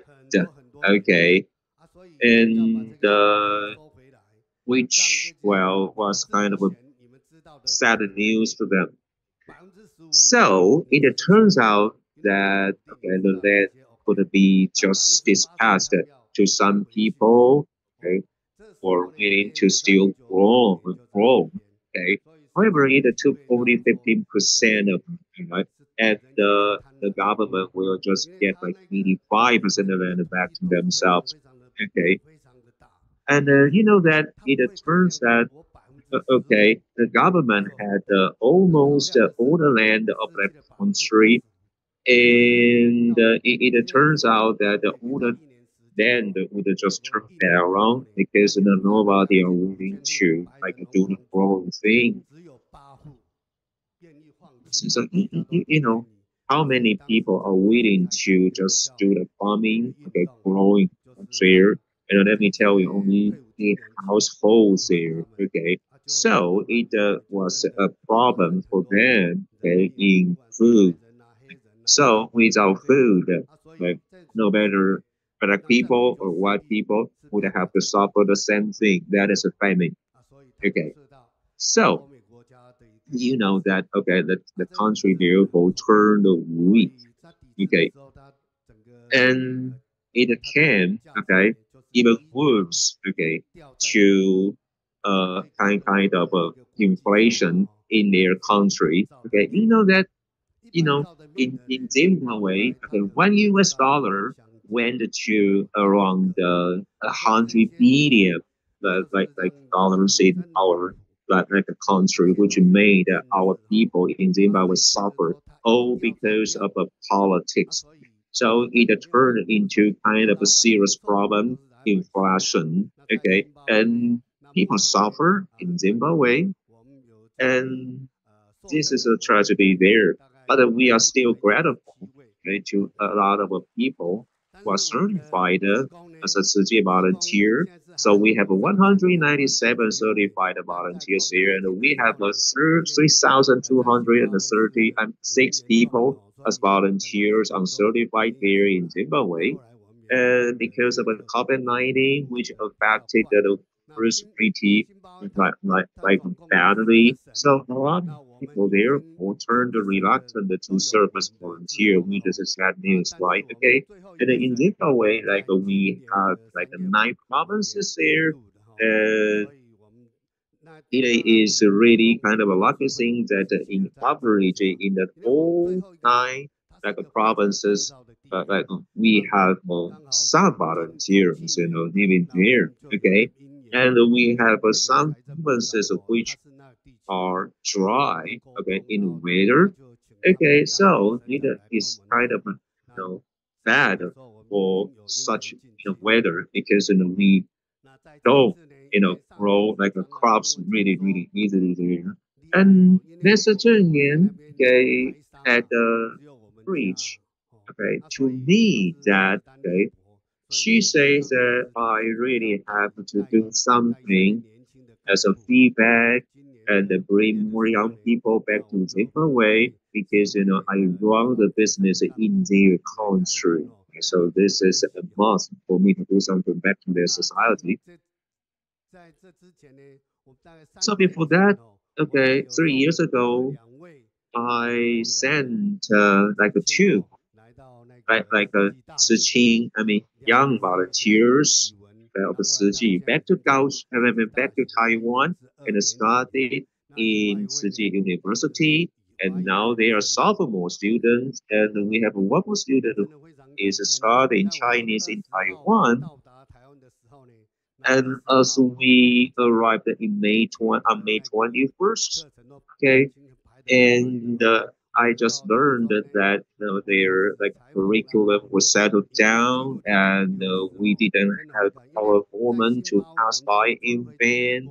okay, and which, well, was kind of a sad news to them. So it turns out that okay, the land could be just dispatched to some people, okay, or willing to still grow. Okay. However, it took only 15% of it, right? And the government will just get like 85% of it back to themselves. Okay. And you know that it turns that okay, the government had almost all the land of that country, and it turns out that all the land would just turn that around because nobody are willing to like do the wrong thing. So you know, how many people are willing to just do the farming, okay, growing there? And let me tell you, only the households there, okay. So it was a problem for them, okay, in food. So without food, like no matter black people or white people would have to suffer the same thing. That is a famine. Okay. So you know that okay, the country therefore turned weak. Okay. And it can, okay, even worse, okay, to kind of inflation in their country. Okay. You know that you know, in Zimbabwe, okay, $1 went to around 100 billion, like dollars in our like a country, which made our people in Zimbabwe suffer all because of politics. So it turned into kind of a serious problem, inflation. Okay, and people suffer in Zimbabwe, and this is a tragedy there. But we are still grateful, okay, to a lot of people who are certified as a Tzu volunteer. So we have 197 certified volunteers here, and we have 3,236 people as volunteers on certified there in Zimbabwe. And because of the COVID-19, which affected the first pretty like badly. So a lot of people there will turn reluctant to serve as volunteer, which is a sad news, right? Okay. And then in Zimbabwe, like we have like 9 provinces there, and it is really kind of a lucky thing that in coverage in the whole 9 like provinces, like we have some volunteers, living there. Okay, and we have some provinces which are dry. Okay, in winter. Okay, so it is kind of bad for such weather because we don't grow like a crops really easily there. And vegetarian okay at the bridge okay to me that okay she says that I really have to do something as a feedback and bring more young people back to Zimbabwe because I run the business in their country. So this is a must for me to do something back to their society. So before that, okay, 3 years ago, I sent like a two, like a young volunteers of Tzu back to back to Taiwan and studied in Tzu University. And now they are sophomore students, and we have one more student who is studying Chinese in Taiwan. And as we arrived in May 21st, okay, and I just learned that their like curriculum was settled down, and we didn't have our woman to pass by in van,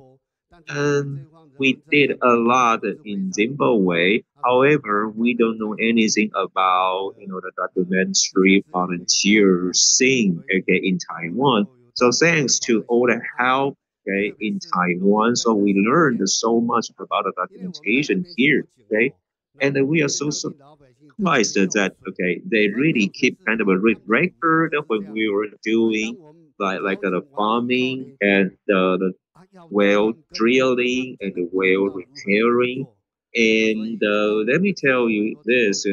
and we did a lot in Zimbabwe. However, we don't know anything about the documentary volunteer scene okay, in Taiwan. So thanks to all the help okay, in Taiwan, so we learned so much about the documentation here. Okay, and we are so surprised that okay, they really keep kind of a record of when we were doing like the farming and the well drilling and the well repairing. And let me tell you this,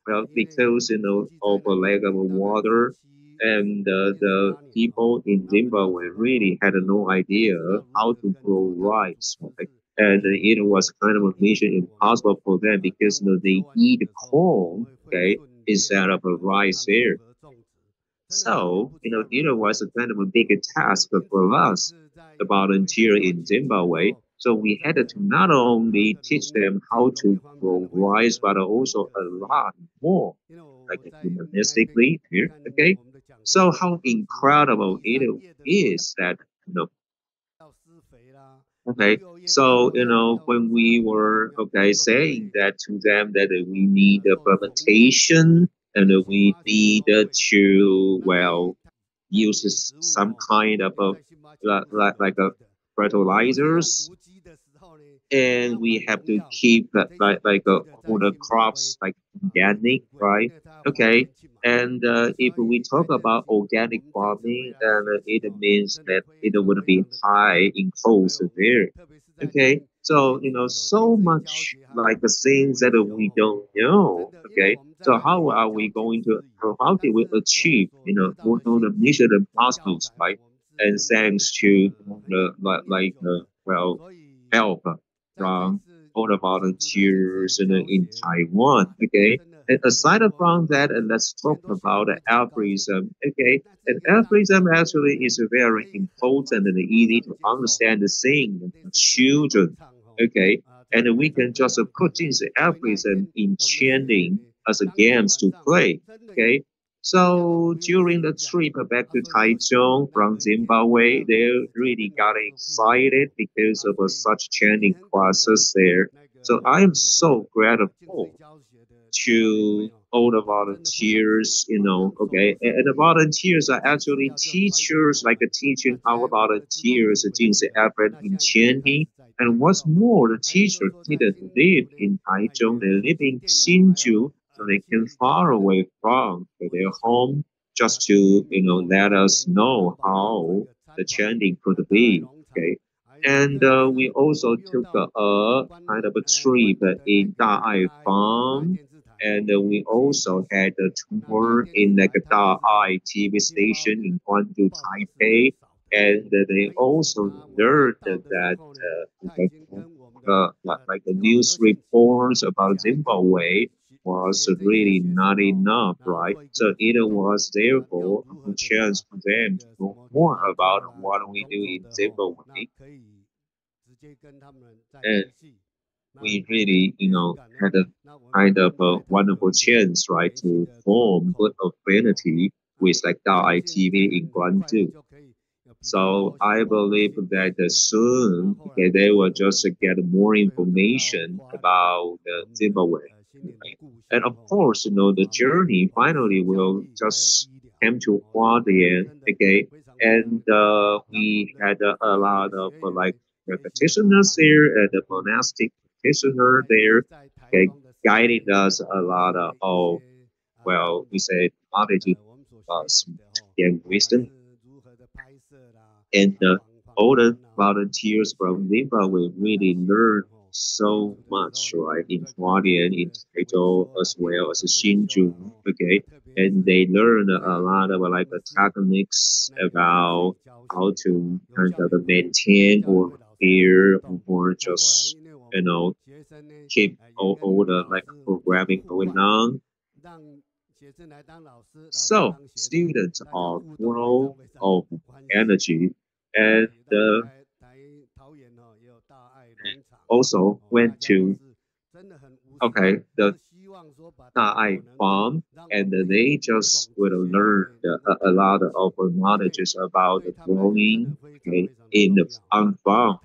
well, because of a lack of water, and the people in Zimbabwe really had no idea how to grow rice, right? And it was kind of a mission impossible for them because they eat corn, okay, instead of a rice there. So, it was a kind of a big task for us, the volunteer in Zimbabwe. So we had to not only teach them how to grow rice, but also a lot more, like humanistically here. Okay. So how incredible it is that, okay. So, when we were, okay, saying that to them that we need a fermentation and we need to, well, use some kind of a, like a fertilizers, and we have to keep all the crops like organic, right? Okay, and if we talk about organic farming, it means that it would be high in cost there. Okay, so so much like the things that we don't know. Okay, so how are we going to, or how did we achieve all the mission impossibles, right? And thanks to the well, help from all the volunteers in Taiwan. Okay, and aside from that, let's talk about altruism. Okay, and altruism actually is very important and easy to understand the thing for children. Okay, and we can just put this altruism in training as a games to play. Okay, so during the trip back to Taichung from Zimbabwe, they really got excited because of such training classes there. So I am so grateful to all the volunteers, okay. And the volunteers are actually teachers, like teaching our volunteers things that happen in Tianhe. And what's more, the teachers didn't live in Taichung, they live in Hsinchu, so they came far away from their home just to, let us know how the chanting could be, okay. And we also took a kind of a trip in Da'ai Farm, and we also had a tour in like a Da'ai TV station in Guangzhou, Taipei, and they also learned that like the news reports about Zimbabwe was really not enough, right? So it was therefore a chance for them to know more about what we do in Zimbabwe. And we really, had a kind of a wonderful chance, right, to form good affinity with like Dao ITV in Guangzhou. So I believe that soon, okay, they will just get more information about Zimbabwe. Right? And of course, the journey finally will just come to Hualien, okay, and we had a lot of like practitioners there and the monastic practitioner there, okay, guiding us a lot of, well, we say knowledge, and wisdom, and all the volunteers from Zimbabwe really learned so much, right, in Hualien, in Taito, as well as Hsinchu, okay, and they learned a lot of like the techniques about how to kind of maintain or repair or just keep all the like programming going on. So students are full of energy, and also went to, okay, the Taipei farm, and they just will learn a lot of knowledge about the growing, okay, in the on farm.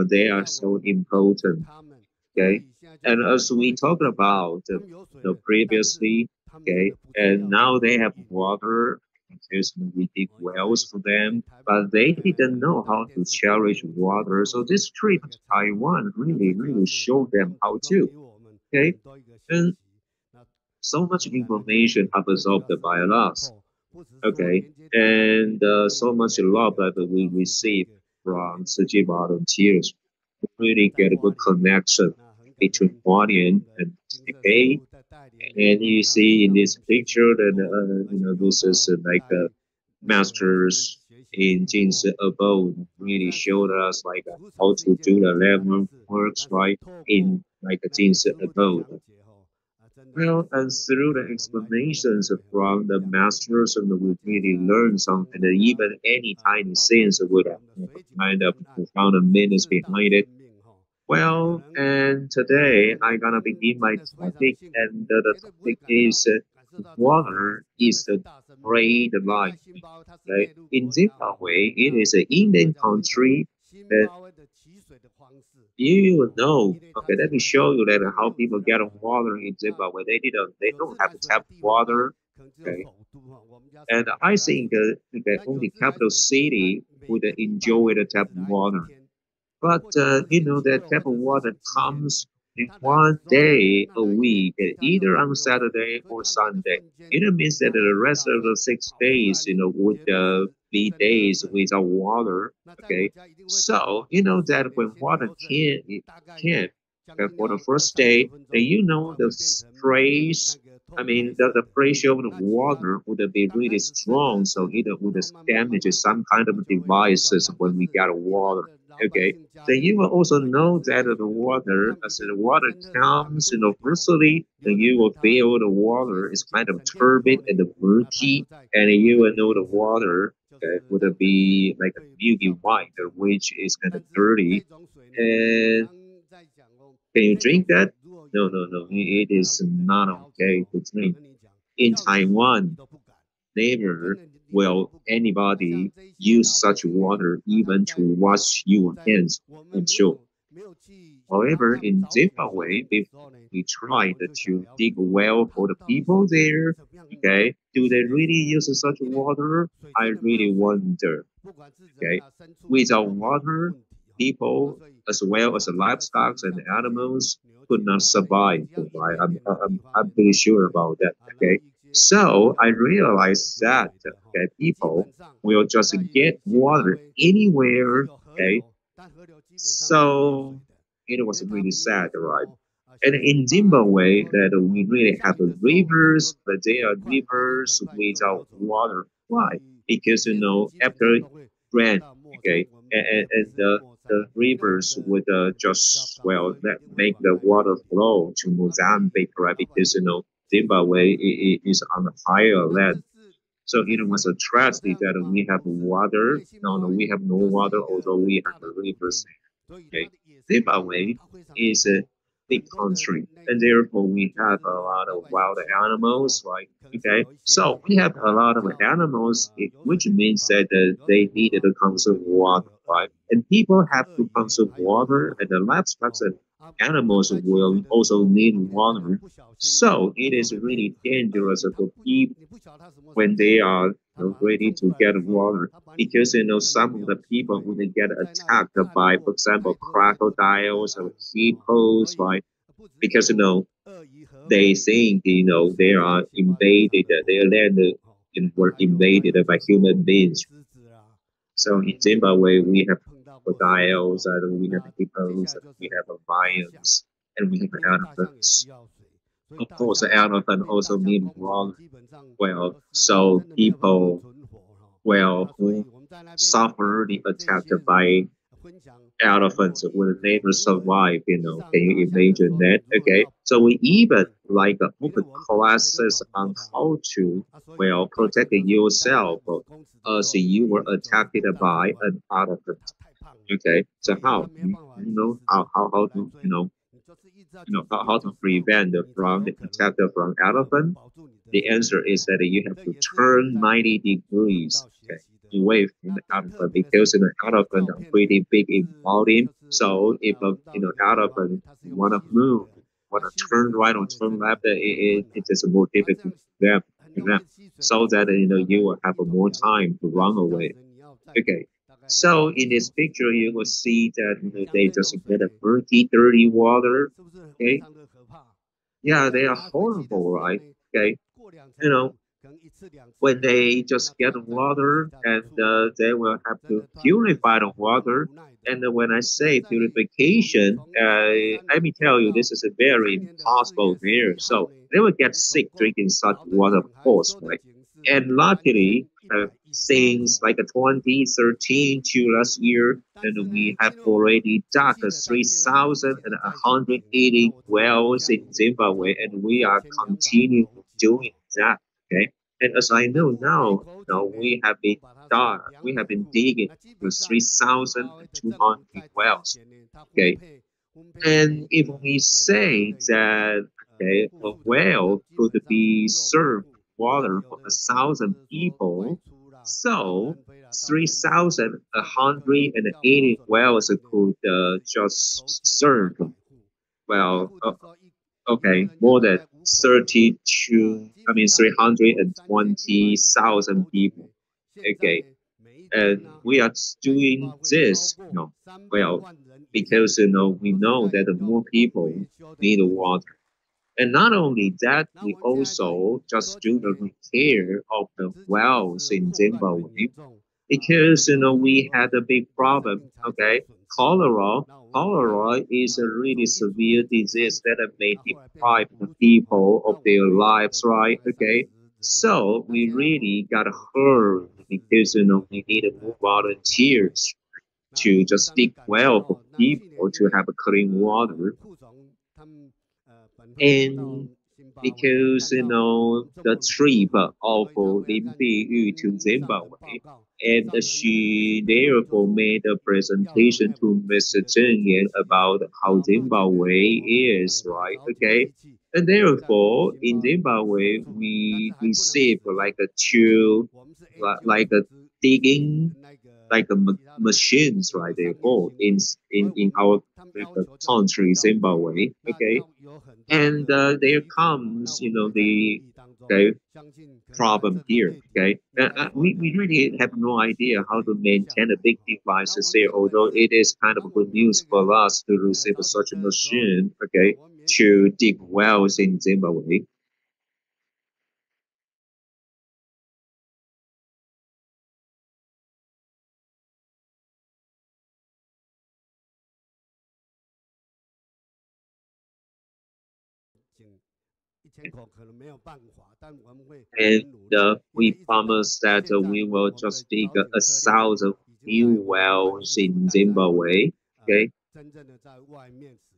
They are so important. Okay, and as we talked about previously, okay, and now they have water because we dig wells for them, but they didn't know how to cherish water. So this trip to Taiwan really showed them how to. Okay, and so much information absorbed by us. Okay, and so much love that we receive from Tzu volunteers. We really get a good connection between Hualien and Taipei. And you see in this picture that this is like masters in Jin's abode really showed us like how to do the level works right in like Jin's abode. Well, and through the explanations from the masters, and we really learn something, and even any tiny things would have kind of profound meanings behind it. Well, and today I'm gonna begin my topic, and the topic is water is the great life. Right? In Zimbabwe, it is an Indian country that you know. Okay, let me show you that how people get water in Zimbabwe. They don't have tap water. Okay, and I think the only capital city would enjoy the tap water. But that tap of water comes in one day a week, either on Saturday or Sunday. It means that the rest of the 6 days, would be days without water. Okay, so that when water can't for the first day, then the phrase. I mean, the pressure of the water would be really strong, so it would damage some kind of devices when we get water. Okay, so you will also know that the water, as the water comes, firstly, then you will feel the water is kind of turbid and murky, and you will know the water would be like a milky white, which is kind of dirty. And can you drink that? No, no, no. It is not okay to drink. In Taiwan, never will anybody use such water even to wash your hands and show. However, in Zimbabwe, we tried to dig a well for the people there. Okay, do they really use such water? I really wonder. Okay, without water, people as well as the livestock and the animals could not survive. Right? I'm pretty sure about that. Okay, so I realized that people will just get water anywhere. Okay, so it was really sad, right? And in Zimbabwe, that we really have rivers, but they are rivers without water. Why? Because after rain, okay, and the rivers would just that make the water flow to Mozambique, right? Because Zimbabwe is on a higher land, so it was a tragedy that we have water. No, no, we have no water, although we have the rivers. Okay, Zimbabwe is a big country, and therefore we have a lot of wild animals, right? Okay, so we have a lot of animals, which means that they needed to consume water, right? And people have to consume water, and the livestock and animals will also need water. So it is really dangerous for people when they are ready to get water, because some of the people would get attacked by, for example, crocodiles or hippos, right? Because they think they are invaded, their land were invaded by human beings. So in Zimbabwe, we have crocodiles, and we have hippos, and we have lions, and we have elephants. Of course, the elephant also need water. Well, so people who suffer the attack by elephants will never survive. Can you imagine that? Okay, so we even like open classes on how to protect yourself as you were attacked by an elephant. Okay, so how to how to prevent from the attack from elephant? The answer is that you have to turn 90 degrees, okay, away from the elephant, because the elephant are pretty big in volume. So if a elephant want to move, want to turn right or turn left, it is more difficult for them, so that you will have more time to run away. Okay. So in this picture, you will see that they just get a murky, dirty water. Okay, yeah, they are horrible, right? Okay, you know, when they just get water and they will have to purify the water. And when I say purification, let me tell you, this is a very impossible there. So they will get sick drinking such water, of course, right? And luckily, since like 2013 to last year, and we have already dug 3,180 wells in Zimbabwe, and we are continuing doing that. Okay, and as I know now, we have been digging for 3,200 wells. Okay, and if we say that okay, a well could be served water for 1,000 people, so 3,180 wells could just serve well, okay, more than 32, I mean 320,000 people. Okay, and we are doing this, well, because we know that the more people need water. And not only that, we also just do the repair of the wells in Zimbabwe because we had a big problem. Okay, cholera. Cholera is a really severe disease that may deprive the people of their lives, right? Okay, so we really got hurt because we need more volunteers to just dig well for people to have a clean water. And because the trip of Lin Biyu to Zimbabwe, and she therefore made a presentation to Mr. Zheng Yan about how Zimbabwe is, right? Okay, and therefore in Zimbabwe we receive like a two, like a digging like a machines, right? Therefore in our country Zimbabwe, okay, and there comes, the problem here. Okay, we really have no idea how to maintain the big devices here. Although it is kind of good news for us to receive such a machine. Okay, to dig wells in Zimbabwe. And we promise that we will just dig 1,000 new wells in Zimbabwe. Okay,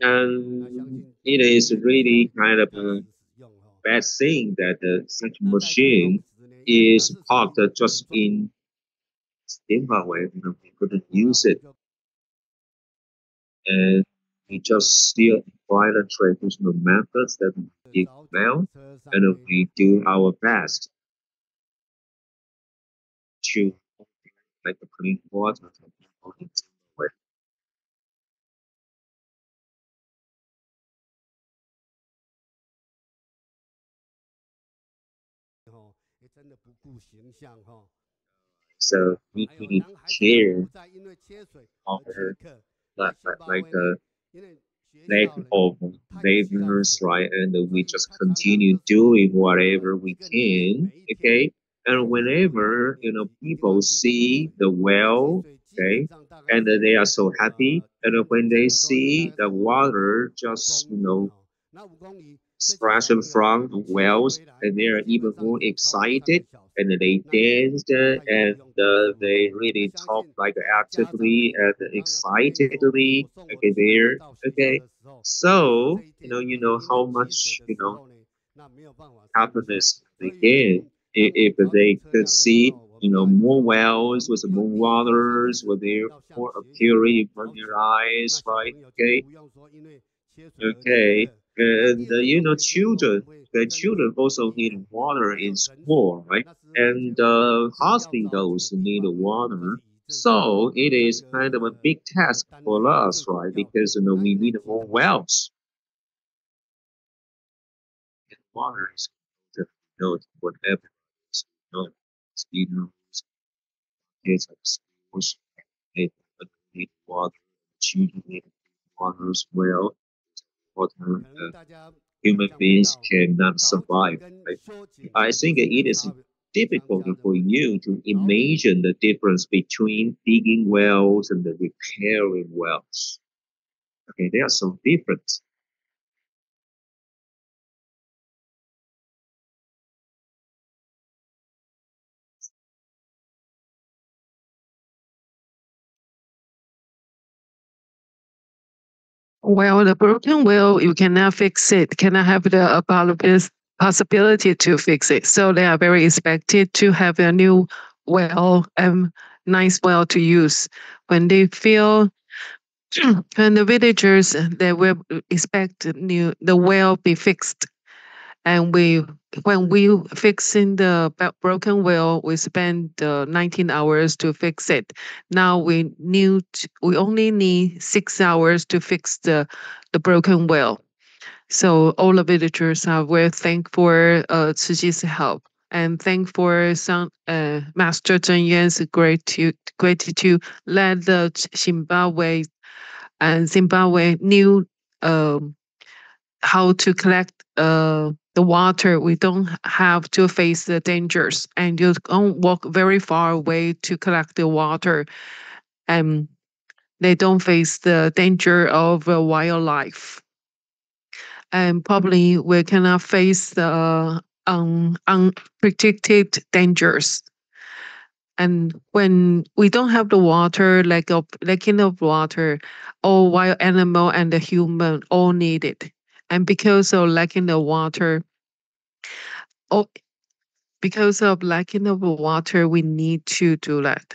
and it is really kind of a bad thing that such machine is parked just in Zimbabwe. We couldn't use it, and we just still apply the traditional methods that we dig well, and we do our best to like the clean water for people in Zimbabwe. So we really care our like lack of laborers, right? And we just continue doing whatever we can, okay? And whenever people see the well, okay, and they are so happy, and when they see the water just splashing from the wells, and they are even more excited, and they danced, and they really talk like actively and excitedly, okay, there, okay. So how much happiness they get if they could see more wells with more waters, with their more appearing in front of their eyes, right? Okay, okay, and children, the children also need water in school, right? And hospitals need water. So it is kind of a big task for us, right? Because we need more wells. And water is whatever is mosquitoes, kids like schools, they need water. Children need water as well. Water. Human beings cannot survive right? I think it is difficult for you to imagine the difference between digging wells and the repairing wells. Okay, they are so different. Well, the broken wheel, you cannot fix it, cannot have the possibility to fix it. So they are very expected to have a new well and nice well to use. When they feel, when the villagers, they will expect the well be fixed. And when we fixing the broken wheel, we spend 19 hours to fix it. Now we only need 6 hours to fix the broken wheel. So all the villagers are very thankful for Tsuji's help and thank for some Master Zheng Yuan's gratitude let the Zimbabwe knew um, how to collect the water. We don't have to face the dangers, and you don't walk very far away to collect the water. And they don't face the danger of wildlife. And probably we cannot face the unpredicted dangers. And when we don't have the water, lacking of water, all wild animal and the human all need it. And because of lacking the water, all because of lacking of water, we need to do that.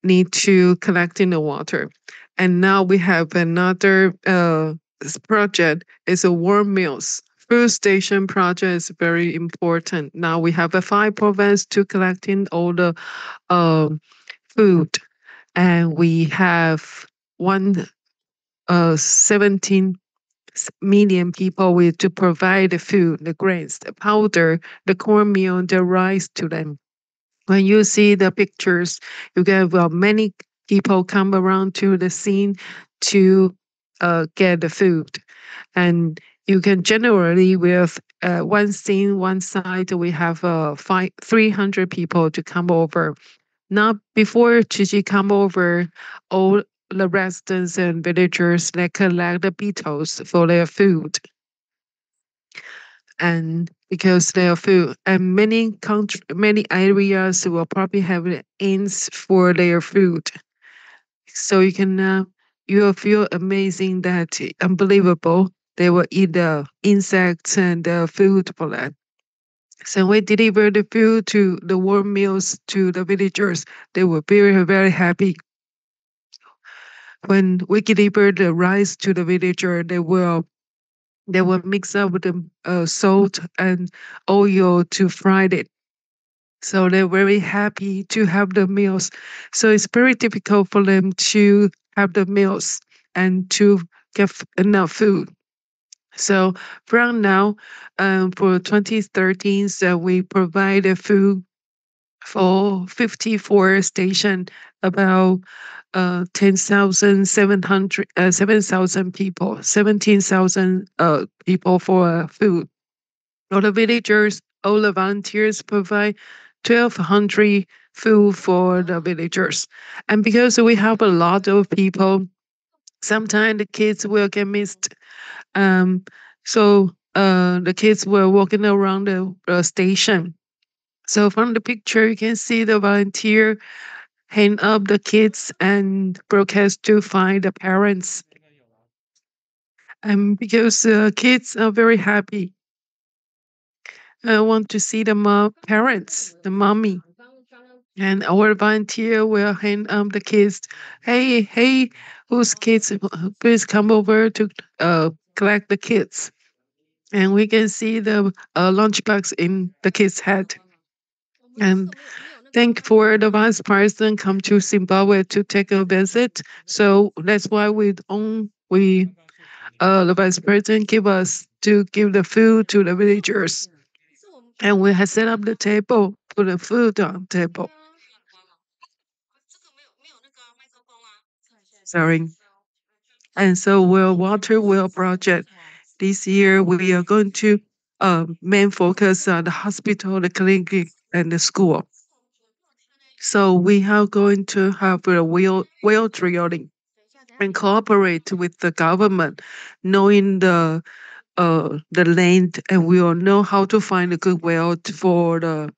Need to collect in the water. And now we have another project. It's a warm meals. Food station project is very important. Now we have a 5 province to collecting all the um food, and we have one 17 million people with to provide the food, the grains, the powder, the cornmeal, the rice to them. When you see the pictures, you get many people come around to the scene to get the food, and you can generally with one scene, one side, we have 300 people to come over. Now, before Gigi come over, all the residents and villagers they collect the beetles for their food, and because their food and many areas will probably have the ants for their food, so you can you will feel amazing that unbelievable they will eat the insects and the food for that. So we deliver the food to the warm meals to the villagers. They were very, very happy. When we deliver the rice to the villager, they will mix up with the salt and oil to fry it. So they're very happy to have the meals. So it's very difficult for them to have the meals and to get enough food. So from now, for 2013, so we provide the food for 54 station, about 7,000 people, 17,000 people for food. All the villagers, all the volunteers provide 1,200 food for the villagers. And because we have a lot of people, sometimes the kids will get missed. Um, so the kids were walking around the station. So from the picture, you can see the volunteer hang up the kids and broadcast to find the parents. And because kids are very happy, I want to see the parents, the mommy. And our volunteer will hand the kids. Hey, hey, whose kids? Please come over to collect the kids. And we can see the lunchbox in the kid's head. And thank for the vice president come to Zimbabwe to take a visit. So that's why the vice president give us to give the food to the villagers. And we have set up the table, put the food on the table. Sorry. And so we're water well project. This year we are going to main focus on the hospital, the clinic, and the school. So we are going to have a wheel drilling and cooperate with the government, knowing the land, and we will know how to find a good well for the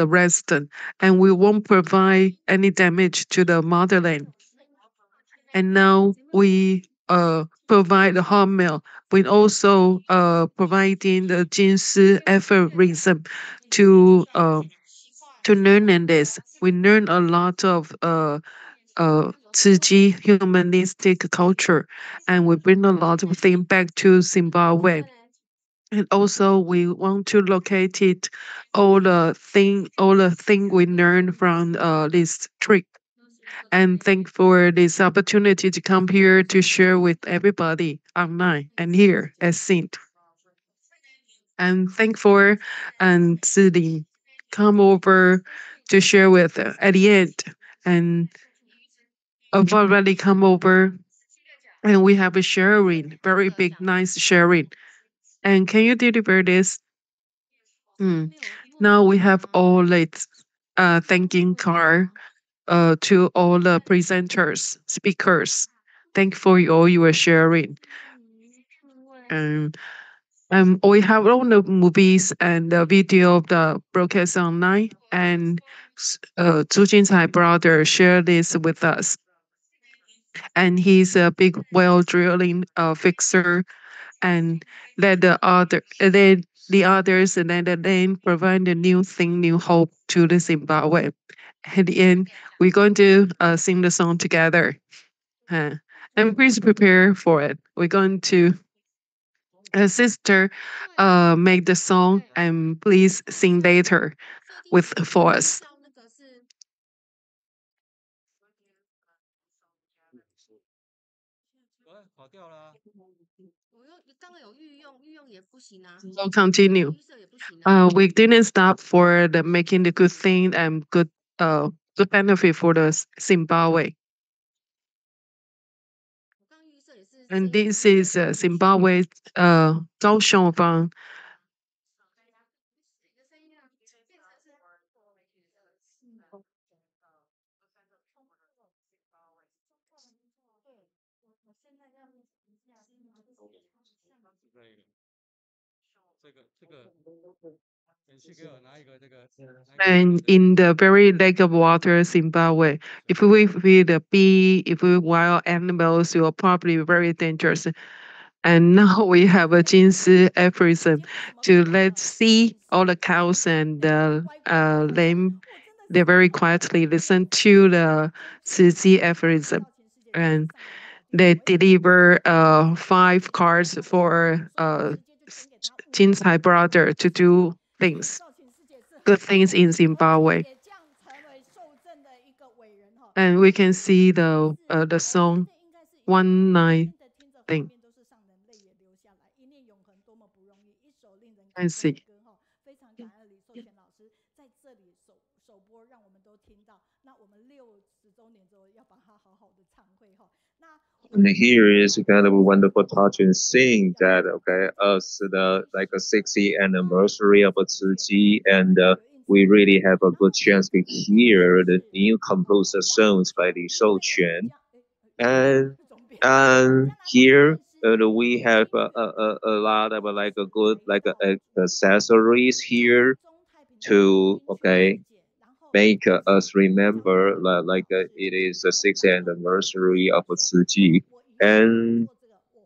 resident, and we won't provide any damage to the motherland. And now we provide the hot meal. We also providing the Jinsi aphorism to uh, to learn in this. We learn a lot of Tzu humanistic culture, and we bring a lot of things back to Zimbabwe. And also, we want to locate it all the thing we learned from this trip. And thank for this opportunity to come here to share with everybody online and here at Saint. And thank for and Zili come over to share with at the end. And I've already come over and we have a sharing, very big, nice sharing. And can you deliver this? Mm. Now we have all it thanking card to all the presenters, speakers. Thank for all you are sharing. And we have all the movies and the video of the broadcast online. And Zhu Jincai brother shared this with us. And he's a big well drilling fixer, and let the others and then provide a new thing, new hope to the Zimbabwe. At the end, we're going to sing the song together. And please prepare for it. We're going to sister make the song, and please sing later with for us. We'll continue. We didn't stop for the making the good thing and good benefit for the Zimbabwe. And this is Zimbabwe, Kaohsiung from. And in the very lake of water, Zimbabwe, if we feed a bee, if we wild animals, it will probably be very dangerous. And now we have a Jinsi aphorism to let's see all the cows and the lamb. They very quietly listen to the Zizi aphorism, and they deliver 5 cards for Jinsai brother to do things, good things in Zimbabwe. And we can see the song One Night Thing. I see. And here is kind of a wonderful touching thing that okay, us the like a 60th anniversary of Tzu, and we really have a good chance to hear the new composed songs by the Shouquan. And here we have a lot of like a good like accessories here to okay make us remember like it is the 60th anniversary of Tzu, and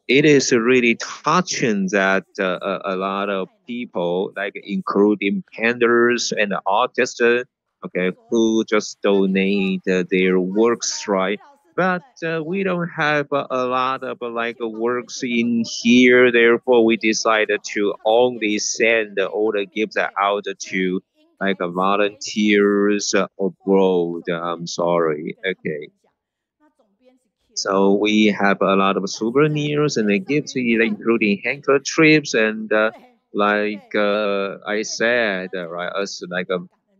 it is really touching that a lot of people, like including painters and artists, okay, who just donate their works, right? But we don't have a lot of like works in here. Therefore, we decided to only send all the gifts out to like volunteers abroad. I'm sorry. Okay. So we have a lot of souvenirs and the gifts, including handkerchiefs and like I said, right, us like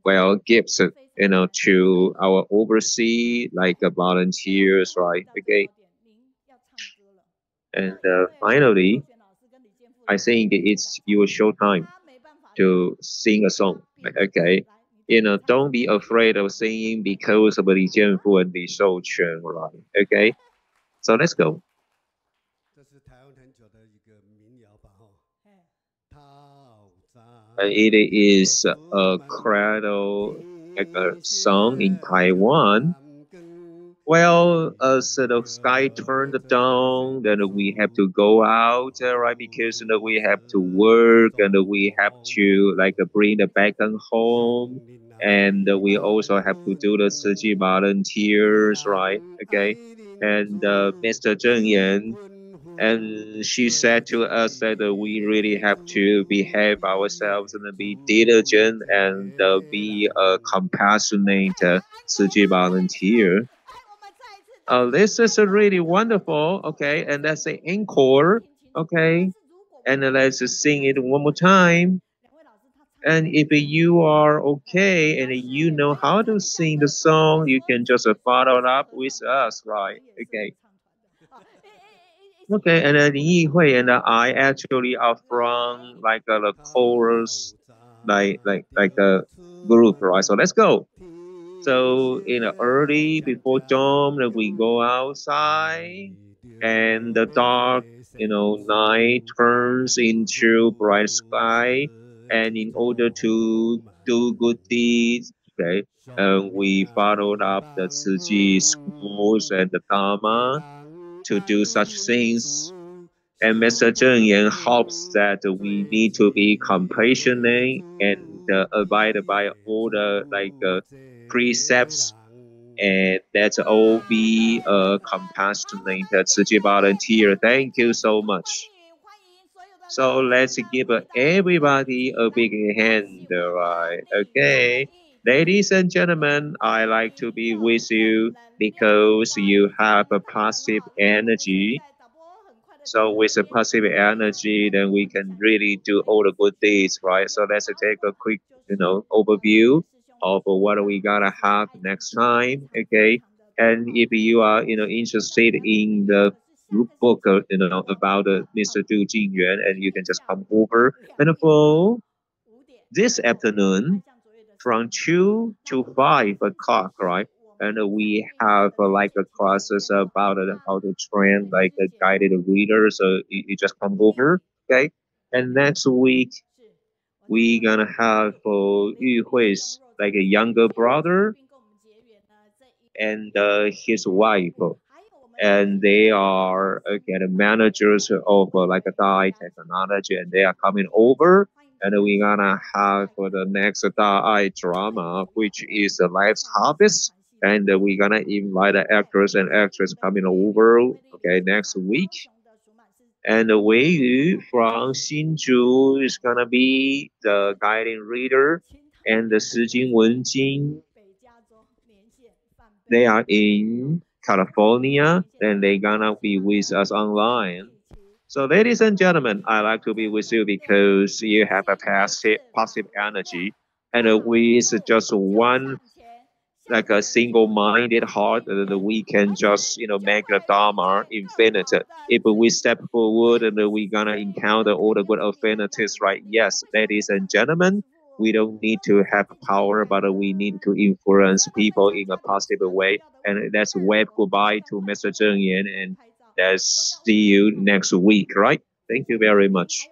well gifts, to our overseas like volunteers, right? Okay, and finally. I think it's your show time to sing a song. Okay. Don't be afraid of singing because of the Jianfu and the Shouquan, right? Okay. So let's go. It is a cradle like a song in Taiwan. Well, as the sky turned down, then we have to go out, right? Because we have to work and we have to bring the background home, and we also have to do the Tzu volunteers, right? Okay, and Mr. Zheng Yan, and she said to us that we really have to behave ourselves and be diligent and be a compassionate Tzu volunteer. This is a really wonderful, okay, and that's the encore, okay, and let's sing it one more time. And if you are okay and you know how to sing the song, you can just follow up with us, right? Okay. Okay, and then Yihui and I actually are from the chorus, like a group, right? So let's go. So in the early before dawn, we go outside, and the dark, night turns into bright sky. And in order to do good deeds, okay, we followed up the Tzu schools and the Dharma to do such things. And Mr. Zheng Yan hopes that we need to be compassionate and abide by all the precepts, and that's all be a compassionate Tzu volunteer. Thank you so much. So let's give everybody a big hand, right? Okay. Ladies and gentlemen, I like to be with you because you have a positive energy. So with a positive energy, then we can really do all the good deeds, right? So let's take a quick, overview of what we gotta have next time, okay? And if you are, interested in the group book, about Mr. Zhu Jinyuan, and you can just come over. And for this afternoon, from 2 to 5 o'clock, right? And we have a classes about how to train a guided reader. So you just come over, okay? And next week we gonna have for Yuhui's a younger brother and his wife, and they are the managers of a Dai technology, and they are coming over. And we're gonna have for the next Dai drama, which is the Life's Harvest. And we're gonna invite the actors and actresses coming over, okay, next week. And Wei Yu from Hsinchu is gonna be the guiding reader, and the Shijing Wenjing, they are in California, and they're gonna be with us online. So, ladies and gentlemen, I like to be with you because you have a positive energy, and with just one a single-minded heart, that we can just make the Dharma infinite. If we step forward and we're gonna encounter all the good affinities, right? Yes, ladies and gentlemen, we don't need to have power, but we need to influence people in a positive way. And let's wave goodbye to Mr. Zheng Yan, and let's see you next week, right? Thank you very much.